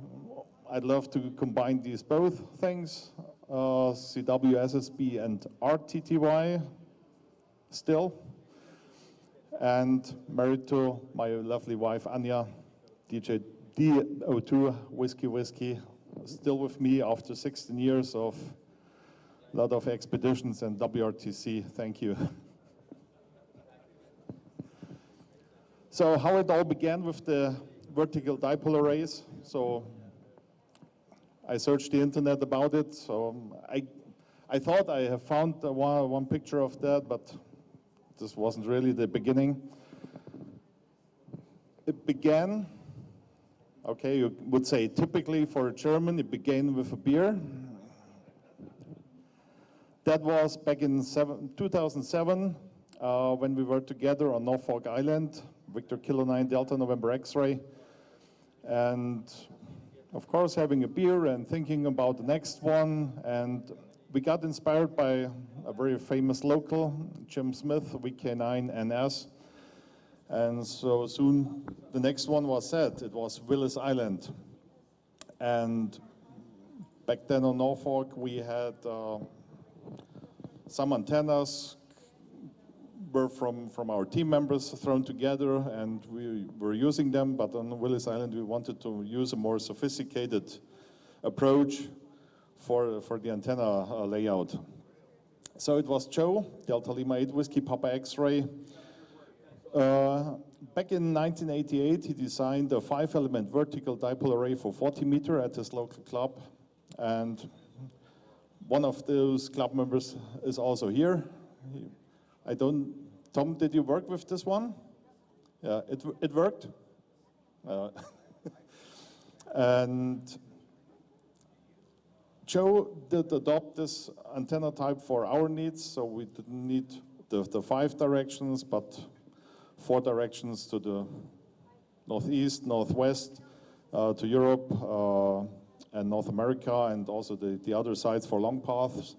I'd love to combine these both things, CW, SSB, and RTTY still. And married to my lovely wife, Anya, DJ D02, Whiskey, still with me after 16 years of a lot of expeditions and WRTC. Thank you. So how it all began with the vertical dipole arrays. So I searched the internet about it. So I thought I have found one picture of that, but this wasn't really the beginning. It began, okay, you would say typically for a German, it began with a beer. That was back in 2007 when we were together on Norfolk Island, Victor Kilo 9 Delta November X-ray. And of course having a beer and thinking about the next one. And we got inspired by a very famous local, Jim Smith, VK9NS. And so soon the next one was set. It was Willis Island. And back then on Norfolk we had some antennas were from our team members thrown together, and we were using them, but on Willis Island we wanted to use a more sophisticated approach for the antenna layout. So it was Joe, Delta Lima 8 Whiskey Papa X-ray. Back in 1988 he designed a 5-element vertical dipole array for 40 meter at his local club, and one of those club members is also here. Tom, did you work with this one? Yeah, it worked. And Joe did adopt this antenna type for our needs, so we didn't need the 5 directions, but 4 directions to the northeast, northwest, to Europe, and North America, and also the other sides for long paths.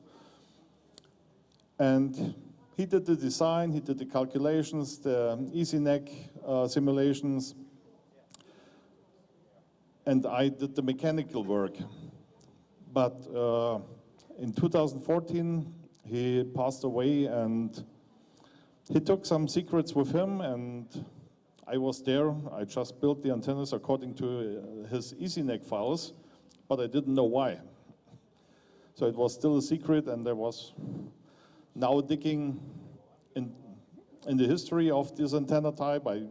And he did the design, he did the calculations, the EasyNEC simulations, and I did the mechanical work. But in 2014, he passed away, and he took some secrets with him, and I was there. I just built the antennas according to his EasyNEC files, but I didn't know why. So it was still a secret, and there was now digging in the history of this antenna type. I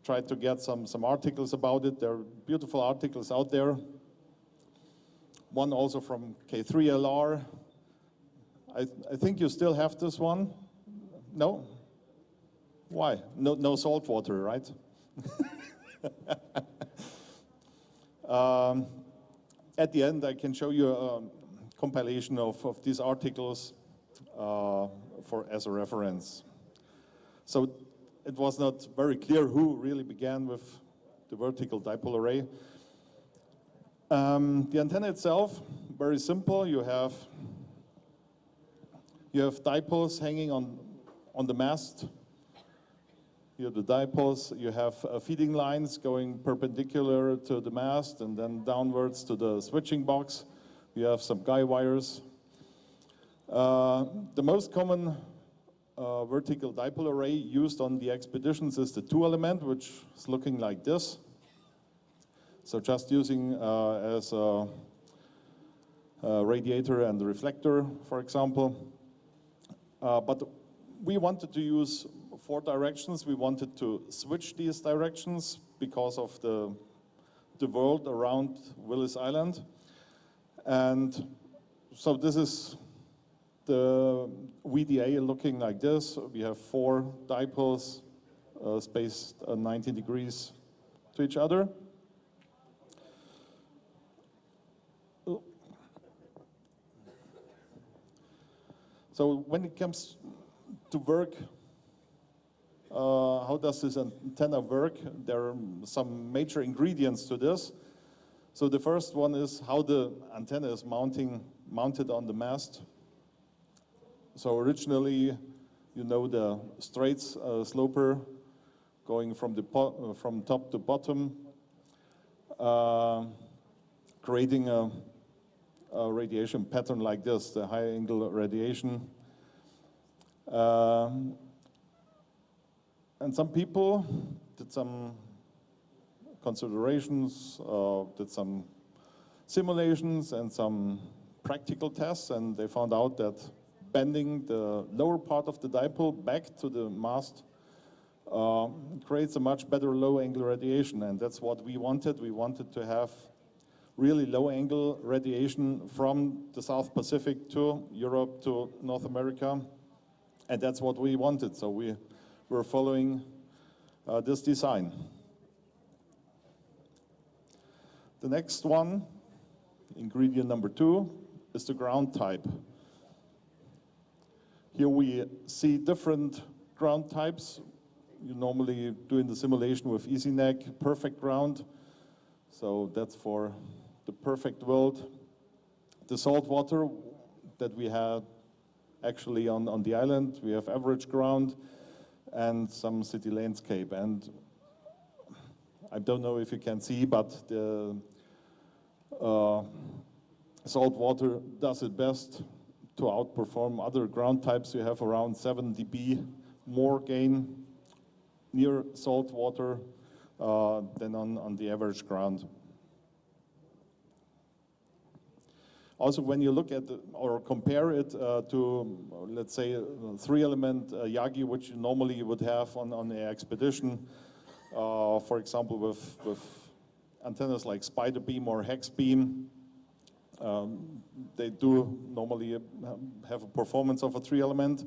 tried to get some articles about it. There are beautiful articles out there. One also from K3LR. I think you still have this one. No? Why? No salt water, right? At the end, I can show you a compilation of these articles as a reference. So it was not very clear who really began with the vertical dipole array. The antenna itself, very simple. You have dipoles hanging on the mast. You have the dipoles, you have feeding lines going perpendicular to the mast and then downwards to the switching box. You have some guy wires. The most common vertical dipole array used on the expeditions is the 2-element, which is looking like this. So just using as a radiator and reflector, for example. But we wanted to use 4 directions. We wanted to switch these directions because of the world around Willis Island. And so this is the VDA looking like this. We have 4 dipoles spaced 90 degrees to each other. So when it comes to work, how does this antenna work? There are some major ingredients to this. So the first one is how the antenna is mounted on the mast. So originally, you know, the straight sloper going from top to bottom, creating a radiation pattern like this, the high angle radiation. And some people did some considerations, did some simulations and some practical tests, and they found out that bending the lower part of the dipole back to the mast creates a much better low angle radiation, and that's what we wanted. We wanted to have really low angle radiation from the South Pacific to Europe to North America, and that's what we wanted. So we were following this design. The next one, ingredient number 2, is the ground type. Here we see different ground types. You normally do in the simulation with EasyNAC, perfect ground. So that's for the perfect world. The salt water that we had actually on the island, we have average ground and some city landscape. And I don't know if you can see, but the salt water does it best to outperform other ground types. You have around 7 dB more gain near salt water than on the average ground. Also, when you look at or compare it to, let's say, a 3-element Yagi, which you normally would have on an expedition, for example, with antennas like spider beam or hex beam, they do normally have a performance of a 3-element.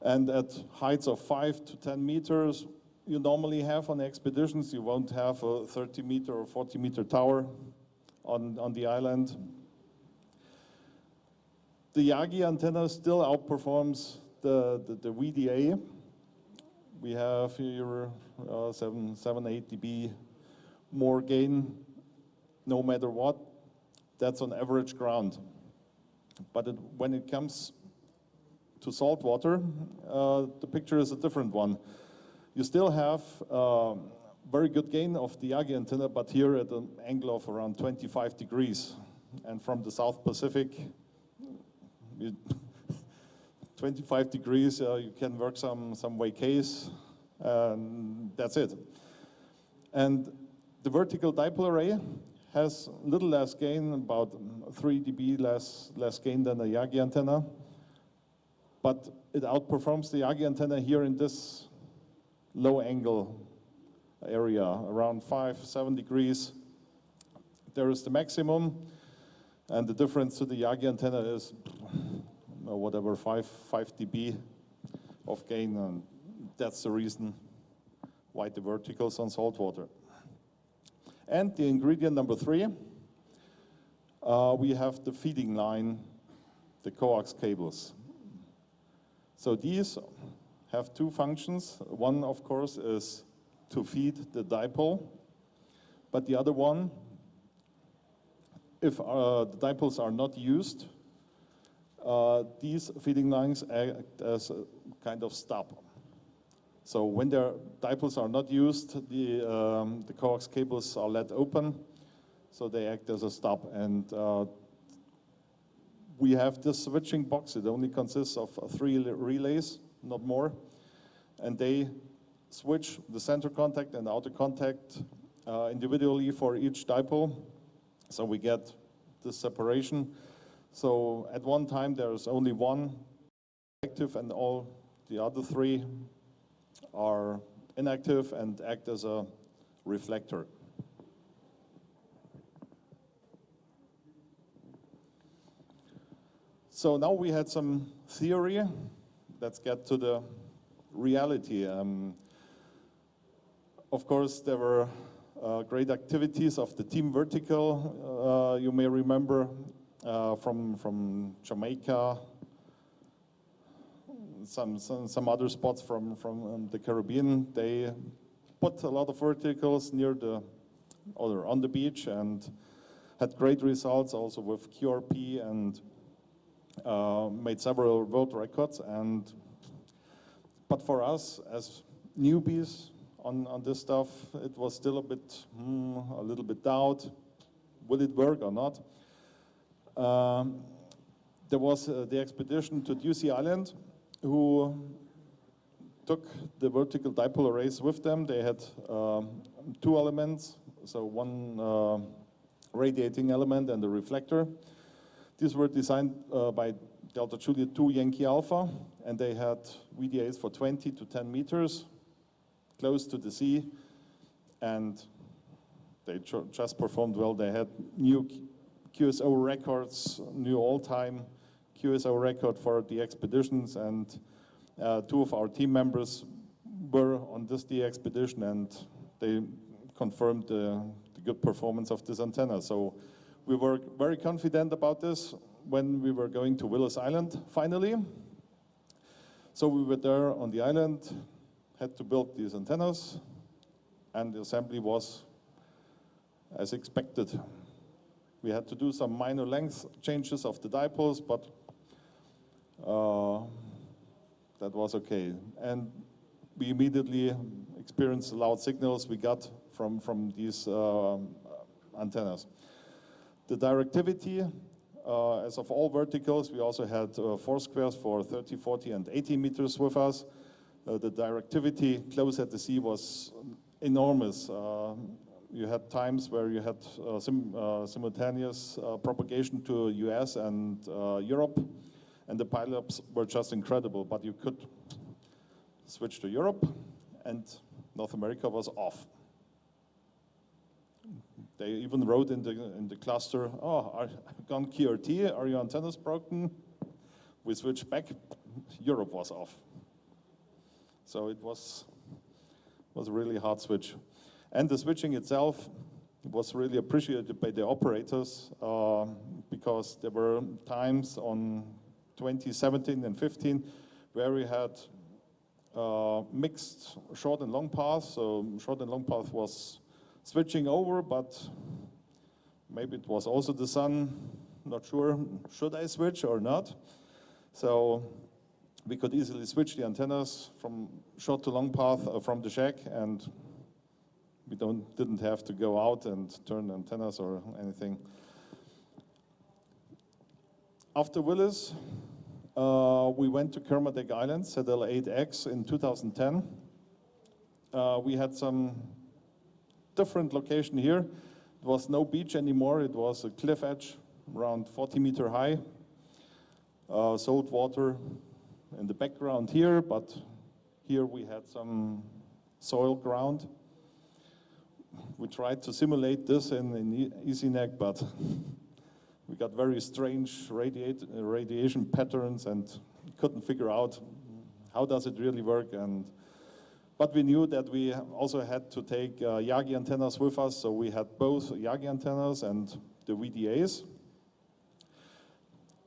And at heights of 5 to 10 meters, you normally have on expeditions, you won't have a 30-meter or 40-meter tower on the island. The Yagi antenna still outperforms the VDA. We have here 7, 8 dB more gain, no matter what. That's on average ground. But when it comes to salt water, the picture is a different one. You still have very good gain of the Yagi antenna, but here at an angle of around 25 degrees. And from the South Pacific, 25 degrees, you can work some vacays, and that's it. And the vertical dipole array has a little less gain, about 3 dB less gain than the Yagi antenna, but it outperforms the Yagi antenna here in this low angle area, around 5-7 degrees. There is the maximum, and the difference to the Yagi antenna is whatever, 5 dB of gain, and that's the reason why the verticals on saltwater. And the ingredient number 3, we have the feeding line, the coax cables. So these have 2 functions. One, of course, is to feed the dipole, but the other one, if the dipoles are not used, these feeding lines act as a kind of stop. So when their dipoles are not used, the coax cables are let open, so they act as a stop. And we have this switching box. It only consists of 3 relays, not more, and they switch the center contact and outer contact individually for each dipole, so we get this separation. So at one time there's only one active and all the other 3 are inactive and act as a reflector. So now we had some theory. Let's get to the reality. Of course, there were great activities of the Team Vertical. You may remember from Jamaica, some other spots from the Caribbean. They put a lot of verticals near or on the beach and had great results also with QRP and made several world records. But for us as newbies on this stuff, it was still a little bit doubt. Will it work or not? There was the expedition to Ducie Island, who took the vertical dipole arrays with them. They had 2 elements, so one radiating element and a reflector. These were designed by Delta Juliet 2 Yankee Alpha, and they had VDAs for 20 to 10 meters, close to the sea, and they just performed well. They had new QSO records, new all-time QSO record for the expeditions, and 2 of our team members were on this expedition, and they confirmed the good performance of this antenna. So we were very confident about this when we were going to Willis Island, finally. So we were there on the island, had to build these antennas, and the assembly was as expected. We had to do some minor length changes of the dipoles, but that was okay. And we immediately experienced the loud signals we got from these antennas. The directivity, as of all verticals, we also had 4 squares for 30, 40, and 80 meters with us. The directivity close at the sea was enormous. You had times where you had simultaneous propagation to US and Europe, and the pileups were just incredible, but you could switch to Europe, and North America was off. They even wrote in the cluster, "Oh, gone QRT, are your antennas broken?" We switched back, Europe was off. So it was a really hard switch. And the switching itself was really appreciated by the operators because there were times on 2017 and 15 where we had mixed short and long paths. So short and long path was switching over, but maybe it was also the sun, not sure, should I switch or not? So we could easily switch the antennas from short to long path from the shack, and we didn't have to go out and turn antennas or anything. After Willis, we went to Kermadec Island, Sedel 8X in 2010. We had some different location here. was no beach anymore. It was a cliff edge, around 40-meter high. Salt water in the background here, but here we had some soil ground. We tried to simulate this in EasyNet, but we got very strange radiation patterns and couldn't figure out how does it really work. But we knew that we also had to take Yagi antennas with us, so we had both Yagi antennas and the VDAs.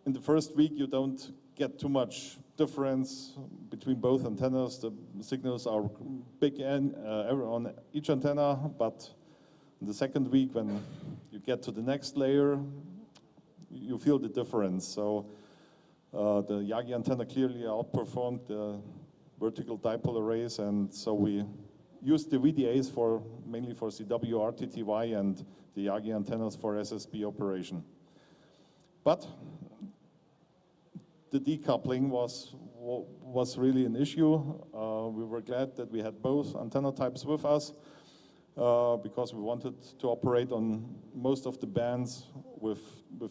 In the first week, you don't get too much difference between both antennas. The signals are big on each antenna, but in the second week, when you get to the next layer, you feel the difference. So the Yagi antenna clearly outperformed the vertical dipole arrays, and so we used the VDAs mainly for CW, RTTY, and the Yagi antennas for SSB operation. But the decoupling was really an issue. We were glad that we had both antenna types with us because we wanted to operate on most of the bands with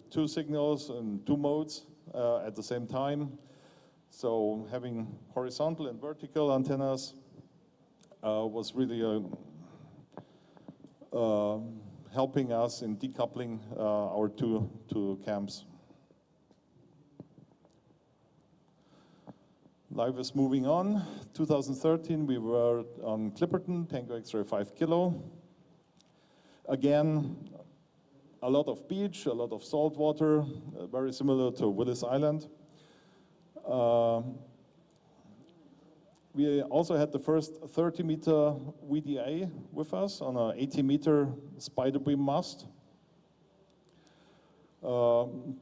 two signals and two modes at the same time. So having horizontal and vertical antennas was really helping us in decoupling our two camps. Life is moving on. 2013, we were on Clipperton, Tango X-ray 5 kilo. Again, a lot of beach, a lot of salt water, very similar to Willis Island. We also had the first 30-meter VDA with us on an 80-meter spider beam mast.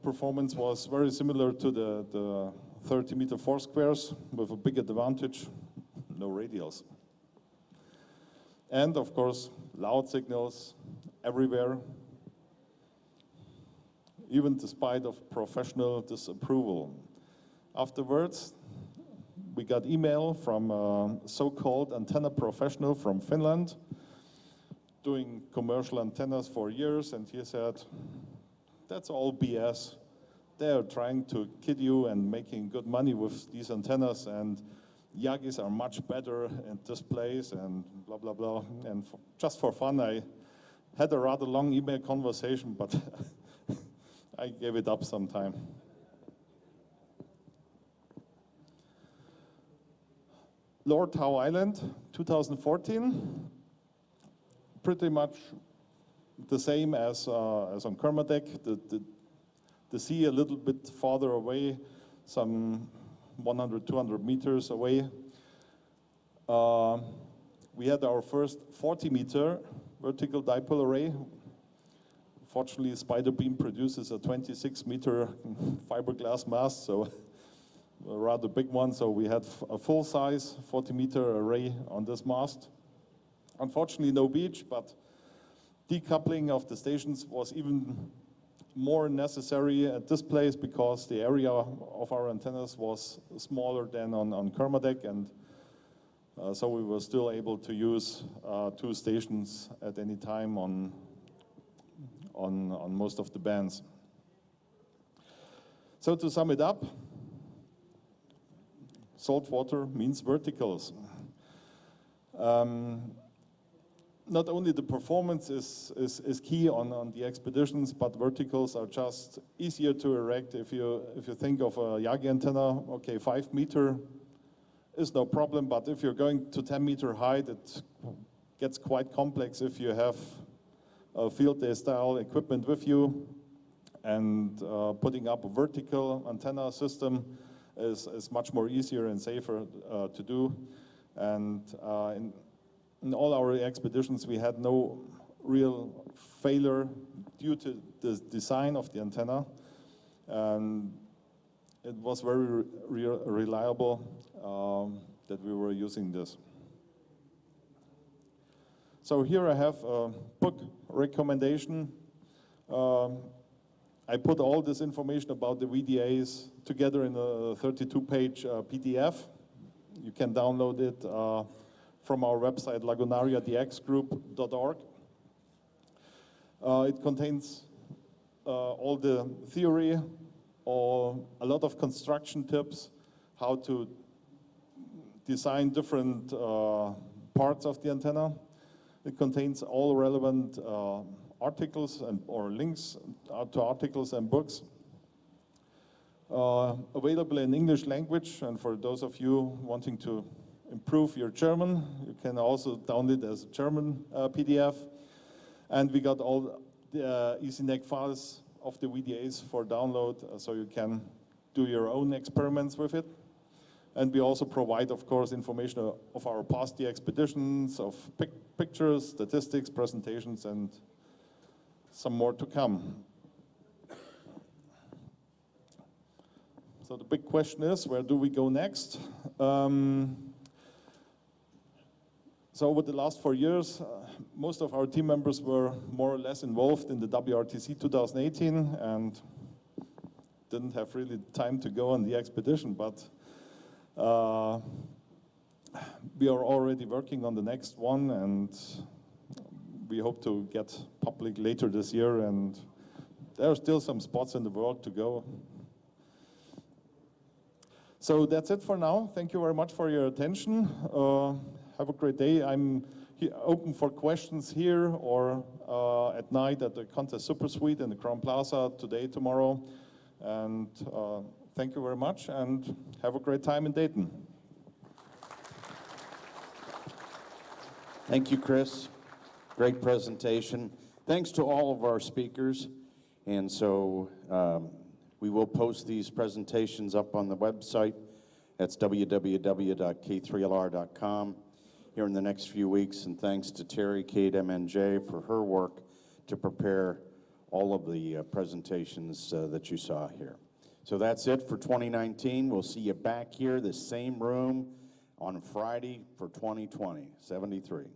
Performance was very similar to the 30-meter Foursquares with a big advantage, no radials. And of course, loud signals everywhere, even despite of professional disapproval. Afterwards, we got email from a so-called antenna professional from Finland, doing commercial antennas for years, and he said, that's all BS. They're trying to kid you and making good money with these antennas, and Yagis are much better in displays and blah, blah, blah. And just for fun, I had a rather long email conversation, but I gave it up sometime. Lord Howe Island, 2014, pretty much the same as on Kermadec. The sea a little bit farther away, some 100, 200 meters away. We had our first 40-meter vertical dipole array. Fortunately, Spider Beam produces a 26-meter fiberglass mast, so a rather big one. So we had a full-size 40-meter array on this mast. Unfortunately, no beach, but decoupling of the stations was even more necessary at this place because the area of our antennas was smaller than on Kermadec, and so we were still able to use two stations at any time on most of the bands. So to sum it up, saltwater means verticals. Not only the performance is key on the expeditions, but verticals are just easier to erect. If you think of a Yagi antenna, okay, 5 meter is no problem, but if you're going to 10-meter height, it gets quite complex if you have a field day style equipment with you, and putting up a vertical antenna system is much more easier and safer to do. And in all our expeditions, we had no real failure due to the design of the antenna. And it was very reliable that we were using this. So here I have a book recommendation. I put all this information about the VDAs together in a 32-page PDF. You can download it from our website, lagunariadxgroup.org. It contains all the theory or a lot of construction tips, how to design different parts of the antenna. It contains all relevant articles or links to articles and books. Available in English language, and for those of you wanting to improve your German, you can also download it as a German PDF. And we got all the EasyNEC files of the VDAs for download, so you can do your own experiments with it. And we also provide, of course, information of our past year expeditions, of pictures, statistics, presentations, and some more to come. So the big question is, where do we go next? So over the last 4 years, most of our team members were more or less involved in the WRTC 2018 and didn't have really time to go on the expedition, but we are already working on the next one, and we hope to get public later this year, and there are still some spots in the world to go. So that's it for now. Thank you very much for your attention. Have a great day. I'm open for questions here or at night at the Contest Super Suite in the Crown Plaza today, tomorrow. And thank you very much, and have a great time in Dayton. Thank you, Chris. Great presentation. Thanks to all of our speakers. And so we will post these presentations up on the website. That's www.k3lr.com here in the next few weeks. And thanks to Terry, Kate, MNJ for her work to prepare all of the presentations that you saw here. So that's it for 2019. We'll see you back here, the same room, on Friday for 2020, 73.